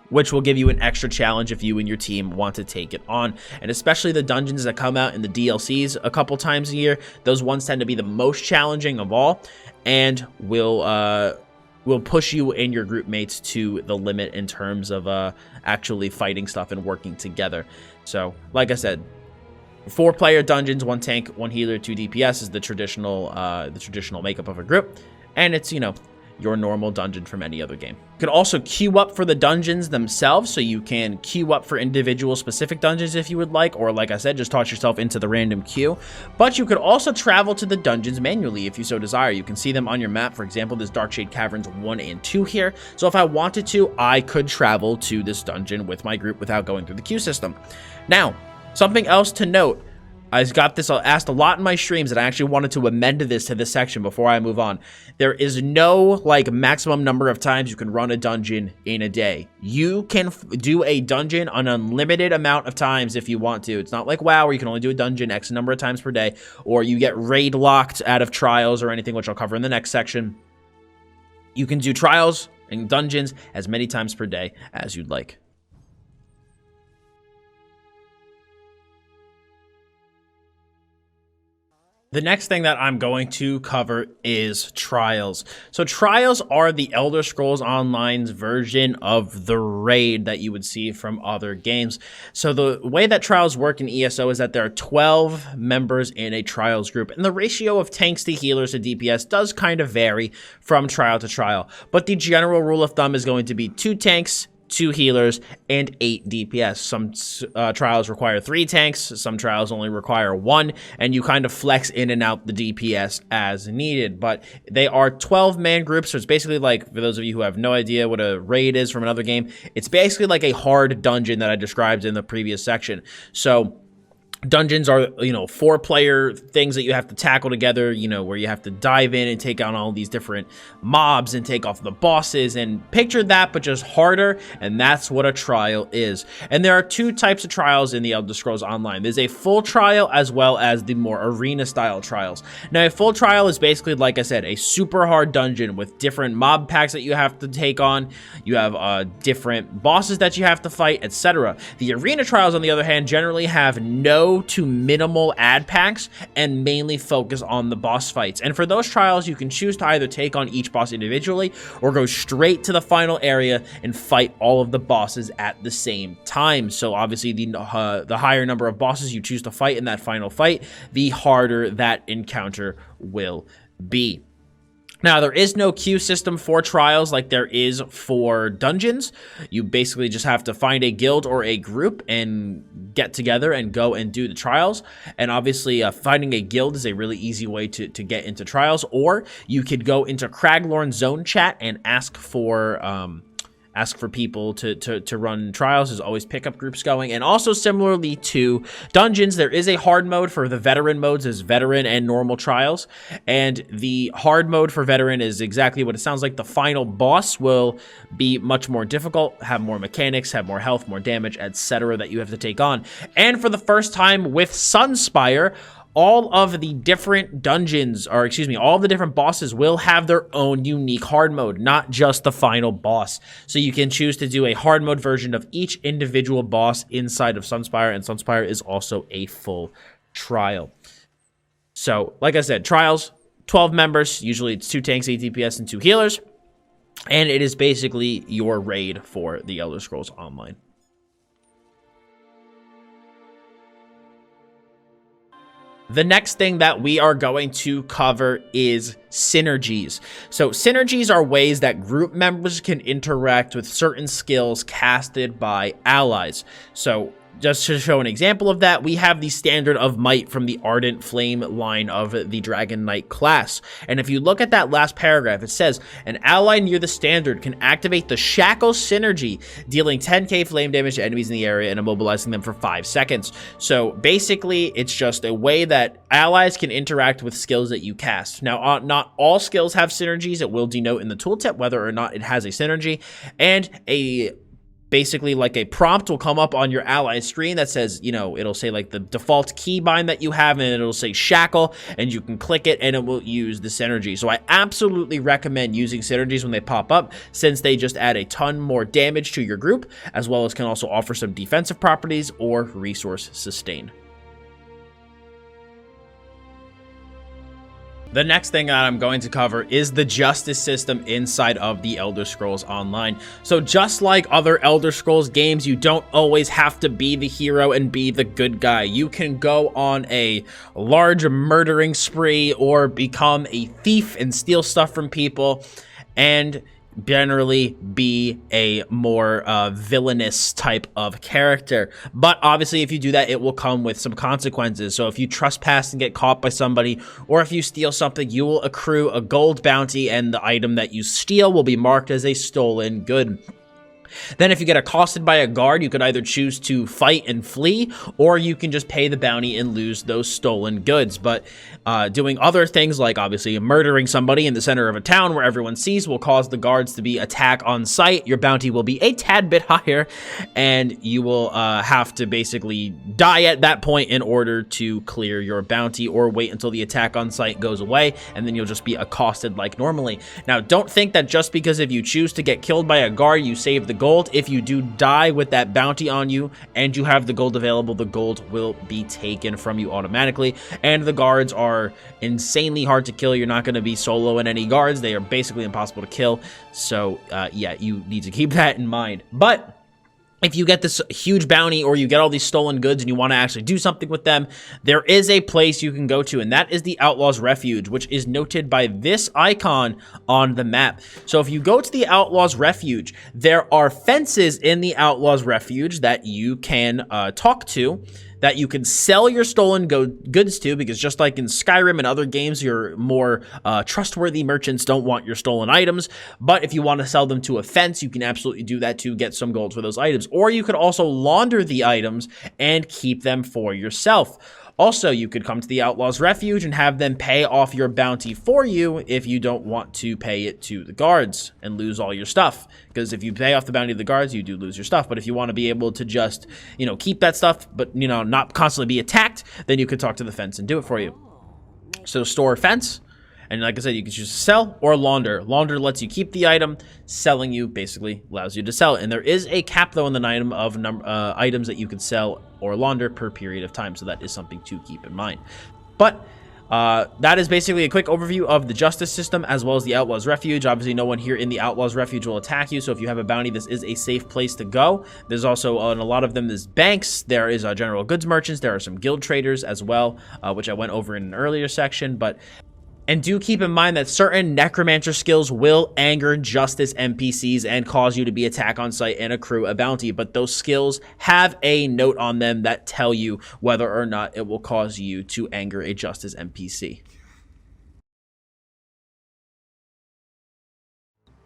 which will give you an extra challenge if you and your team want to take it on. And especially the dungeons that come out in the DLCs a couple times a year, those ones tend to be the most challenging of all and will push you and your group mates to the limit in terms of actually fighting stuff and working together. So, like I said, 4-player dungeons, 1 tank, 1 healer, 2 DPS is the traditional makeup of a group, and it's, your normal dungeon from any other game. You can also queue up for the dungeons themselves, so you can queue up for individual specific dungeons if you would like, or like I said, just toss yourself into the random queue. But you could also travel to the dungeons manually if you so desire. You can see them on your map. For example, there's Darkshade Caverns 1 and 2 here. So if I wanted to, I could travel to this dungeon with my group without going through the queue system. Now, something else to note. I got this asked a lot in my streams, and I actually wanted to amend this to this section before I move on. There is no, maximum number of times you can run a dungeon in a day. You can do a dungeon an unlimited amount of times if you want to. It's not like WoW, where you can only do a dungeon X number of times per day, or you get raid locked out of trials or anything, which I'll cover in the next section. You can do trials and dungeons as many times per day as you'd like. The next thing that I'm going to cover is trials. So trials are the Elder Scrolls Online's version of the raid that you would see from other games. So the way that trials work in ESO is that there are 12 members in a trials group, and the ratio of tanks to healers to DPS does kind of vary from trial to trial. But the general rule of thumb is going to be 2 tanks, 2 healers, and 8 DPS. Some trials require 3 tanks, some trials only require 1, and you kind of flex in and out the DPS as needed. But they are 12-man groups, so it's basically like, for those of you who have no idea what a raid is from another game, it's basically like a hard dungeon that I described in the previous section. So dungeons are, 4-player things that you have to tackle together, where you have to dive in and take on all these different mobs and take off the bosses, and picture that, but just harder, and that's what a trial is. And there are 2 types of trials in the Elder Scrolls Online. There's a full trial as well as the more arena-style trials. Now, a full trial is basically, like I said, a super hard dungeon with different mob packs that you have to take on. You have different bosses that you have to fight, etc. The arena trials, on the other hand, generally have no to minimal ad packs and mainly focus on the boss fights. And for those trials, you can choose to either take on each boss individually or go straight to the final area and fight all of the bosses at the same time. So obviously the higher number of bosses you choose to fight in that final fight, the harder that encounter will be. Now, there is no queue system for trials like there is for dungeons. You basically just have to find a guild or a group and get together and go and do the trials. And obviously, finding a guild is a really easy way to get into trials. Or you could go into Craglorn Zone Chat and ask for people to run trials. There's always pickup groups going. And also, similarly to dungeons, there is a hard mode for the veteran modes. There's veteran and normal trials. And the hard mode for veteran is exactly what it sounds like. The final boss will be much more difficult, have more mechanics, have more health, more damage, etc. that you have to take on. And for the first time with Sunspire, all of the different dungeons, or excuse me, all of the different bosses will have their own unique hard mode, not just the final boss. So you can choose to do a hard mode version of each individual boss inside of Sunspire, and Sunspire is also a full trial. So, like I said, trials, 12 members. Usually it's 2 tanks, 8 DPS, and 2 healers. And it is basically your raid for the Elder Scrolls Online. The next thing that we are going to cover is synergies. So synergies are ways that group members can interact with certain skills casted by allies. So just to show an example of that, we have the Standard of Might from the Ardent Flame line of the Dragon Knight class. And if you look at that last paragraph, it says, an ally near the Standard can activate the Shackle synergy, dealing 10k flame damage to enemies in the area and immobilizing them for 5 seconds. So basically, it's just a way that allies can interact with skills that you cast. Now, not all skills have synergies. It will denote in the tooltip whether or not it has a synergy, and basically like a prompt will come up on your ally screen that says, you know, it'll say like the default keybind that you have, and it'll say shackle, and you can click it and it will use the synergy. So I absolutely recommend using synergies when they pop up, since they just add a ton more damage to your group, as well as can also offer some defensive properties or resource sustain. The next thing that I'm going to cover is the justice system inside of the Elder Scrolls Online. So just like other Elder Scrolls games, you don't always have to be the hero and be the good guy. You can go on a large murdering spree or become a thief and steal stuff from people, and generally be a more villainous type of character. But obviously, if you do that, it will come with some consequences. So if you trespass and get caught by somebody, or if you steal something, you will accrue a gold bounty, and the item that you steal will be marked as a stolen good. Then if you get accosted by a guard, you could either choose to fight and flee, or you can just pay the bounty and lose those stolen goods. But doing other things, like obviously murdering somebody in the center of a town where everyone sees, will cause the guards to be attack on sight. Your bounty will be a tad bit higher, and you will have to basically die at that point in order to clear your bounty, or wait until the attack on sight goes away, and then you'll just be accosted like normally. Now, don't think that just because if you choose to get killed by a guard, you save the gold. If you do die with that bounty on you and you have the gold available, the gold will be taken from you automatically. And the guards are insanely hard to kill. You're not going to be soloing any guards. They are basically impossible to kill. So yeah, you need to keep that in mind. But if you get this huge bounty, or you get all these stolen goods and you want to actually do something with them, there is a place you can go to, and that is the Outlaws Refuge, which is noted by this icon on the map. So if you go to the Outlaws Refuge, there are fences in the Outlaws Refuge that you can talk to, that you can sell your stolen goods to, because just like in Skyrim and other games, your more trustworthy merchants don't want your stolen items. But if you want to sell them to a fence, you can absolutely do that to get some gold for those items. Or you could also launder the items and keep them for yourself. Also, you could come to the Outlaws Refuge and have them pay off your bounty for you if you don't want to pay it to the guards and lose all your stuff. Because if you pay off the bounty to the guards, you do lose your stuff. But if you want to be able to just, you know, keep that stuff, but, you know, not constantly be attacked, then you could talk to the fence and do it for you. So store fence. And like I said, you can choose to sell or launder. Launder lets you keep the item. Selling you basically allows you to sell it. And there is a cap, though, in the item of items that you can sell or launder per period of time. So that is something to keep in mind. But that is basically a quick overview of the justice system, as well as the Outlaws Refuge. Obviously, no one here in the Outlaws Refuge will attack you. So if you have a bounty, this is a safe place to go. There's also, in a lot of them, there's banks. There is general goods merchants. There are some guild traders as well, which I went over in an earlier section. And do keep in mind that certain necromancer skills will anger justice NPCs and cause you to be attacked on sight and accrue a bounty. But those skills have a note on them that tell you whether or not it will cause you to anger a justice NPC.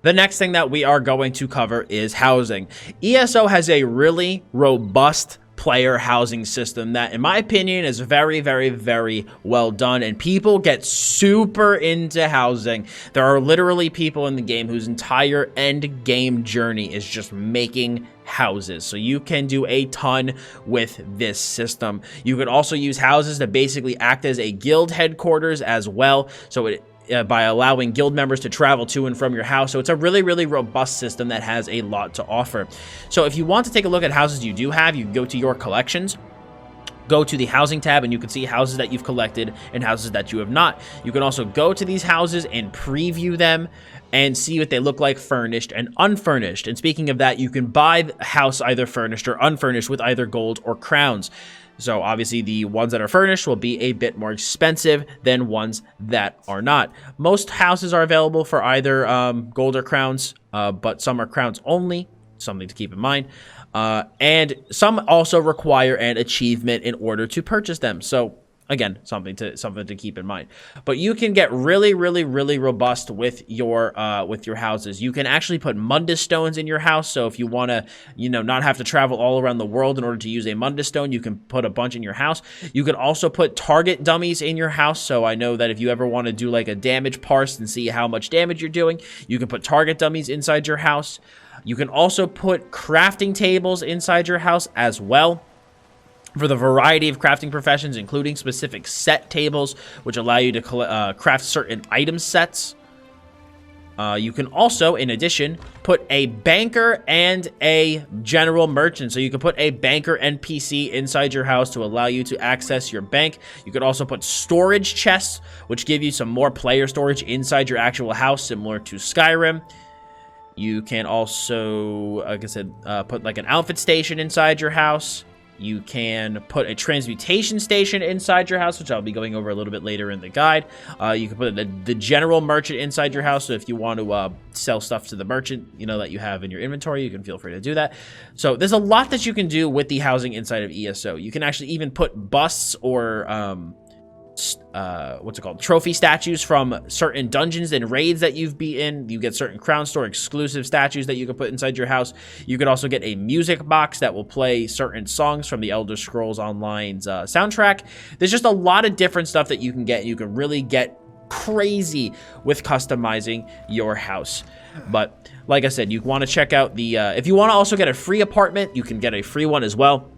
The next thing that we are going to cover is housing. ESO has a really robust player housing system that, in my opinion, is very, very, very well done, and people get super into housing. There are literally people in the game whose entire end game journey is just making houses. So you can do a ton with this system. You could also use houses to basically act as a guild headquarters as well. So by allowing guild members to travel to and from your house. So it's a really, really robust system that has a lot to offer. So if you want to take a look at houses you do have, you can go to your collections, go to the housing tab and you can see houses that you've collected and houses that you have not. You can also go to these houses and preview them and see what they look like furnished and unfurnished. And speaking of that, you can buy the house either furnished or unfurnished with either gold or crowns. So obviously the ones that are furnished will be a bit more expensive than ones that are not. Most houses are available for either gold or crowns, but some are crowns only, something to keep in mind. And some also require an achievement in order to purchase them. So again, something to keep in mind. But you can get really robust with your houses. You can actually put mundus stones in your house. So if you want to, not have to travel all around the world in order to use a mundus stone, you can put a bunch in your house. You can also put target dummies in your house. So I know that if you ever want to do like a damage parse and see how much damage you're doing, you can put target dummies inside your house. You can also put crafting tables inside your house as well, for the variety of crafting professions, including specific set tables, which allow you to craft certain item sets. You can also, in addition, put a banker and a general merchant. So you can put a banker NPC inside your house to allow you to access your bank. You could also put storage chests, which give you some more player storage inside your actual house, similar to Skyrim. You can also, like I said, put like an outfit station inside your house. You can put a transmutation station inside your house, which I'll be going over a little bit later in the guide. You can put the general merchant inside your house. So if you want to sell stuff to the merchant, that you have in your inventory, you can feel free to do that. So there's a lot that you can do with the housing inside of ESO. You can actually even put busts or trophy statues from certain dungeons and raids that you've beaten. You get certain crown store exclusive statues that you can put inside your house. You could also get a music box that will play certain songs from the Elder Scrolls Online's soundtrack. There's just a lot of different stuff that you can get. You can really get crazy with customizing your house. But like I said, you want to check out the if you want to also get a free apartment, you can get a free one as well.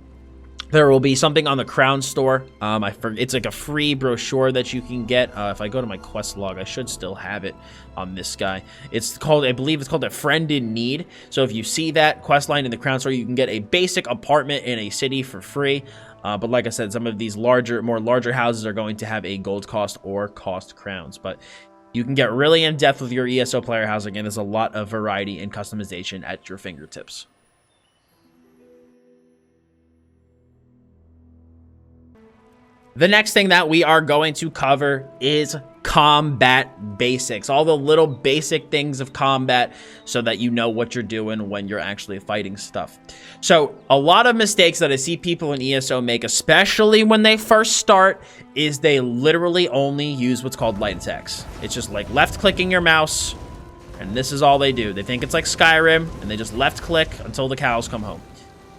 There will be something on the Crown store. It's like a free brochure that you can get. If I go to my quest log, I should still have it on this guy. It's called, I believe it's called A Friend in Need. So if you see that quest line in the Crown store, you can get a basic apartment in a city for free. But like I said, some of these more larger houses are going to have a gold cost or cost crowns. But you can get really in depth with your ESO player housing, and there's a lot of variety and customization at your fingertips. The next thing that we are going to cover is combat basics. All the little basic things of combat so that you know what you're doing when you're actually fighting stuff. So a lot of mistakes that I see people in ESO make, especially when they first start, is they literally only use what's called light attacks. It's just like left clicking your mouse, and this is all they do. They think it's like Skyrim, and they just left click until the cows come home.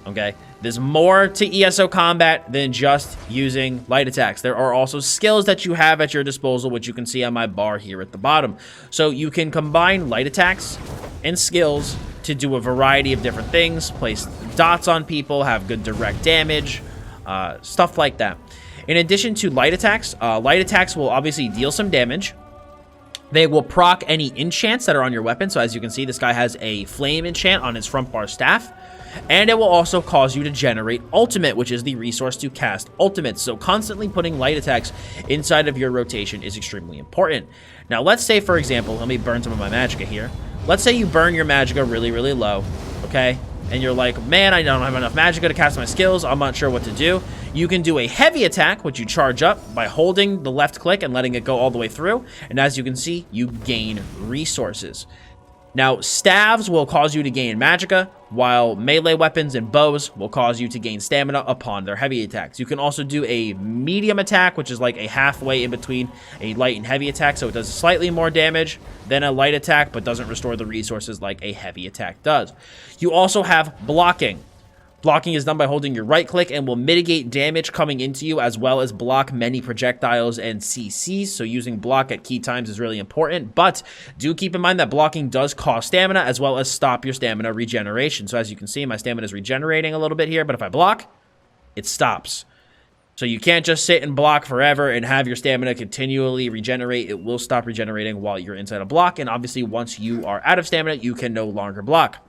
Okay, there's more to ESO combat than just using light attacks. There are also skills that you have at your disposal, which you can see on my bar here at the bottom. So you can combine light attacks and skills to do a variety of different things, place dots on people, have good direct damage, stuff like that. In addition to light attacks will obviously deal some damage. They will proc any enchants that are on your weapon. So as you can see, this guy has a flame enchant on his front bar staff. And it will also cause you to generate ultimate, which is the resource to cast ultimates. So constantly putting light attacks inside of your rotation is extremely important. Now, let's say, for example, let me burn some of my magicka here. Let's say you burn your magicka really, really low, okay? And you're like, man, I don't have enough magicka to cast my skills. I'm not sure what to do. You can do a heavy attack, which you charge up by holding the left click and letting it go all the way through. And as you can see, you gain resources. Now, staves will cause you to gain magicka, while melee weapons and bows will cause you to gain stamina upon their heavy attacks. You can also do a medium attack, which is like a halfway in between a light and heavy attack, so it does slightly more damage than a light attack, but doesn't restore the resources like a heavy attack does. You also have blocking. Blocking is done by holding your right click and will mitigate damage coming into you, as well as block many projectiles and CCs. So using block at key times is really important, but do keep in mind that blocking does cost stamina as well as stop your stamina regeneration. So as you can see, my stamina is regenerating a little bit here, but if I block, it stops. So you can't just sit and block forever and have your stamina continually regenerate. It will stop regenerating while you're inside a block. And obviously once you are out of stamina, you can no longer block.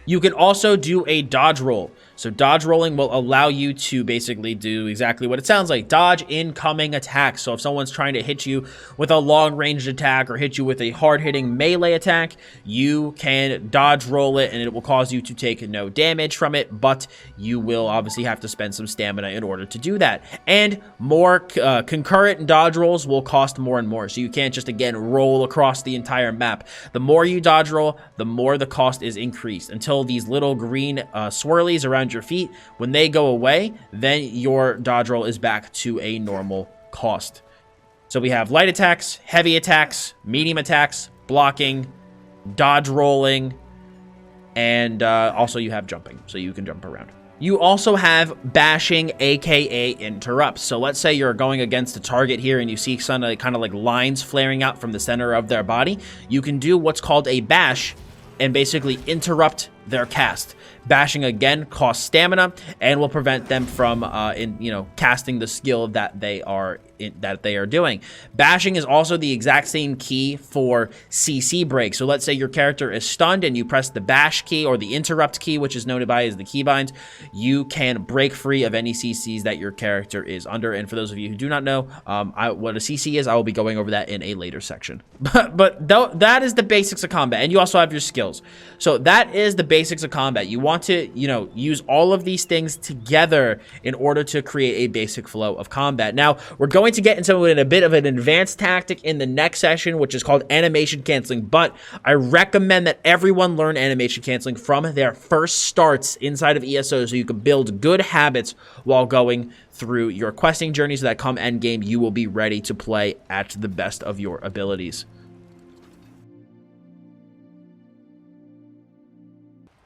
You can also do a dodge roll. So dodge rolling will allow you to basically do exactly what it sounds like. Dodge incoming attacks. So if someone's trying to hit you with a long-ranged attack or hit you with a hard-hitting melee attack, you can dodge roll it, and it will cause you to take no damage from it, but you will obviously have to spend some stamina in order to do that. And more concurrent dodge rolls will cost more and more. So you can't just, again, roll across the entire map. The more you dodge roll, the more the cost is increased until these little green swirlies around your feet, when they go away, then your dodge roll is back to a normal cost. So we have light attacks, heavy attacks, medium attacks, blocking, dodge rolling, and also you have jumping, so you can jump around. You also have bashing, aka interrupts. So let's say you're going against a target here and you see some kind of like lines flaring out from the center of their body. You can do what's called a bash and basically interrupt their cast. Bashing again costs stamina and will prevent them from casting the skill that they are doing. Bashing is also the exact same key for CC break. So let's say your character is stunned and you press the bash key or the interrupt key, which is known by as the keybinds. You can break free of any CCs that your character is under. And for those of you who do not know what a CC is, I will be going over that in a later section. But that is the basics of combat, and you also have your skills. So that is the basics of combat. You want to, use all of these things together in order to create a basic flow of combat. Now, we're going to get into a bit of an advanced tactic in the next session, which is called animation canceling, but I recommend that everyone learn animation canceling from their first starts inside of ESO so you can build good habits while going through your questing journey so that come endgame, you will be ready to play at the best of your abilities.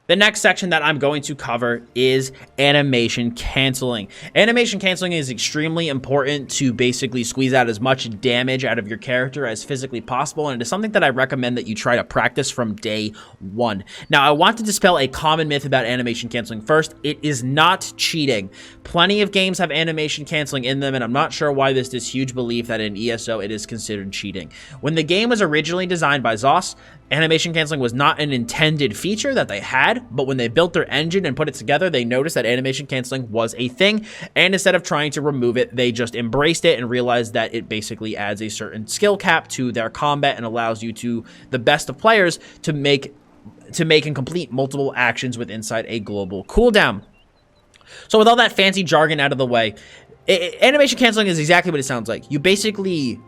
The next section that I'm going to cover is animation canceling. Animation canceling is extremely important to basically squeeze out as much damage out of your character as physically possible, and it is something that I recommend that you try to practice from day one. Now, I want to dispel a common myth about animation canceling first. It is not cheating. Plenty of games have animation canceling in them, and I'm not sure why there's this huge belief that in ESO it is considered cheating. When the game was originally designed by ZOS, animation canceling was not an intended feature that they had, but when they built their engine and put it together, they noticed that animation canceling was a thing, and instead of trying to remove it, they just embraced it and realized that it basically adds a certain skill cap to their combat and allows you to, the best of players, to make and complete multiple actions with inside a global cooldown. So with all that fancy jargon out of the way, animation canceling is exactly what it sounds like. You basically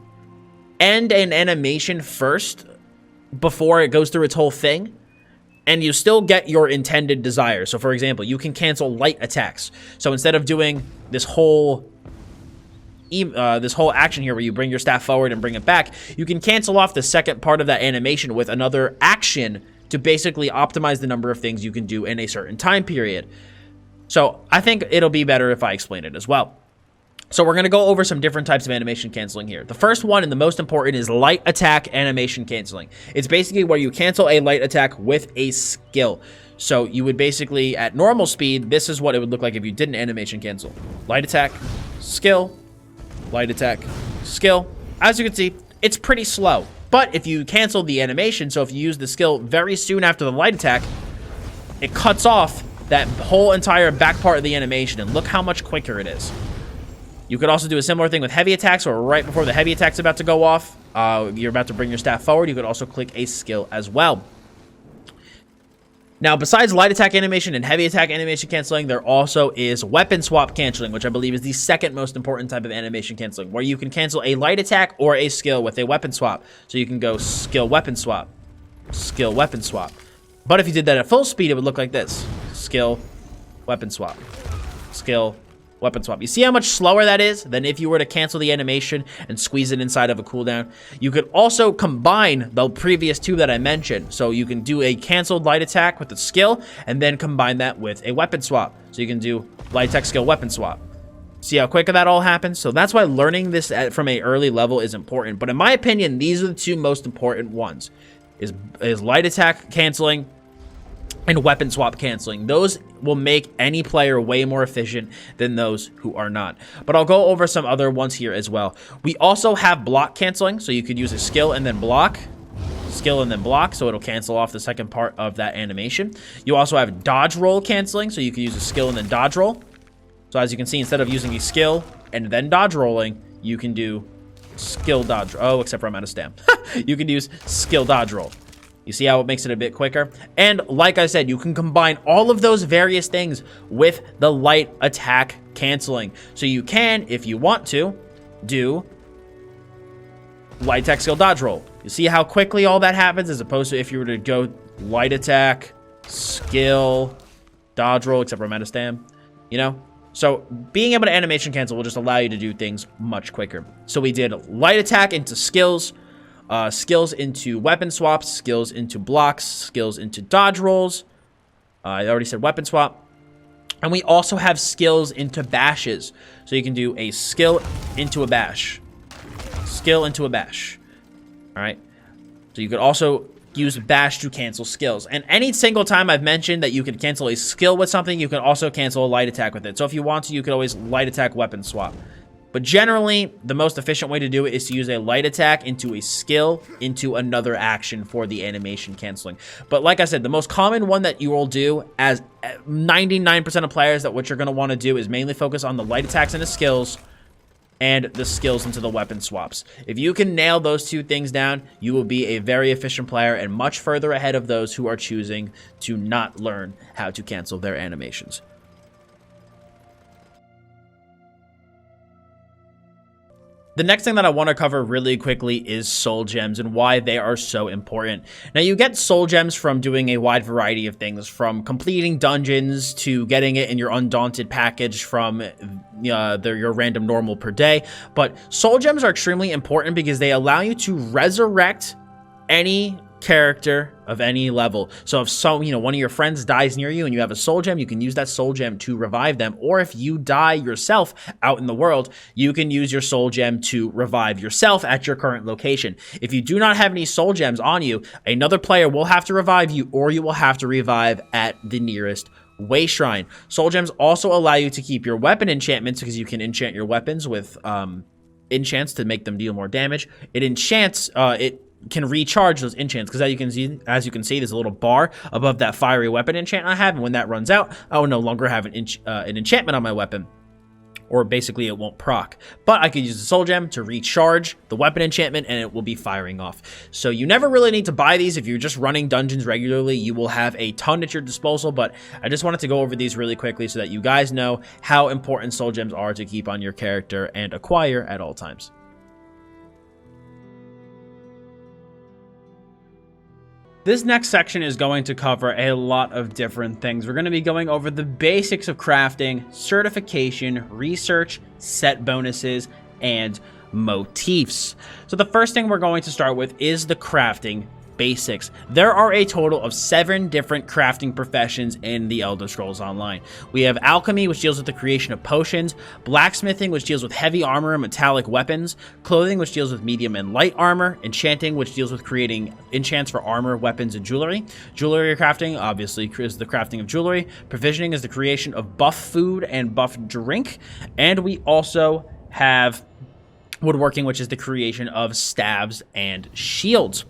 end an animation first before it goes through its whole thing, and you still get your intended desire. So for example, you can cancel light attacks. So instead of doing this whole action here where you bring your staff forward and bring it back, you can cancel off the second part of that animation with another action to basically optimize the number of things you can do in a certain time period. So I think it'll be better if I explain it as well. So we're going to go over some different types of animation canceling here. The first one and the most important is light attack animation canceling. It's basically where you cancel a light attack with a skill. So you would basically, at normal speed, this is what it would look like if you didn't animation cancel. Light attack, skill, light attack, skill. As you can see, it's pretty slow. But if you cancel the animation, so if you use the skill very soon after the light attack, it cuts off that whole entire back part of the animation, and look how much quicker it is. You could also do a similar thing with heavy attacks, or right before the heavy attack's about to go off, you're about to bring your staff forward, you could also click a skill as well. Now, besides light attack animation and heavy attack animation canceling, there also is weapon swap canceling, which I believe is the second most important type of animation canceling, where you can cancel a light attack or a skill with a weapon swap. So you can go skill weapon swap, skill weapon swap. But if you did that at full speed, it would look like this. Skill, weapon swap, skill, weapon swap. You see how much slower that is than if you were to cancel the animation and squeeze it inside of a cooldown? You could also combine the previous two that I mentioned. So you can do a canceled light attack with a skill and then combine that with a weapon swap. So you can do light attack, skill, weapon swap. See how quick that all happens? So that's why learning this from an early level is important. But in my opinion, these are the two most important ones. Is light attack canceling and weapon swap canceling. Those will make any player way more efficient than those who are not. But I'll go over some other ones here as well. We also have block canceling, so you could use a skill and then block, skill and then block, so it'll cancel off the second part of that animation. You also have dodge roll canceling, so you can use a skill and then dodge roll. So as you can see, instead of using a skill and then dodge rolling, you can do skill dodge. Oh, except for I'm out of stam. You can use skill dodge roll. You see how it makes it a bit quicker? And like I said, you can combine all of those various things with the light attack canceling. So you can, if you want to, do light attack skill dodge roll. You see how quickly all that happens as opposed to if you were to go light attack, skill, dodge roll, except for I'm out of stam, you know? So being able to animation cancel will just allow you to do things much quicker. So we did light attack into skills, skills into weapon swaps, skills into blocks, skills into dodge rolls. I already said weapon swap. And we also have skills into bashes. So you can do a skill into a bash. Skill into a bash. All right. So you could also use bash to cancel skills. And any single time I've mentioned that you can cancel a skill with something, you can also cancel a light attack with it. So if you want to, you could always light attack weapon swap. But generally, the most efficient way to do it is to use a light attack into a skill into another action for the animation canceling. But like I said, the most common one that you will do, as 99% of players, that what you're going to want to do is mainly focus on the light attacks into skills and the skills into the weapon swaps. If you can nail those two things down, you will be a very efficient player and much further ahead of those who are choosing to not learn how to cancel their animations. The next thing that I want to cover really quickly is soul gems and why they are so important. Now, you get soul gems from doing a wide variety of things, from completing dungeons to getting it in your undaunted package from your random normal per day. But soul gems are extremely important because they allow you to resurrect any character of any level. So if one of your friends dies near you and you have a soul gem, you can use that soul gem to revive them. Or if you die yourself out in the world, you can use your soul gem to revive yourself at your current location. If you do not have any soul gems on you, another player will have to revive you, or you will have to revive at the nearest wayshrine. Soul gems also allow you to keep your weapon enchantments, because you can enchant your weapons with enchants to make them deal more damage. It enchants it can recharge those enchants, because as you can see, there's a little bar above that fiery weapon enchant I have, and when that runs out, I will no longer have an enchantment on my weapon, or basically it won't proc. But I could use the soul gem to recharge the weapon enchantment, and it will be firing off. So you never really need to buy these. If you're just running dungeons regularly, you will have a ton at your disposal, but I just wanted to go over these really quickly so that you guys know how important soul gems are to keep on your character and acquire at all times. This next section is going to cover a lot of different things. We're going to be going over the basics of crafting, certification, research, set bonuses, and motifs. So the first thing we're going to start with is the crafting basics. There are a total of 7 different crafting professions in the Elder Scrolls Online. We have alchemy, which deals with the creation of potions, blacksmithing, which deals with heavy armor and metallic weapons, clothing, which deals with medium and light armor, enchanting, which deals with creating enchants for armor, weapons, and jewelry. Jewelry crafting, obviously, is the crafting of jewelry. Provisioning is the creation of buff food and buff drink. And we also have woodworking, which is the creation of staves and shields.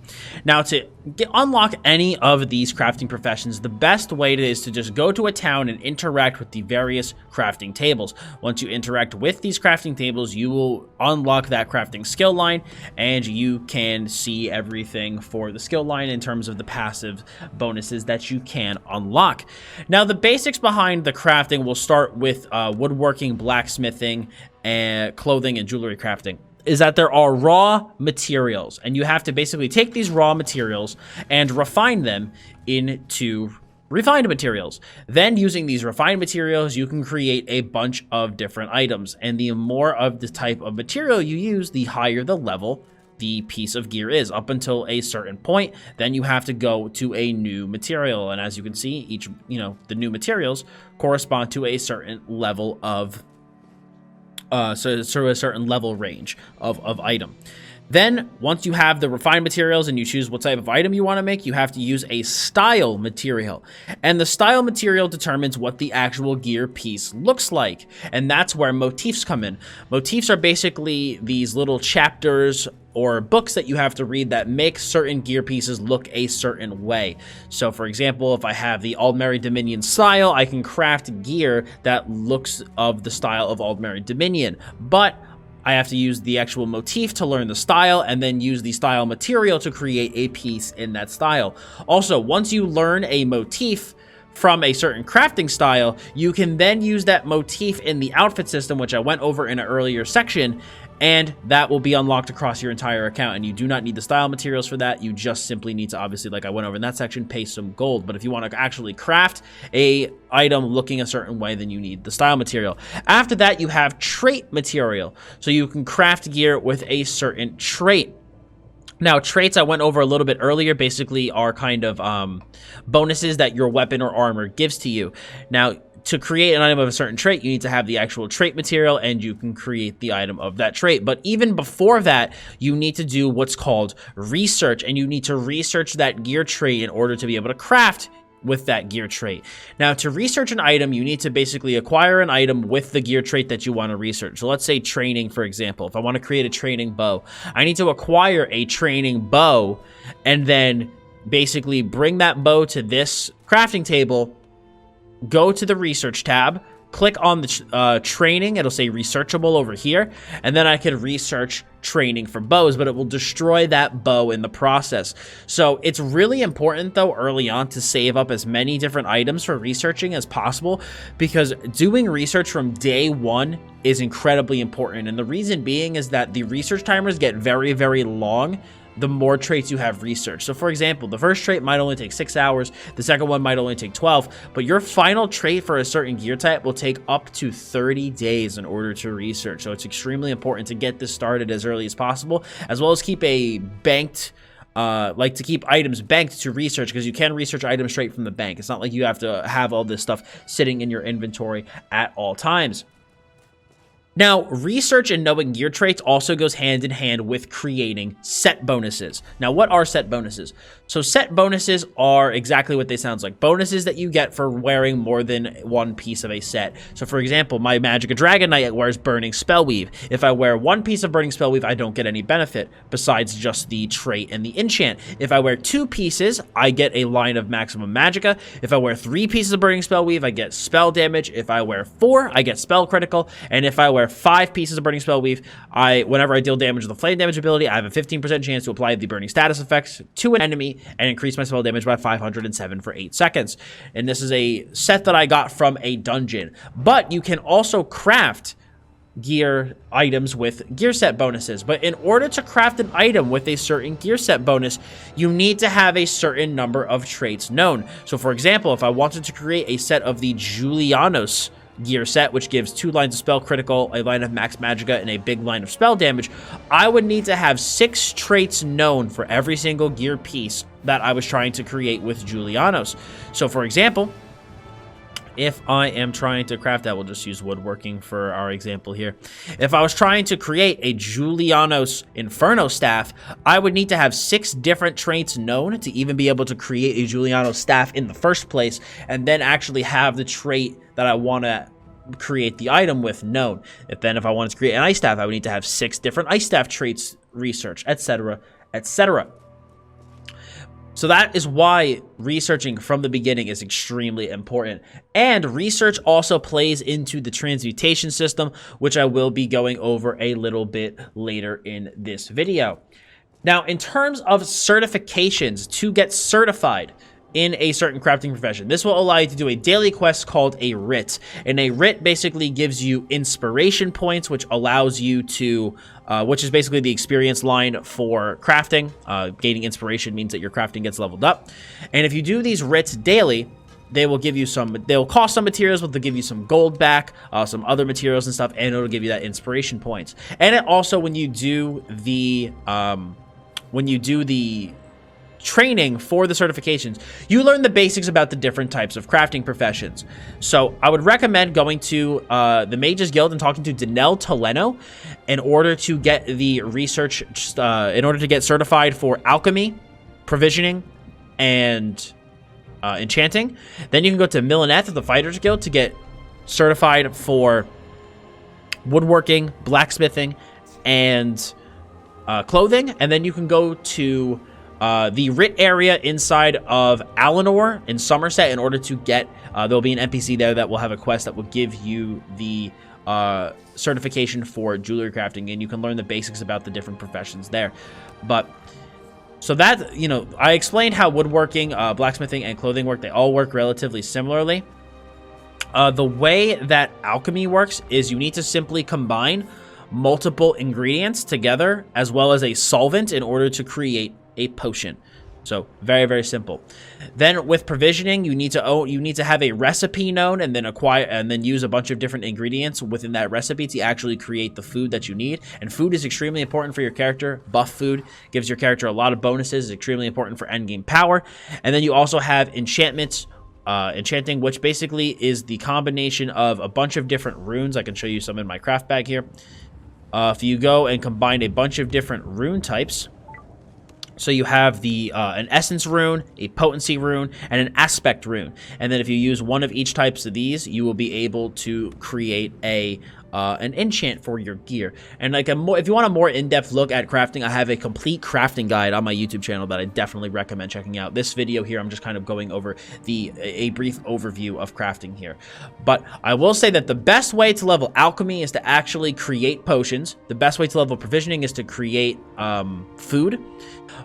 Now, to unlock any of these crafting professions, the best way is to just go to a town and interact with the various crafting tables. Once you interact with these crafting tables, you will unlock that crafting skill line, and you can see everything for the skill line in terms of the passive bonuses that you can unlock. Now, the basics behind the crafting will start with woodworking, blacksmithing, and clothing and jewelry crafting. Is that there are raw materials, and you have to basically take these raw materials and refine them into refined materials. Then, using these refined materials, you can create a bunch of different items, and the more of the type of material you use, the higher the level the piece of gear is, up until a certain point. Then you have to go to a new material, and as you can see, the new materials correspond to a certain level of so a certain level range of item. Then, once you have the refined materials and you choose what type of item you want to make, you have to use a style material. And the style material determines what the actual gear piece looks like. And that's where motifs come in. Motifs are basically these little chapters or books that you have to read that make certain gear pieces look a certain way. So, for example, if I have the Aldmeri Dominion style, I can craft gear that looks of the style of Aldmeri Dominion. But I have to use the actual motif to learn the style and then use the style material to create a piece in that style. Also, once you learn a motif from a certain crafting style, you can then use that motif in the outfit system, which I went over in an earlier section, and that will be unlocked across your entire account. And you do not need the style materials for that. You just simply need to, obviously, like I went over in that section, pay some gold. But if you want to actually craft a item looking a certain way, then you need the style material. After that, you have trait material. So you can craft gear with a certain trait. Now, traits I went over a little bit earlier basically are kind of bonuses that your weapon or armor gives to you. Now, to create an item of a certain trait, you need to have the actual trait material, and you can create the item of that trait. But even before that, you need to do what's called research, and you need to research that gear trait in order to be able to craft with that gear trait. Now, to research an item, you need to basically acquire an item with the gear trait that you want to research. So let's say training, for example. If I want to create a training bow, I need to acquire a training bow and then basically bring that bow to this crafting table, go to the research tab, click on the training. It'll say researchable over here, and then I can research training for bows, but it will destroy that bow in the process. So it's really important, though, early on to save up as many different items for researching as possible, because doing research from day one is incredibly important. And the reason being is that the research timers get very, very long the more traits you have researched. So for example, the first trait might only take 6 hours, the second one might only take 12, but your final trait for a certain gear type will take up to 30 days in order to research. So it's extremely important to get this started as early as possible, as well as keep a banked to keep items banked to research, because you can research items straight from the bank. It's not like you have to have all this stuff sitting in your inventory at all times. Now, research and knowing gear traits also goes hand in hand with creating set bonuses. Now, what are set bonuses? So set bonuses are exactly what they sound like. Bonuses that you get for wearing more than one piece of a set. So for example, my Magica Dragon Knight wears Burning Spellweave. If I wear one piece of Burning Spellweave, I don't get any benefit besides just the trait and the enchant. If I wear 2 pieces, I get a line of maximum Magica. If I wear 3 pieces of Burning Spellweave, I get spell damage. If I wear 4, I get spell critical. And if I wear 5 pieces of Burning Spellweave, whenever I deal damage with the flame damage ability, I have a 15% chance to apply the burning status effects to an enemy and increase my spell damage by 507 for 8 seconds. And this is a set that I got from a dungeon. But you can also craft gear items with gear set bonuses. But in order to craft an item with a certain gear set bonus, you need to have a certain number of traits known. So for example, if I wanted to create a set of the Julianos gear set, which gives 2 lines of spell critical, a line of max magica, and a big line of spell damage, I would need to have 6 traits known for every single gear piece that I was trying to create with Julianos. So for example, if I am trying to craft that, we'll just use woodworking for our example here. If I was trying to create a Julianos Inferno staff, I would need to have 6 different traits known to even be able to create a Julianos staff in the first place, and then actually have the trait that I want to create the item with known. If I wanted to create an ice staff, I would need to have 6 different ice staff traits research, etc., etc. So that is why researching from the beginning is extremely important. And research also plays into the transmutation system, which I will be going over a little bit later in this video. Now, in terms of certifications to get certified in a certain crafting profession, this will allow you to do a daily quest called a writ. And a writ basically gives you inspiration points, which allows you to which is basically the experience line for crafting. Gaining inspiration means that your crafting gets leveled up. And if you do these writs daily, they will give you they'll cost some materials, but they'll give you some gold back, some other materials and stuff, and it'll give you that inspiration points. And it also, when you do the training for the certifications, you learn the basics about the different types of crafting professions. So I would recommend going to the Mages Guild and talking to Danelle Toleno in order to get the research, in order to get certified for alchemy, provisioning, and enchanting. Then you can go to Millineth of the Fighters Guild to get certified for woodworking, blacksmithing, and clothing. And then you can go to the Writ area inside of Alinor in Somerset in order to get, there'll be an NPC there that will have a quest that will give you the certification for jewelry crafting, and you can learn the basics about the different professions there. But so that, you know, I explained how woodworking, blacksmithing, and clothing work. They all work relatively similarly. The way that alchemy works is you need to simply combine multiple ingredients together as well as a solvent in order to create a potion. So very, very simple. Then with provisioning, you need to have a recipe known and then use a bunch of different ingredients within that recipe to actually create the food that you need. And food is extremely important for your character. Buff food gives your character a lot of bonuses. It's extremely important for endgame power. And then you also have enchantments. Enchanting, which basically is the combination of a bunch of different runes. I can show you some in my craft bag here. If you go and combine a bunch of different rune types, so you have the an essence rune, a potency rune, and an aspect rune. And then if you use one of each types of these, you will be able to create an enchant for your gear. And like if you want a more in-depth look at crafting, I have a complete crafting guide on my YouTube channel that I definitely recommend checking out. This video here, I'm just kind of going over a brief overview of crafting here. But I will say that the best way to level alchemy is to actually create potions. The best way to level provisioning is to create food.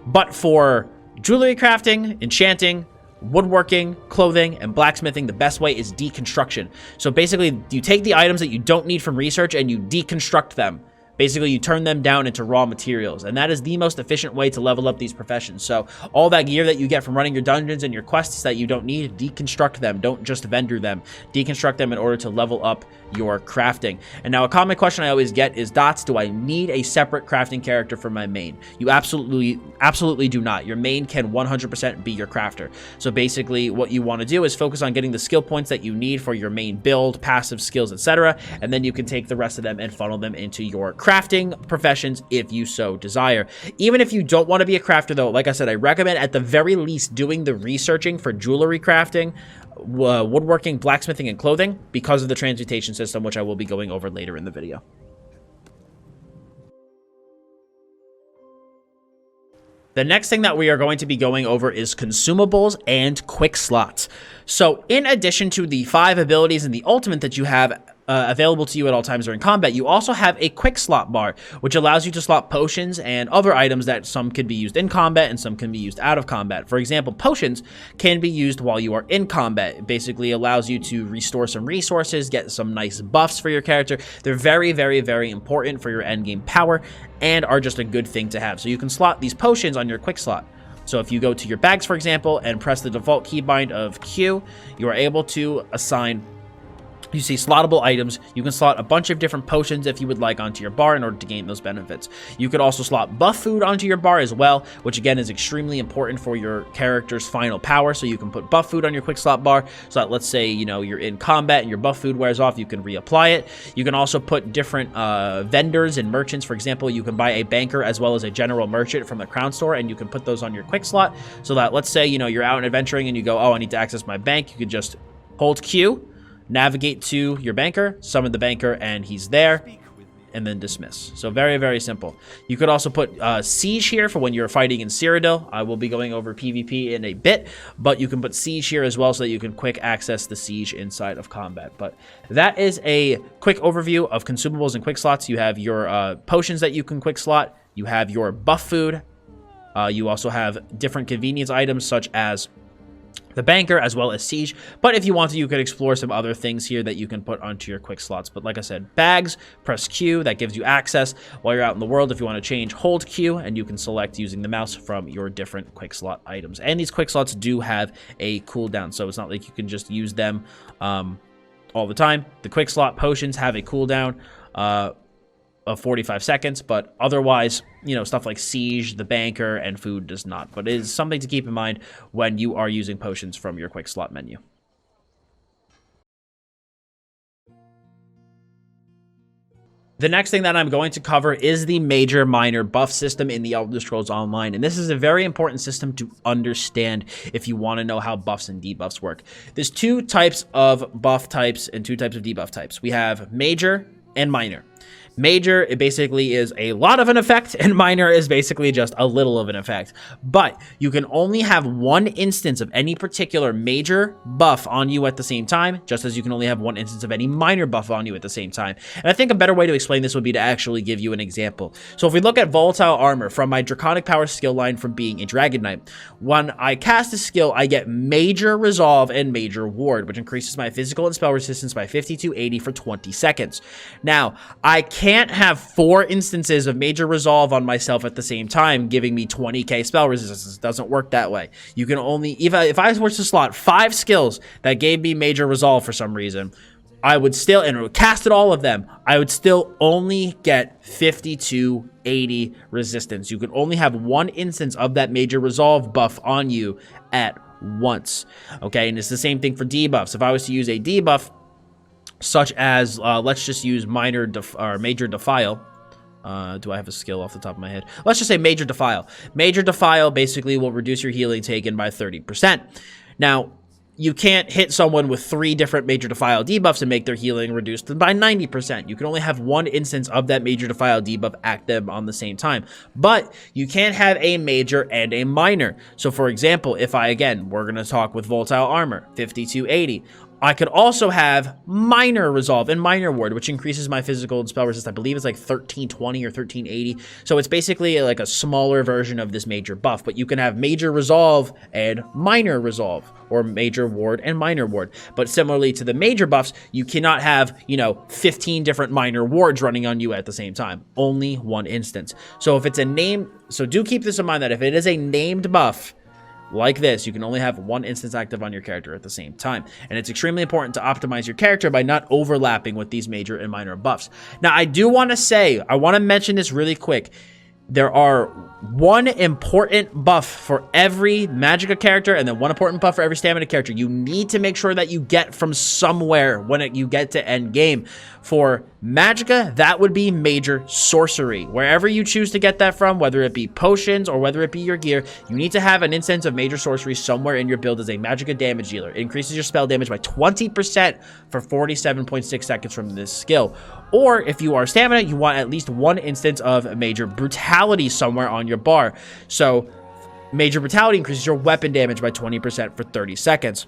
But for jewelry crafting, enchanting, woodworking, clothing, and blacksmithing, the best way is deconstruction. So basically, you take the items that you don't need from research and you deconstruct them. Basically, you turn them down into raw materials, and that is the most efficient way to level up these professions. So all that gear that you get from running your dungeons and your quests that you don't need, deconstruct them. Don't just vendor them. Deconstruct them in order to level up your crafting. And now a common question I always get is, Dots, do I need a separate crafting character for my main? You absolutely do not. Your main can 100% be your crafter. So basically, what you want to do is focus on getting the skill points that you need for your main build, passive skills, etc., and then you can take the rest of them and funnel them into your crafting professions if you so desire. Even if you don't want to be a crafter, though, like I said, I recommend at the very least doing the researching for jewelry crafting, woodworking, blacksmithing, and clothing because of the transmutation system, which I will be going over later in the video. The next thing that we are going to be going over is consumables and quickslots. So in addition to the 5 abilities and the ultimate that you have available to you at all times during combat, you also have a quick slot bar, which allows you to slot potions and other items that some can be used in combat and some can be used out of combat. For example, potions can be used while you are in combat. It basically allows you to restore some resources, get some nice buffs for your character. They're very, very, very important for your endgame power and are just a good thing to have. So you can slot these potions on your quick slot. So if you go to your bags, for example, and press the default keybind of Q, you are able to assign, you see slottable items. You can slot a bunch of different potions if you would like onto your bar in order to gain those benefits. You could also slot buff food onto your bar as well, which again is extremely important for your character's final power. So you can put buff food on your quick slot bar so that, let's say, you know, you're in combat and your buff food wears off, you can reapply it. You can also put different vendors and merchants. For example, you can buy a banker as well as a general merchant from the crown store, and you can put those on your quick slot so that, let's say, you know, you're out and adventuring and you go, oh, I need to access my bank. You could just hold Q, navigate to your banker, summon the banker, and he's there, and then dismiss. So very, very simple. You could also put siege here for when you're fighting in Cyrodiil. I will be going over PvP in a bit, but you can put siege here as well so that you can quick access the siege inside of combat. But that is a quick overview of consumables and quick slots. You have your potions that you can quick slot. You have your buff food. You also have different convenience items such as the banker as well as siege. But if you want to, you could explore some other things here that you can put onto your quick slots. But like I said, bags, press Q, that gives you access while you're out in the world. If you want to change, hold Q, and you can select using the mouse from your different quick slot items. And these quick slots do have a cooldown, so it's not like you can just use them all the time. The quick slot potions have a cooldown. of 45 seconds, but otherwise, you know, stuff like siege, the banker, and food does not. But it is something to keep in mind when you are using potions from your quick slot menu. The next thing that I'm going to cover is the major minor buff system in the Elder Scrolls Online, and this is a very important system to understand if you want to know how buffs and debuffs work. There's two types of buff types and two types of debuff types. We have major and minor. Major, it basically is a lot of an effect, and minor is basically just a little of an effect. But you can only have one instance of any particular major buff on you at the same time, just as you can only have one instance of any minor buff on you at the same time. And I think a better way to explain this would be to actually give you an example. So if we look at volatile armor from my draconic power skill line from being a dragon knight, when I cast a skill, I get major resolve and major ward, which increases my physical and spell resistance by 50 to 80 for 20 seconds. Now, I can't have 4 instances of major resolve on myself at the same time, giving me 20k spell resistance. It doesn't work that way. You can only, if I were to slot 5 skills that gave me major resolve for some reason, I would still, and casted all of them, I would still only get 50 to 80 resistance. You can only have 1 instance of that major resolve buff on you at once. Okay, and it's the same thing for debuffs. If I was to use a debuff, such as, let's just use major defile. Do I have a skill off the top of my head? Let's just say major defile. Major defile basically will reduce your healing taken by 30%. Now, you can't hit someone with 3 different major defile debuffs and make their healing reduced by 90%. You can only have 1 instance of that major defile debuff active on the same time. But you can't have a major and a minor. So for example, if we're going to talk with volatile armor, 50 to 80. I could also have minor resolve and minor ward, which increases my physical and spell resist. I believe it's like 1320 or 1380. So it's basically like a smaller version of this major buff, but you can have major resolve and minor resolve, or major ward and minor ward. But similarly to the major buffs, you cannot have, 15 different minor wards running on you at the same time. Only 1 instance. So if it's a name, so do keep this in mind that if it is a named buff, like this, you can only have 1 instance active on your character at the same time. And it's extremely important to optimize your character by not overlapping with these major and minor buffs. Now, I want to mention this really quick. There are 1 important buff for every Magicka character and then 1 important buff for every stamina character. You need to make sure that you get from somewhere when you get to end game. For Magicka, that would be major sorcery. Wherever you choose to get that from, whether it be potions or whether it be your gear, you need to have an instance of major sorcery somewhere in your build as a Magicka damage dealer. It increases your spell damage by 20% for 47.6 seconds from this skill. Or if you are stamina, you want at least 1 instance of major brutality somewhere on your bar. So major brutality increases your weapon damage by 20% for 30 seconds.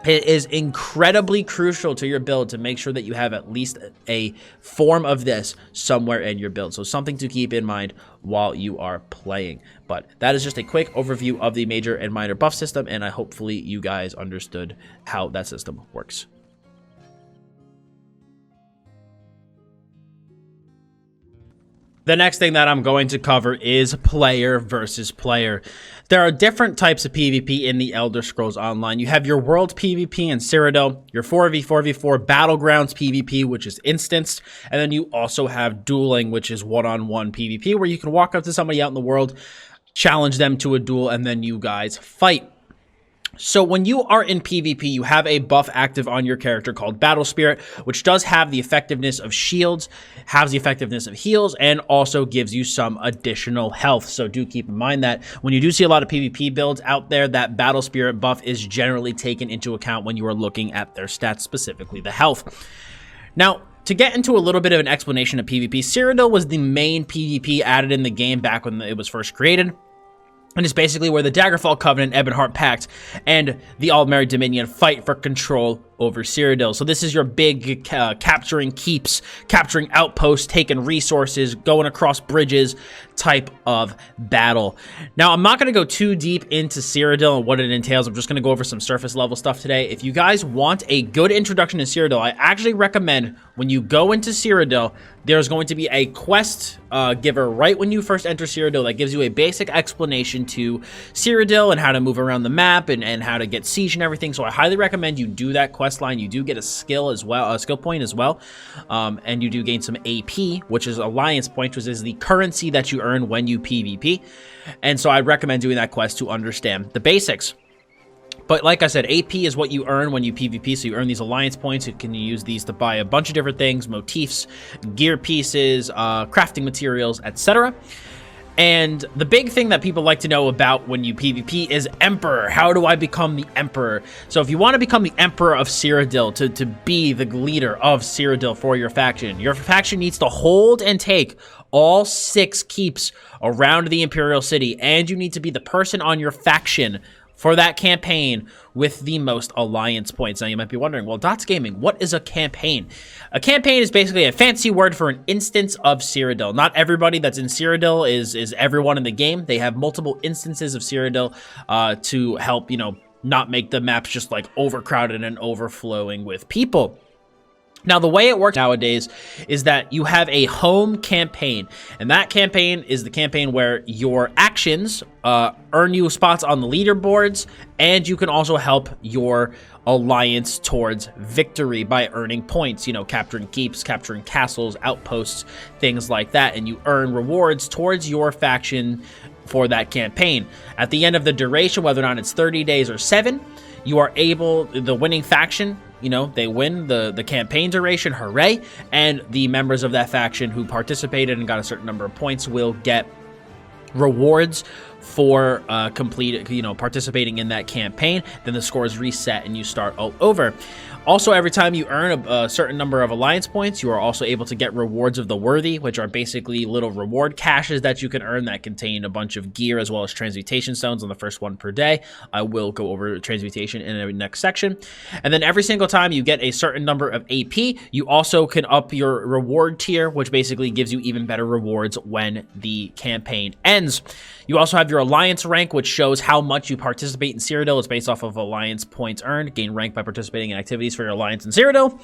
It is incredibly crucial to your build to make sure that you have at least a form of this somewhere in your build. So something to keep in mind while you are playing. But that is just a quick overview of the major and minor buff system, and hopefully you guys understood how that system works. The next thing that I'm going to cover is player versus player. There are different types of PvP in the Elder Scrolls Online. You have your world PvP in Cyrodiil, your 4v4v4 battlegrounds PvP, which is instanced, and then you also have dueling, which is one-on-one PvP, where you can walk up to somebody out in the world, challenge them to a duel, and then you guys fight. So when you are in PvP, you have a buff active on your character called Battle Spirit, which does have the effectiveness of shields, has the effectiveness of heals, and also gives you some additional health. So do keep in mind that when you do see a lot of PvP builds out there, that Battle Spirit buff is generally taken into account when you are looking at their stats, specifically the health. Now, to get into a little bit of an explanation of PvP, Cyrodiil was the main PvP added in the game back when it was first created. And it's basically where the Daggerfall Covenant, Ebonheart Pact, and the Aldmeri Dominion fight for control over Cyrodiil. So this is your big capturing keeps, capturing outposts, taking resources, going across bridges type of battle. Now, I'm not going to go too deep into Cyrodiil and what it entails. I'm just going to go over some surface level stuff today. If you guys want a good introduction to Cyrodiil, I actually recommend when you go into Cyrodiil, there's going to be a quest giver right when you first enter Cyrodiil that gives you a basic explanation to Cyrodiil and how to move around the map and how to get siege and everything. So I highly recommend you do that quest quest line, you do get a skill as well, a skill point as well, and you do gain some AP, which is alliance points, which is the currency that you earn when you PvP. And so I'd recommend doing that quest to understand the basics. But like I said, AP is what you earn when you PvP, so you earn these alliance points. You can use these to buy a bunch of different things, motifs, gear pieces, crafting materials, etc. And the big thing that people like to know about when you PvP is Emperor. How do I become the Emperor? So if you want to become the Emperor of Cyrodiil, to be the leader of Cyrodiil for your faction needs to hold and take all 6 keeps around the Imperial City, and you need to be the person on your faction for that campaign with the most alliance points. Now you might be wondering, well, Dots Gaming, what is a campaign? A campaign is basically a fancy word for an instance of Cyrodiil. Not everybody that's in Cyrodiil is everyone in the game. They have multiple instances of Cyrodiil to help, you know, not make the maps just like overcrowded and overflowing with people. Now, the way it works nowadays is that you have a home campaign, and that campaign is the campaign where your actions earn you spots on the leaderboards, and you can also help your alliance towards victory by earning points, you know, capturing keeps, capturing castles, outposts, things like that, and you earn rewards towards your faction for that campaign. At the end of the duration, whether or not it's 30 days or 7, you are able, the winning faction, you know, they win the campaign duration, hooray, and the members of that faction who participated and got a certain number of points will get rewards for participating in that campaign. Then the scores reset and you start all over. Also, every time you earn a certain number of alliance points, you are also able to get rewards of the worthy, which are basically little reward caches that you can earn that contain a bunch of gear as well as transmutation stones on the first one per day. I will go over transmutation in the next section. And then every single time you get a certain number of AP, you also can up your reward tier, which basically gives you even better rewards when the campaign ends. You also have your alliance rank, which shows how much you participate in Cyrodiil. It's based off of alliance points earned. Gain rank by participating in activities for your alliance in Cyrodiil.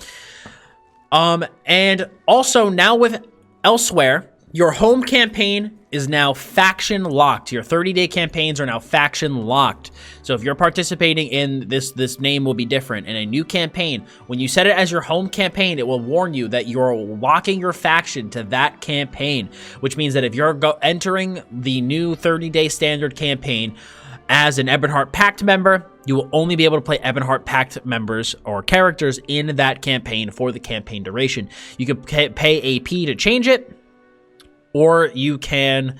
And also now with Elsewhere, your home campaign is now faction locked. Your 30-day campaigns are now faction locked. So if you're participating in this name will be different. In a new campaign, when you set it as your home campaign, it will warn you that you're locking your faction to that campaign, which means that if you're entering the new 30-day standard campaign as an Ebonheart Pact member, you will only be able to play Ebonheart Pact members or characters in that campaign for the campaign duration. You can pay AP to change it, or you can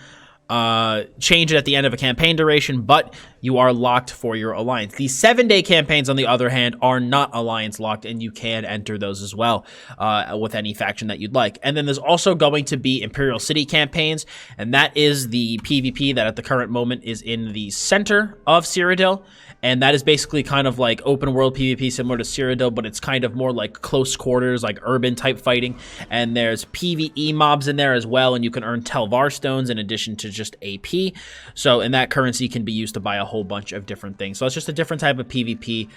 change it at the end of a campaign duration, but you are locked for your alliance. These 7-day campaigns, on the other hand, are not alliance locked, and you can enter those as well with any faction that you'd like. And then there's also going to be Imperial City campaigns, and that is the PvP that at the current moment is in the center of Cyrodiil. And that is basically kind of like open world PvP similar to Cyrodiil, but it's kind of more like close quarters, like urban type fighting. And there's PvE mobs in there as well, and you can earn Telvar stones in addition to just AP. So, and that currency can be used to buy a whole bunch of different things. So it's just a different type of PvP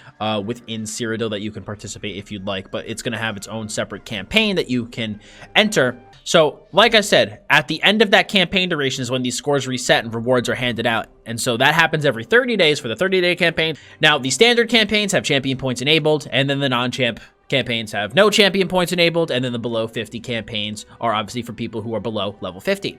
within Cyrodiil that you can participate if you'd like, but it's going to have its own separate campaign that you can enter. So, like I said, at the end of that campaign duration is when these scores reset and rewards are handed out. And so that happens every 30 days for the 30-day campaign. Now, the standard campaigns have champion points enabled, and then the non-champ campaigns have no champion points enabled, and then the below 50 campaigns are obviously for people who are below level 50.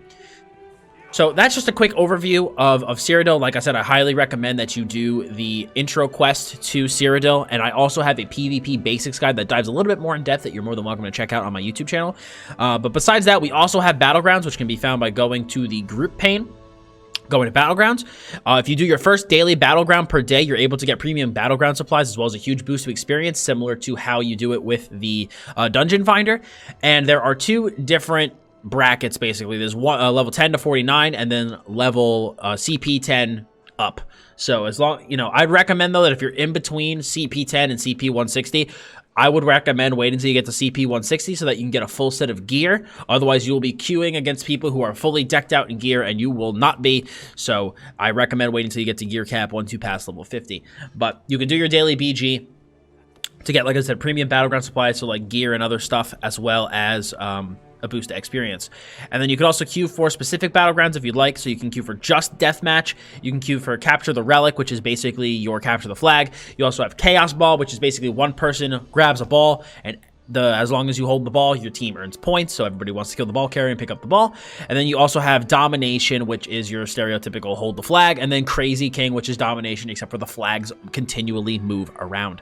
So that's just a quick overview of Cyrodiil. Like I said, I highly recommend that you do the intro quest to Cyrodiil, and I also have a PvP basics guide that dives a little bit more in depth that you're more than welcome to check out on my YouTube channel. But besides that, we also have Battlegrounds, which can be found by going to the group pane. Going to Battlegrounds. If you do your first daily Battleground per day, you're able to get premium Battleground supplies as well as a huge boost to experience, similar to how you do it with the Dungeon Finder. And there are two different brackets, basically. There's one level 10 to 49, and then level CP 10 up. So as long, you know, I'd recommend though that if you're in between CP 10 and CP 160, I would recommend waiting until you get to CP 160 so that you can get a full set of gear. Otherwise, you will be queuing against people who are fully decked out in gear, and you will not be. So I recommend waiting until you get to gear cap once you pass level 50. But you can do your daily BG to get, like I said, premium Battleground supplies, so like gear and other stuff, as well as a boost to experience. And then you can also queue for specific battlegrounds if you'd like. So you can queue for just deathmatch. You can queue for capture the relic, which is basically your capture the flag. You also have chaos ball, which is basically one person grabs a ball, and as long as you hold the ball, your team earns points. So everybody wants to kill the ball carrier and pick up the ball. And then you also have domination, which is your stereotypical hold the flag. And then crazy king, which is domination, except for the flags continually move around.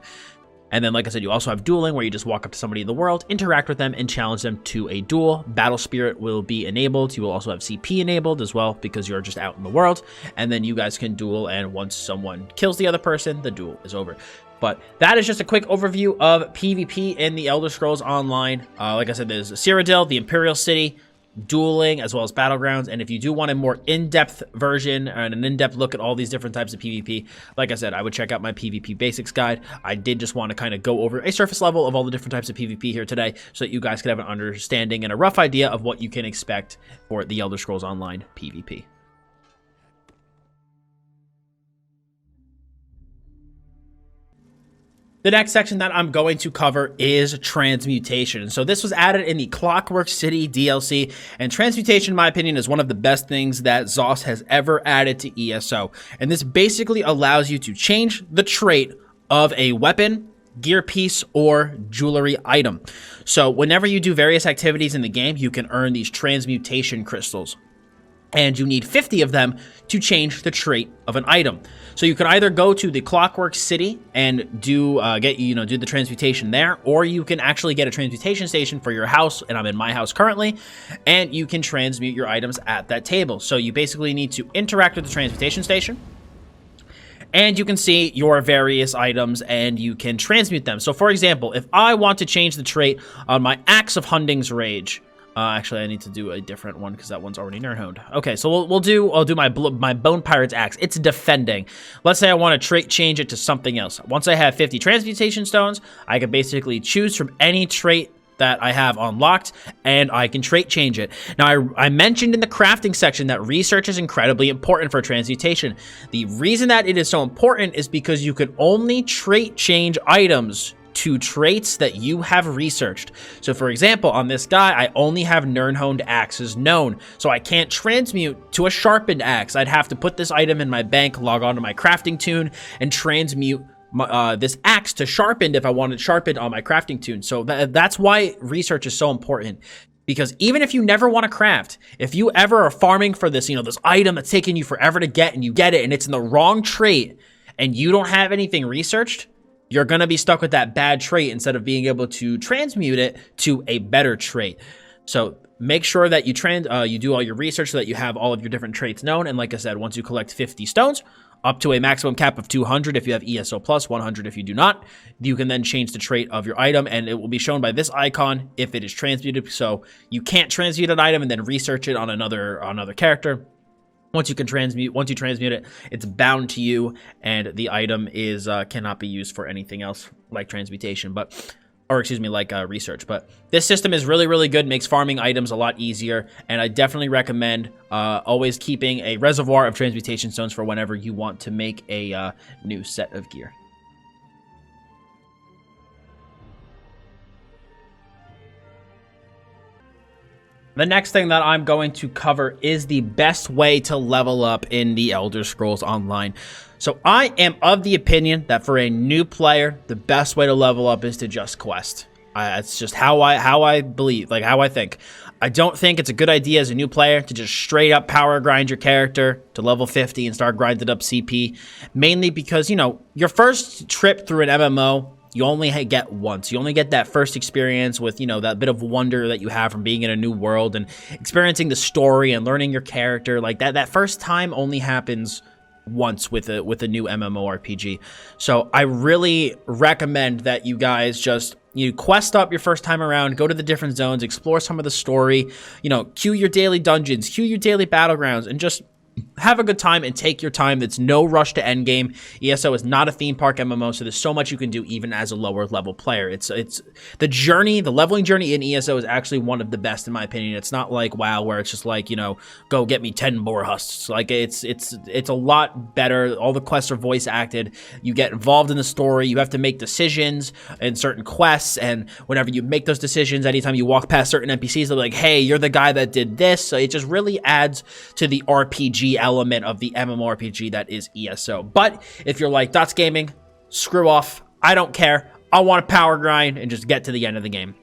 And then, like I said, you also have dueling, where you just walk up to somebody in the world, interact with them, and challenge them to a duel. Battle Spirit will be enabled. You will also have CP enabled as well, because you're just out in the world. And then you guys can duel, and once someone kills the other person, the duel is over. But that is just a quick overview of PvP in the Elder Scrolls Online. Like I said, there's Cyrodiil, the Imperial City, dueling, as well as battlegrounds. And if you do want a more in-depth version and an in-depth look at all these different types of PvP, like I said, I would check out my PvP basics guide. I did just want to kind of go over a surface level of all the different types of PvP here today, so that you guys could have an understanding and a rough idea of what you can expect for the Elder Scrolls Online PvP. The next section that I'm going to cover is transmutation. So this was added in the Clockwork City DLC, and transmutation, in my opinion, is one of the best things that ZOS has ever added to ESO. And this basically allows you to change the trait of a weapon, gear piece, or jewelry item. So whenever you do various activities in the game, you can earn these transmutation crystals. And you need 50 of them to change the trait of an item. So you can either go to the Clockwork City and do the transmutation there, or you can actually get a transmutation station for your house, and I'm in my house currently, and you can transmute your items at that table. So you basically need to interact with the transmutation station, and you can see your various items, and you can transmute them. So for example, if I want to change the trait on my Axe of Hunding's Rage, actually, I need to do a different one because that one's already nerd-honed. Okay, so I'll do my Bone Pirate's Axe. It's defending. Let's say I want to trait change it to something else. Once I have 50 transmutation stones, I can basically choose from any trait that I have unlocked, and I can trait change it. Now, I mentioned in the crafting section that research is incredibly important for transmutation. The reason that it is so important is because you can only trait change items to traits that you have researched. So for example, on this guy, I only have nerd-honed axes known, so I can't transmute to a sharpened axe. I'd have to put this item in my bank, log on to my crafting tune, and transmute this axe to sharpened if I wanted sharpened on my crafting tune. So that's why research is so important. Because even if you never want to craft, if you ever are farming for this, this item that's taking you forever to get, and you get it, and it's in the wrong trait, and you don't have anything researched, you're going to be stuck with that bad trait instead of being able to transmute it to a better trait. So make sure that you do all your research so that you have all of your different traits known. And like I said, once you collect 50 stones, up to a maximum cap of 200 if you have ESO plus, 100 if you do not, you can then change the trait of your item, and it will be shown by this icon if it is transmuted. So you can't transmute an item and then research it on another character. Once you transmute it, it's bound to you, and the item is cannot be used for anything else like transmutation, like research. But this system is really, really good, makes farming items a lot easier, and I definitely recommend always keeping a reservoir of transmutation stones for whenever you want to make a new set of gear. The next thing that I'm going to cover is the best way to level up in the Elder Scrolls Online. So I am of the opinion that for a new player, the best way to level up is to just quest. It's just how I believe, like how I think. I don't think it's a good idea as a new player to just straight up power grind your character to level 50 and start grinding up CP. Mainly because, your first trip through an MMO, you only get once. You only get that first experience with, that bit of wonder that you have from being in a new world and experiencing the story and learning your character. Like that first time only happens once with a new MMORPG. So I really recommend that you guys just quest up your first time around, go to the different zones, explore some of the story, queue your daily dungeons, queue your daily battlegrounds, and just have a good time and take your time. It's no rush to end game. ESO is not a theme park MMO, so there's so much you can do even as a lower level player. It's the journey, the leveling journey in ESO is actually one of the best in my opinion. It's not like WoW where it's just like, you know, go get me 10 boar husks. Like it's a lot better. All the quests are voice acted. You get involved in the story. You have to make decisions in certain quests, and whenever you make those decisions, anytime you walk past certain NPCs, they're like, hey, you're the guy that did this. So it just really adds to the RPG element of the MMORPG that is ESO. But if you're like, Dots Gaming, screw off. I don't care. I want to power grind and just get to the end of the game.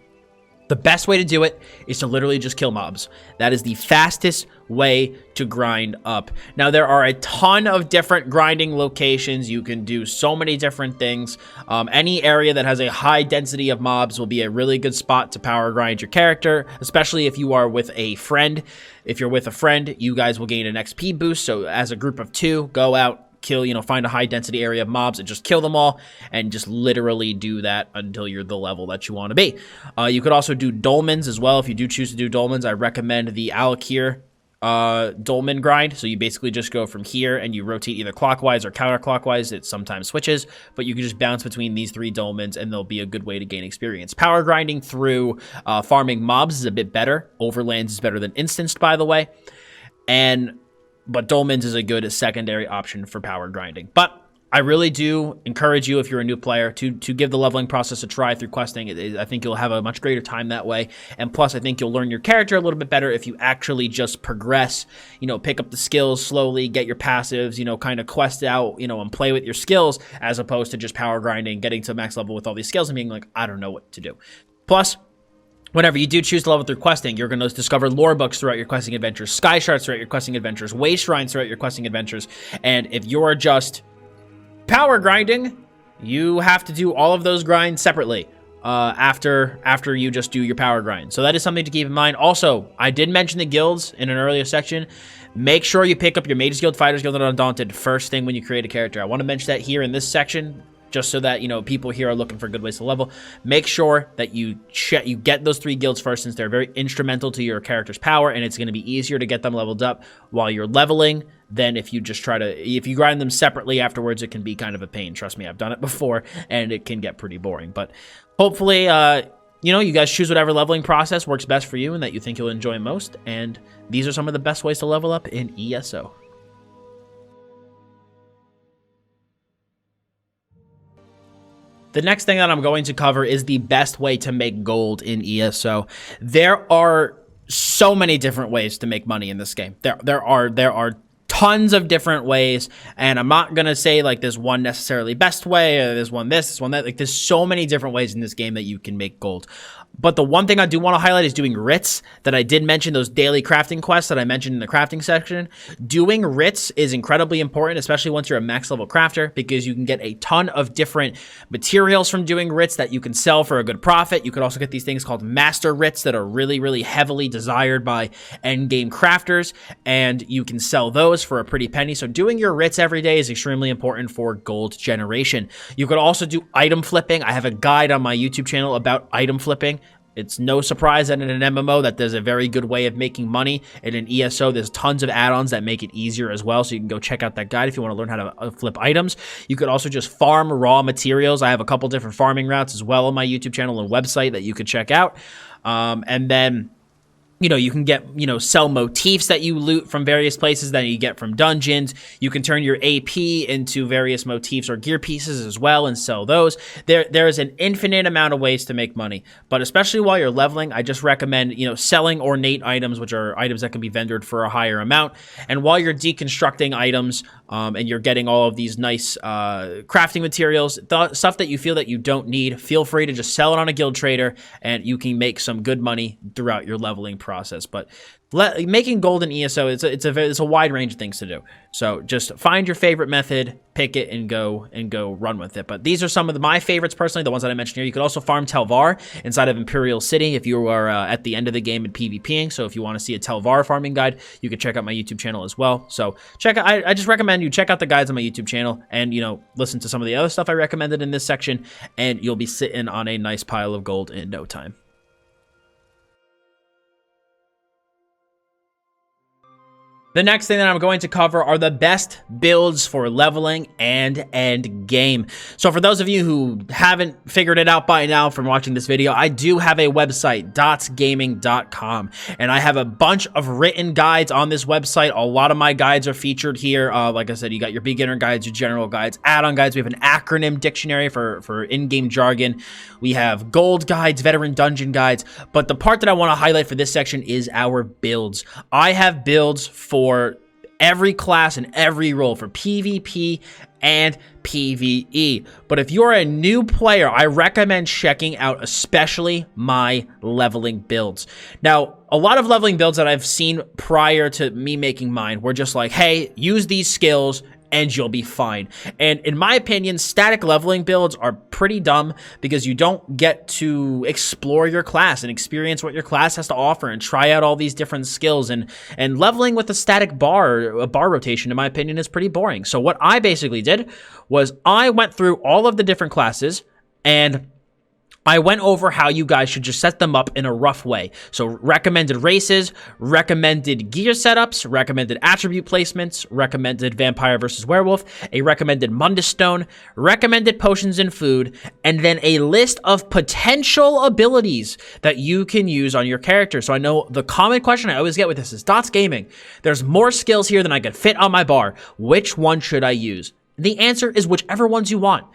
The best way to do it is to literally just kill mobs. That is the fastest way to grind up. Now, there are a ton of different grinding locations. You can do so many different things. Any area that has a high density of mobs will be a really good spot to power grind your character, especially if you are with a friend. If you're with a friend, you guys will gain an XP boost. So as a group of 2, go out, kill, you know, find a high density area of mobs and just kill them all, and just literally do that until you're the level that you want to be. You could also do dolmens as well. If you do choose to do dolmens, I recommend the Alakir dolmen grind. So you basically just go from here and you rotate either clockwise or counterclockwise. It sometimes switches, but you can just bounce between these 3 dolmens and they'll be a good way to gain experience. Power grinding through farming mobs is a bit better. Overlands is better than instanced, by the way. But Dolmens is a good secondary option for power grinding. But I really do encourage you, if you're a new player, to give the leveling process a try through questing. I think you'll have a much greater time that way. And plus, I think you'll learn your character a little bit better if you actually just progress, you know, pick up the skills slowly, get your passives, you know, kind of quest out, you know, and play with your skills, as opposed to just power grinding, getting to max level with all these skills and being like, I don't know what to do. Plus, whenever you do choose to level through questing, you're going to discover lore books throughout your questing adventures, Skyshards throughout your questing adventures, wayshrines throughout your questing adventures, and if you're just power grinding, you have to do all of those grinds separately after you just do your power grind. So that is something to keep in mind. Also, I did mention the guilds in an earlier section. Make sure you pick up your Mages Guild, Fighters Guild, and Undaunted first thing when you create a character. I want to mention that here in this section, just so that, you know, people here are looking for good ways to level. Make sure that you get those 3 guilds first, since they're very instrumental to your character's power, and it's going to be easier to get them leveled up while you're leveling than if you just if you grind them separately afterwards. It can be kind of a pain. Trust me, I've done it before, and it can get pretty boring. But hopefully, you know, you guys choose whatever leveling process works best for you and that you think you'll enjoy most, and these are some of the best ways to level up in ESO. The next thing that I'm going to cover is the best way to make gold in ESO. There are so many different ways to make money in this game. There are tons of different ways, and I'm not gonna say like there's one necessarily best way, or there's one this, one that. Like, there's so many different ways in this game that you can make gold. But the one thing I do want to highlight is doing writs that I did mention, those daily crafting quests that I mentioned in the crafting section. Doing writs is incredibly important, especially once you're a max level crafter, because you can get a ton of different materials from doing writs that you can sell for a good profit. You could also get these things called master writs that are really, really heavily desired by end game crafters, and you can sell those for a pretty penny. So doing your writs every day is extremely important for gold generation. You could also do item flipping. I have a guide on my YouTube channel about item flipping. It's no surprise that in an MMO that there's a very good way of making money. And in ESO, there's tons of add-ons that make it easier as well. So you can go check out that guide if you want to learn how to flip items. You could also just farm raw materials. I have a couple different farming routes as well on my YouTube channel and website that you could check out. And then, you know, you can get, you know, sell motifs that you loot from various places that you get from dungeons. You can turn your AP into various motifs or gear pieces as well and sell those. There is an infinite amount of ways to make money, but especially while you're leveling, I just recommend, you know, selling ornate items, which are items that can be vendored for a higher amount. And while you're deconstructing items, and you're getting all of these nice crafting materials, stuff that you feel that you don't need, feel free to just sell it on a guild trader, and you can make some good money throughout your leveling process. But making gold in ESO, it's a wide range of things to do. So just find your favorite method, pick it, and go run with it. But these are some of my favorites personally, the ones that I mentioned here. You could also farm Telvar inside of Imperial City if you are at the end of the game in PvPing. So if you want to see a Telvar farming guide, you can check out my YouTube channel as well. So I just recommend you check out the guides on my YouTube channel, and, you know, listen to some of the other stuff I recommended in this section, and you'll be sitting on a nice pile of gold in no time. The The next thing that I'm going to cover are the best builds for leveling and end game. So for those of you who haven't figured it out by now from watching this video, I do have a website, dotsgaming.com, and I have a bunch of written guides on this website. A lot of my guides are featured here. Like I said, you got your beginner guides, your general guides, add-on guides. We have an acronym dictionary for in-game jargon. We have gold guides, veteran dungeon guides, but the part that I want to highlight for this section is our builds. I have builds for every class and every role for PvP and PvE. But if you're a new player, I recommend checking out especially my leveling builds. Now, a lot of leveling builds that I've seen prior to me making mine were just like, hey, use these skills and you'll be fine. And in my opinion, static leveling builds are pretty dumb because you don't get to explore your class and experience what your class has to offer and try out all these different skills. And leveling with a static bar rotation, in my opinion, is pretty boring. So what I basically did was I went through all of the different classes and I went over how you guys should just set them up in a rough way. So recommended races, recommended gear setups, recommended attribute placements, recommended vampire versus werewolf, a recommended mundus stone, recommended potions and food, and then a list of potential abilities that you can use on your character. So I know the common question I always get with this is, Dots Gaming, there's more skills here than I could fit on my bar. Which one should I use? The answer is whichever ones you want.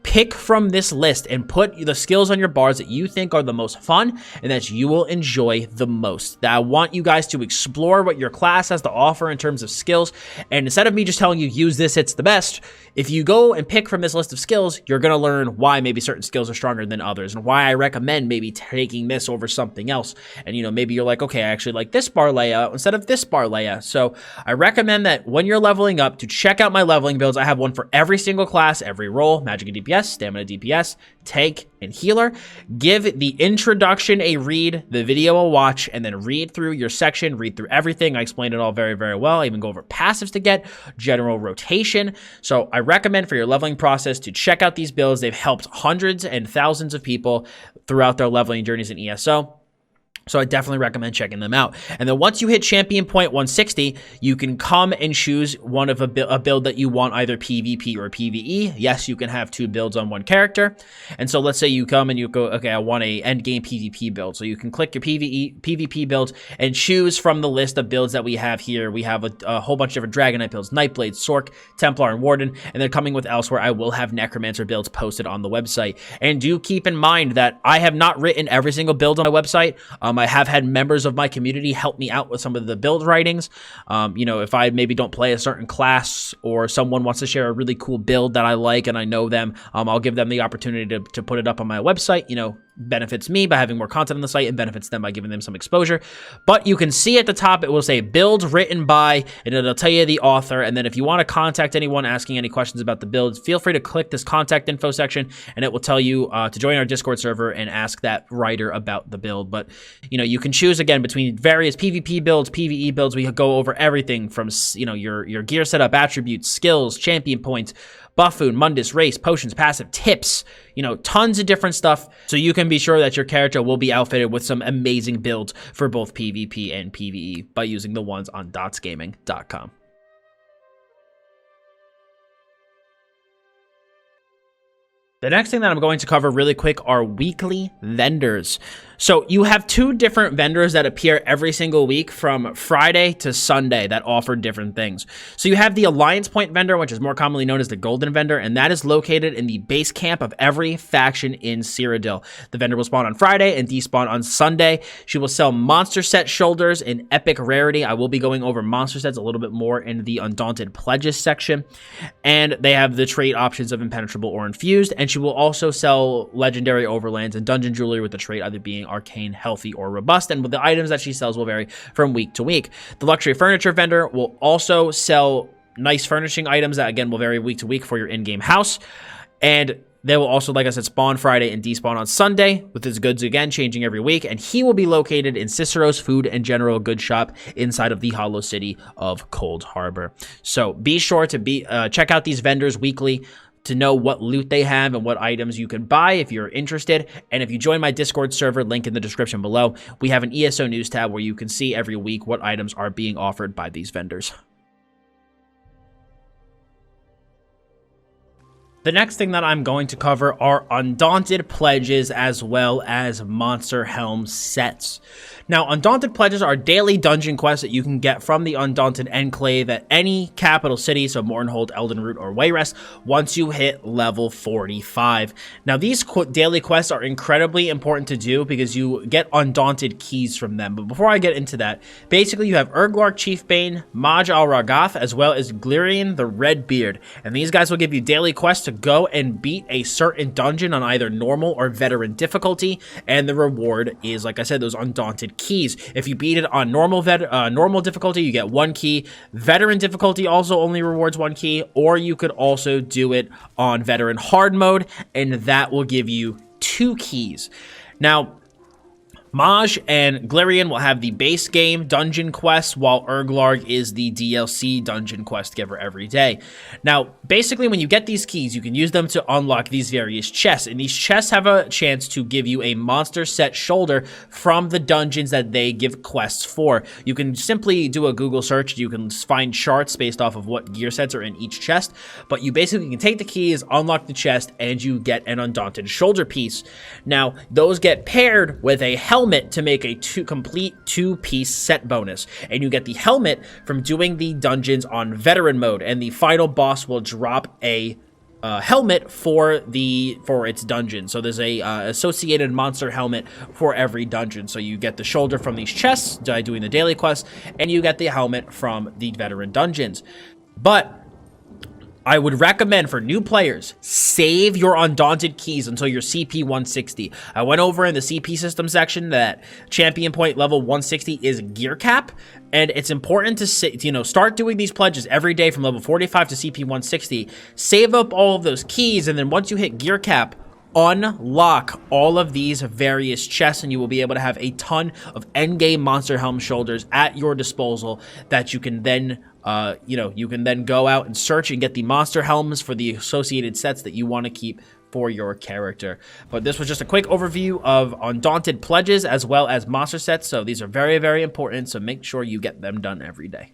Pick from this list and put the skills on your bars that you think are the most fun and that you will enjoy the most. That I want you guys to explore what your class has to offer in terms of skills. And instead of me just telling you, use this, it's the best, if you go and pick from this list of skills, you're going to learn why maybe certain skills are stronger than others and why I recommend maybe taking this over something else. And, you know, maybe you're like, okay, I actually like this bar layout instead of this bar layout. So I recommend that when you're leveling up to check out my leveling builds. I have one for every single class, every role, magic and DPS, stamina DPS, tank, and healer. Give the introduction a read, the video a watch, and then read through your section, read through everything. I explained it all very, very well. I even go over passives to get, general rotation. So I recommend for your leveling process to check out these builds. They've helped hundreds and thousands of people throughout their leveling journeys in ESO. So I definitely recommend checking them out. And then once you hit champion point 160, you can come and choose one of a build that you want, either PvP or PvE. Yes, you can have two builds on one character. And so let's say you come and you go, okay, I want a endgame PvP build. So you can click your PvP build and choose from the list of builds that we have here. We have a whole bunch of different Dragonite builds, Nightblade, Sork, Templar, and Warden. And then coming with elsewhere, I will have Necromancer builds posted on the website. And do keep in mind that I have not written every single build on my website. I have had members of my community help me out with some of the build writings. You know, if I maybe don't play a certain class or someone wants to share a really cool build that I like and I know them, I'll give them the opportunity to put it up on my website. You know, benefits me by having more content on the site and benefits them by giving them some exposure. But you can see at the top, it will say build written by, and it'll tell you the author. And then if you want to contact anyone asking any questions about the builds, feel free to click this contact info section and it will tell you to join our Discord server and ask that writer about the build. But, you know, you can choose again between various PvP builds, PvE builds. We go over everything from, you know, your gear setup, attributes, skills, champion points, buffoon, mundus, race, potions, passive, tips, you know, tons of different stuff. So you can be sure that your character will be outfitted with some amazing builds for both PvP and PvE by using the ones on dotsgaming.com. The next thing that I'm going to cover really quick are weekly vendors. So you have two different vendors that appear every single week from Friday to Sunday that offer different things. So you have the Alliance Point vendor, which is more commonly known as the Golden vendor, and that is located in the base camp of every faction in Cyrodiil. The vendor will spawn on Friday and despawn on Sunday. She will sell monster set shoulders in epic rarity. I will be going over monster sets a little bit more in the Undaunted Pledges section. And they have the trait options of impenetrable or infused, and she will also sell legendary overlands and dungeon jewelry with the trait either being arcane, healthy, or robust, and the items that she sells will vary from week to week. The luxury furniture vendor will also sell nice furnishing items that again will vary week to week for your in-game house, and they will also, like I said, spawn Friday and despawn on Sunday, with his goods again changing every week, and he will be located in Cicero's Food and General Goods Shop inside of the Hollow City of Cold Harbor. So be sure to check out these vendors weekly. to know what loot they have and what items you can buy if you're interested. And if you join my Discord server, link in the description below, we have an ESO news tab where you can see every week what items are being offered by these vendors. The next thing that I'm going to cover are undaunted pledges as well as monster helm sets. Now, undaunted pledges are daily dungeon quests that you can get from the undaunted enclave at any capital city, so Mournhold, Eldenroot, or Wayrest, once you hit level 45. Now, these daily quests are incredibly important to do because you get undaunted keys from them. But before I get into that, basically you have Urglark Chiefbane, Maj al-Ragath, as well as Glirian the Redbeard. And these guys will give you daily quests to go and beat a certain dungeon on either normal or veteran difficulty, and the reward is, like I said, those undaunted keys. If you beat it on normal difficulty, you get 1 key. Veteran difficulty also only rewards 1 key, or you could also do it on veteran hard mode, and that will give you 2 keys. Now, Maj and Glirian will have the base game dungeon quest, while Urglarg is the DLC dungeon quest giver every day. Now, basically, when you get these keys, you can use them to unlock these various chests, and these chests have a chance to give you a monster set shoulder from the dungeons that they give quests for. You can simply do a Google search. You can find charts based off of what gear sets are in each chest, but you basically can take the keys, unlock the chest, and you get an undaunted shoulder piece. Now, those get paired with a helmet to make a complete 2-piece set bonus, and you get the helmet from doing the dungeons on veteran mode, and the final boss will drop a helmet for its dungeon. So there's a associated monster helmet for every dungeon. So you get the shoulder from these chests by doing the daily quest, and you get the helmet from the veteran dungeons. But I would recommend for new players, save your undaunted keys until your CP 160. I went over in the CP system section that champion point level 160 is gear cap, and it's important to start doing these pledges every day from level 45 to CP 160. Save up all of those keys, and then once you hit gear cap, unlock all of these various chests, and you will be able to have a ton of endgame monster helm shoulders at your disposal that you can then you can then go out and search and get the monster helms for the associated sets that you want to keep for your character. But this was just a quick overview of undaunted pledges as well as monster sets, so these are very, very important, so make sure you get them done every day.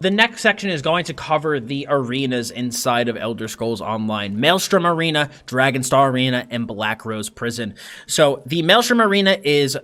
The next section is going to cover the arenas inside of Elder Scrolls Online: Maelstrom Arena, Dragonstar Arena, and Blackrose Prison. So the Maelstrom Arena is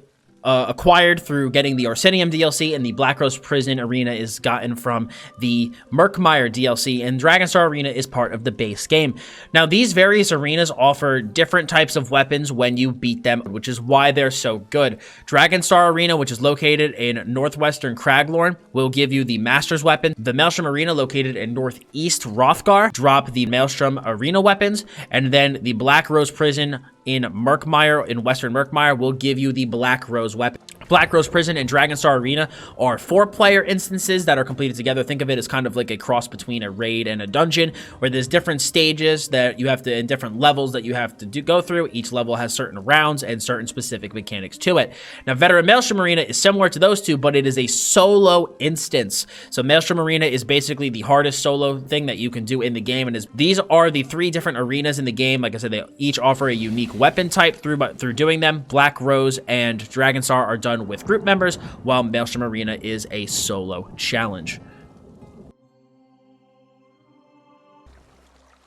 acquired through getting the Orsinium DLC, and the Blackrose Prison Arena is gotten from the Murkmire DLC, and Dragonstar Arena is part of the base game. Now, these various arenas offer different types of weapons when you beat them, which is why they're so good. Dragonstar Arena, which is located in northwestern Craglorn, will give you the Master's Weapon. The Maelstrom Arena, located in northeast Hrothgar, drop the Maelstrom Arena weapons, and then the Blackrose Prison in Murkmire, in western Murkmire, will give you the Blackrose weapon. Blackrose Prison and Dragonstar Arena are 4-player instances that are completed together. Think of it as kind of like a cross between a raid and a dungeon, where there's different stages that you have to, and different levels that you have to go through. Each level has certain rounds and certain specific mechanics to it. Now, Veteran Maelstrom Arena is similar to those two, but it is a solo instance. So Maelstrom Arena is basically the hardest solo thing that you can do in the game, and these are the 3 different arenas in the game. Like I said, they each offer a unique weapon type through doing them. Blackrose and Dragonstar are done with group members, while Maelstrom Arena is a solo challenge.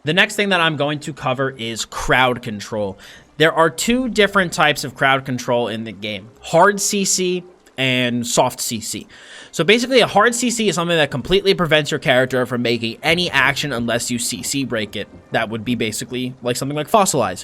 The next thing that I'm going to cover is crowd control. There are 2 different types of crowd control in the game: hard CC and soft CC. So basically, a hard CC is something that completely prevents your character from making any action unless you CC break it. That would be basically like something like Fossilize,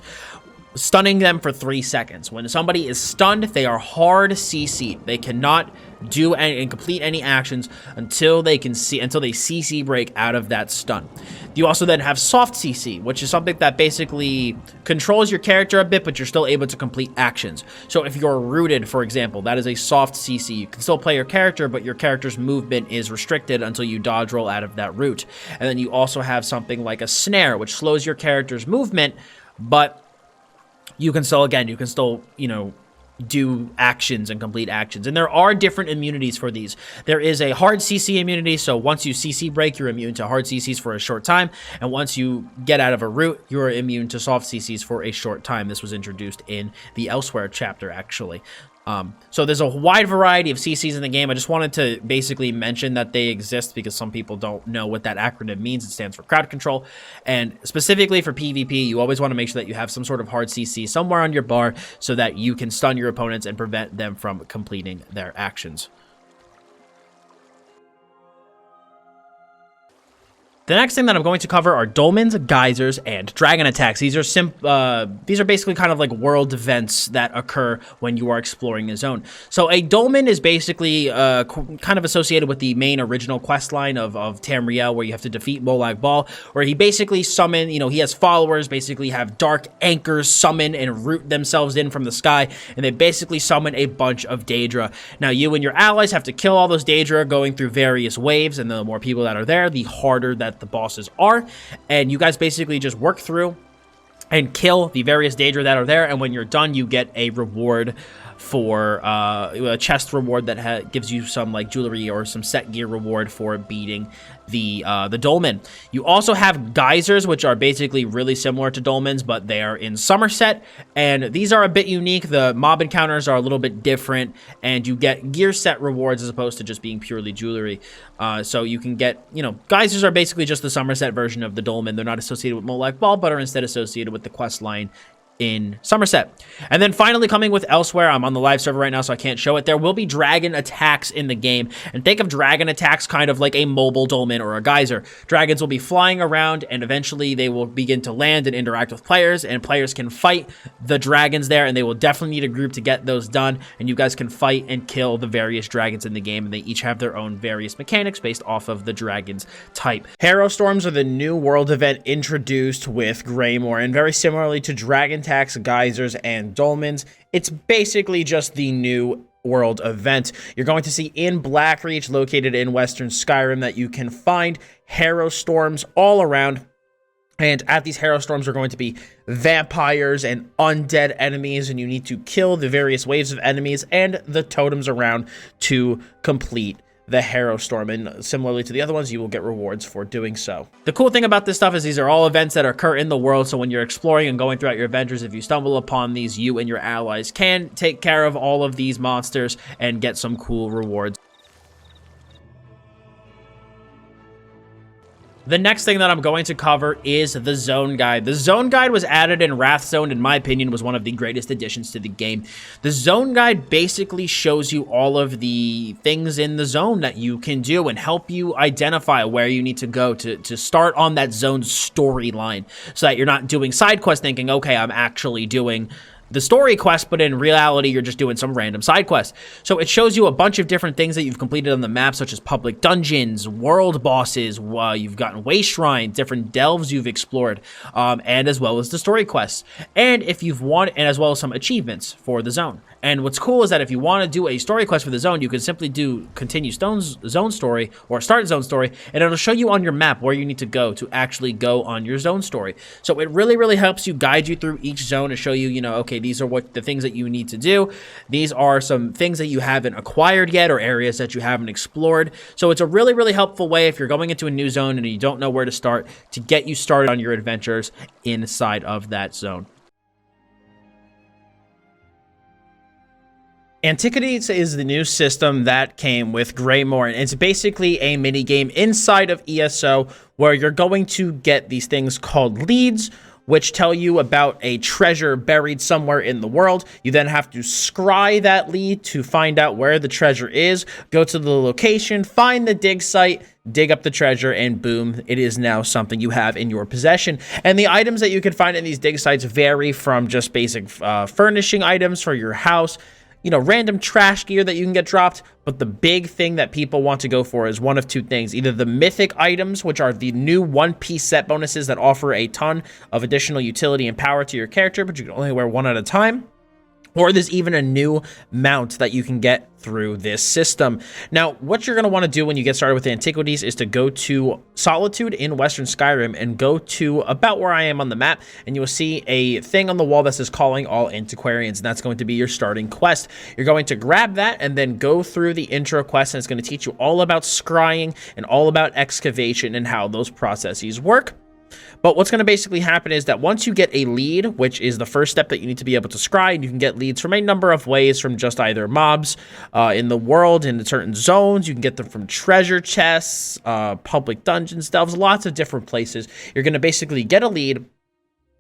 stunning them for 3 seconds. When somebody is stunned, they are hard CC. They cannot do and complete any actions until they CC break out of that stun. You also then have soft CC, which is something that basically controls your character a bit, but you're still able to complete actions. So if you're rooted, for example, that is a soft CC. You can still play your character, but your character's movement is restricted until you dodge roll out of that route. And then you also have something like a snare, which slows your character's movement, but you can still, do actions and complete actions. And there are different immunities for these. There is a hard CC immunity, so once you CC break, you're immune to hard CCs for a short time, and once you get out of a route, you're immune to soft CCs for a short time. This was introduced in the Elsewhere chapter, actually. So there's a wide variety of CCs in the game. I just wanted to basically mention that they exist because some people don't know what that acronym means. It stands for crowd control. And specifically for PvP, you always want to make sure that you have some sort of hard CC somewhere on your bar so that you can stun your opponents and prevent them from completing their actions. The next thing that I'm going to cover are dolmens, geysers, and dragon attacks. These are basically kind of like world events that occur when you are exploring a zone. So a dolmen is basically kind of associated with the main original quest line of Tamriel, where you have to defeat Molag Bal, where he basically summon, he has followers, basically have dark anchors summon and root themselves in from the sky, and they basically summon a bunch of Daedra. Now you and your allies have to kill all those Daedra going through various waves, and the more people that are there, the harder that the bosses are, and you guys basically just work through and kill the various Daedra that are there, and when you're done, you get a reward for a chest reward that gives you some like jewelry or some set gear reward for beating the dolmen. You also have geysers, which are basically really similar to dolmens, but they are in Somerset, and these are a bit unique. The mob encounters are a little bit different, and you get gear set rewards as opposed to just being purely jewelry. So you can get, geysers are basically just the Somerset version of the dolmen. They're not associated with Molag Bal, but are instead associated with the quest line in Somerset. And then finally, coming with Elsewhere, I'm on the live server right now, so I can't show it. There will be dragon attacks in the game, and think of dragon attacks kind of like a mobile dolmen or a geyser. Dragons will be flying around, and eventually they will begin to land and interact with players, and players can fight the dragons there, and they will definitely need a group to get those done, and you guys can fight and kill the various dragons in the game, and they each have their own various mechanics based off of the dragon's type. Harrowstorms are the new world event introduced with Greymoor, and very similarly to dragon attacks, geysers, and dolmens, it's basically just the new world event. You're going to see in Blackreach, located in western Skyrim, that you can find Harrowstorms all around. And at these Harrowstorms are going to be vampires and undead enemies, and you need to kill the various waves of enemies and the totems around to complete the Harrowstorm, and similarly to the other ones, you will get rewards for doing so. The cool thing about this stuff is these are all events that occur in the world, so when you're exploring and going throughout your adventures, if you stumble upon these, you and your allies can take care of all of these monsters and get some cool rewards. The next thing that I'm going to cover is the Zone Guide. The Zone Guide was added in Wrathzone, in my opinion, was one of the greatest additions to the game. The Zone Guide basically shows you all of the things in the zone that you can do and help you identify where you need to go to start on that zone storyline, so that you're not doing side quests thinking, okay, I'm actually doing the story quest, but in reality, you're just doing some random side quest. So it shows you a bunch of different things that you've completed on the map, such as public dungeons, world bosses, you've gotten wayshrines, different delves you've explored, and as well as the story quests. And if you've won, and as well as some achievements for the zone. And what's cool is that if you want to do a story quest for the zone, you can simply do continue zone story or start zone story, and it'll show you on your map where you need to go to actually go on your zone story. So it really, really helps you guide you through each zone and show you, okay, these are what the things that you need to do. These are some things that you haven't acquired yet or areas that you haven't explored. So it's a really, really helpful way if you're going into a new zone and you don't know where to start to get you started on your adventures inside of that zone. Antiquities is the new system that came with Greymoor, and it's basically a mini game inside of ESO where you're going to get these things called leads, which tell you about a treasure buried somewhere in the world. You then have to scry that lead to find out where the treasure is, go to the location, find the dig site, dig up the treasure, and boom, it is now something you have in your possession. And the items that you can find in these dig sites vary from just basic furnishing items for your house, random trash gear that you can get dropped, but the big thing that people want to go for is one of two things. Either the mythic items, which are the new one-piece set bonuses that offer a ton of additional utility and power to your character, but you can only wear one at a time, or there's even a new mount that you can get through this system. Now, what you're going to want to do when you get started with Antiquities is to go to Solitude in Western Skyrim and go to about where I am on the map, and you will see a thing on the wall that says calling all antiquarians, and that's going to be your starting quest. You're going to grab that and then go through the intro quest, and it's going to teach you all about scrying and all about excavation and how those processes work. But what's going to basically happen is that once you get a lead, which is the first step that you need to be able to scry, and you can get leads from a number of ways, from just either mobs in the world, in certain zones. You can get them from treasure chests, public dungeons, delves, lots of different places. You're going to basically get a lead,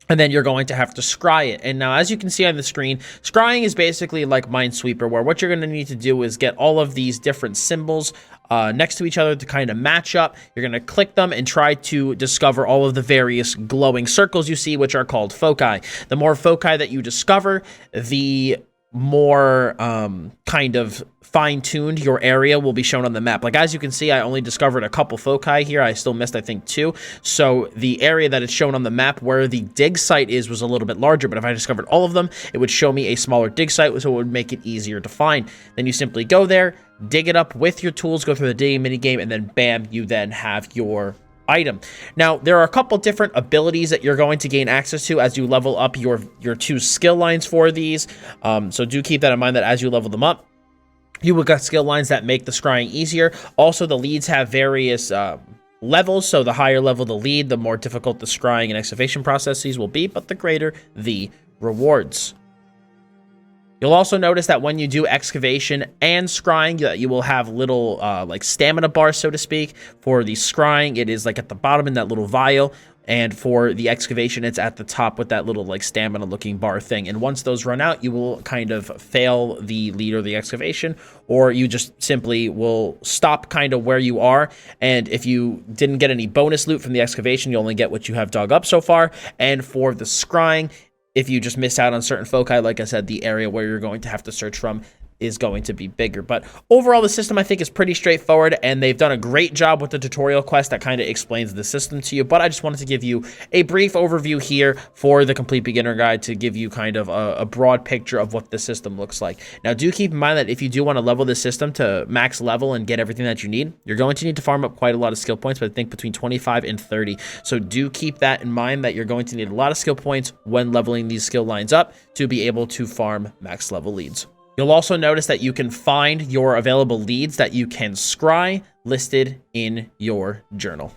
and then you're going to have to scry it. And now, as you can see on the screen, scrying is basically like Minesweeper, where what you're going to need to do is get all of these different symbols next to each other to kind of match up. You're going to click them and try to discover all of the various glowing circles you see, which are called foci. The more foci that you discover, the more kind of fine-tuned your area will be shown on the map. Like, as you can see, I only discovered a couple foci here. I still missed, I think, 2. So the area that is shown on the map where the dig site was a little bit larger, but if I discovered all of them, it would show me a smaller dig site, so it would make it easier to find. Then you simply go there, dig it up with your tools, go through the digging minigame, and then bam, you then have your item. Now, there are a couple different abilities that you're going to gain access to as you level up your 2 skill lines for these. So do keep that in mind, that as you level them up, you will get skill lines that make the scrying easier. Also, the leads have various levels, so the higher level the lead, the more difficult the scrying and excavation processes will be, but the greater the rewards. You'll also notice that when you do excavation and scrying, you will have little like stamina bars, so to speak. For the scrying, it is like at the bottom in that little vial, and for the excavation, it's at the top with that little like stamina looking bar thing. And once those run out, you will kind of fail the lead or the excavation, or you just simply will stop kind of where you are. And if you didn't get any bonus loot from the excavation, you only get what you have dug up so far. And for the scrying, if you just miss out on certain foci, like I said, the area where you're going to have to search from is going to be bigger. But overall, the system, I think, is pretty straightforward, and they've done a great job with the tutorial quest that kind of explains the system to you. But I just wanted to give you a brief overview here for the complete beginner guide to give you kind of a broad picture of what the system looks like. Now, do keep in mind that if you do want to level this system to max level and get everything that you need, you're going to need to farm up quite a lot of skill points, but I think between 25 and 30. So do keep that in mind, that you're going to need a lot of skill points when leveling these skill lines up to be able to farm max level leads. You'll also notice that you can find your available leads that you can scry listed in your journal.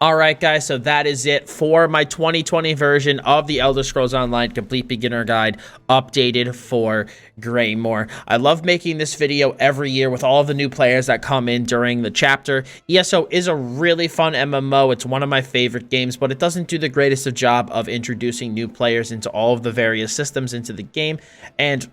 All right, guys, so that is it for my 2020 version of the Elder Scrolls Online Complete Beginner Guide, updated for Greymoor. I love making this video every year with all of the new players that come in during the chapter. ESO is a really fun MMO. It's one of my favorite games, but it doesn't do the greatest of job of introducing new players into all of the various systems into the game. And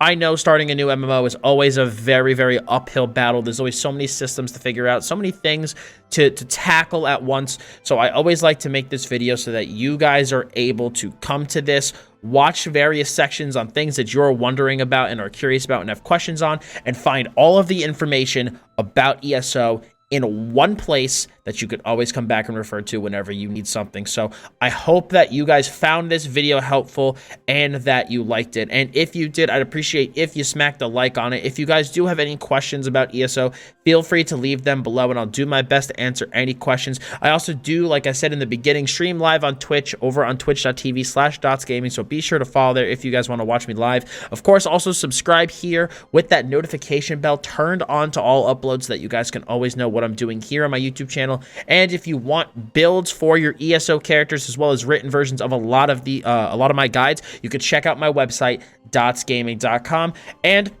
I know starting a new MMO is always a very, very uphill battle. There's always so many systems to figure out, so many things to tackle at once. So I always like to make this video so that you guys are able to come to this, watch various sections on things that you're wondering about and are curious about and have questions on, and find all of the information about ESO in one place that you could always come back and refer to whenever you need something. So I hope that you guys found this video helpful and that you liked it. And if you did, I'd appreciate if you smacked a like on it. If you guys do have any questions about ESO, feel free to leave them below and I'll do my best to answer any questions. I also do, like I said in the beginning, stream live on Twitch over on twitch.tv/dotsgaming. So be sure to follow there if you guys want to watch me live. Of course, also subscribe here with that notification bell turned on to all uploads so that you guys can always know what I'm doing here on my YouTube channel. And if you want builds for your ESO characters as well as written versions of a lot of my guides, you can check out my website dotsgaming.com. And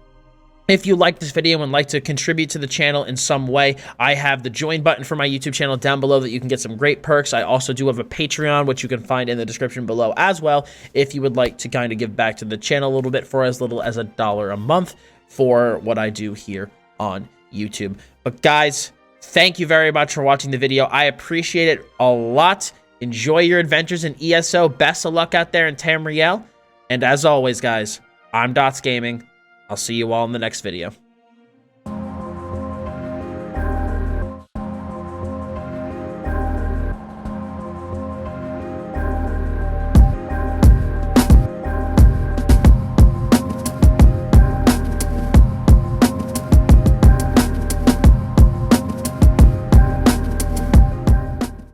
if you like this video and like to contribute to the channel in some way, I have the join button for my YouTube channel down below that you can get some great perks. I also do have a Patreon, which you can find in the description below as well, if you would like to kind of give back to the channel a little bit for as little as $1 a month for what I do here on YouTube. But guys, thank you very much for watching the video. I appreciate it a lot. Enjoy your adventures in ESO. Best of luck out there in Tamriel. And as always, guys, I'm Dots Gaming. I'll see you all in the next video.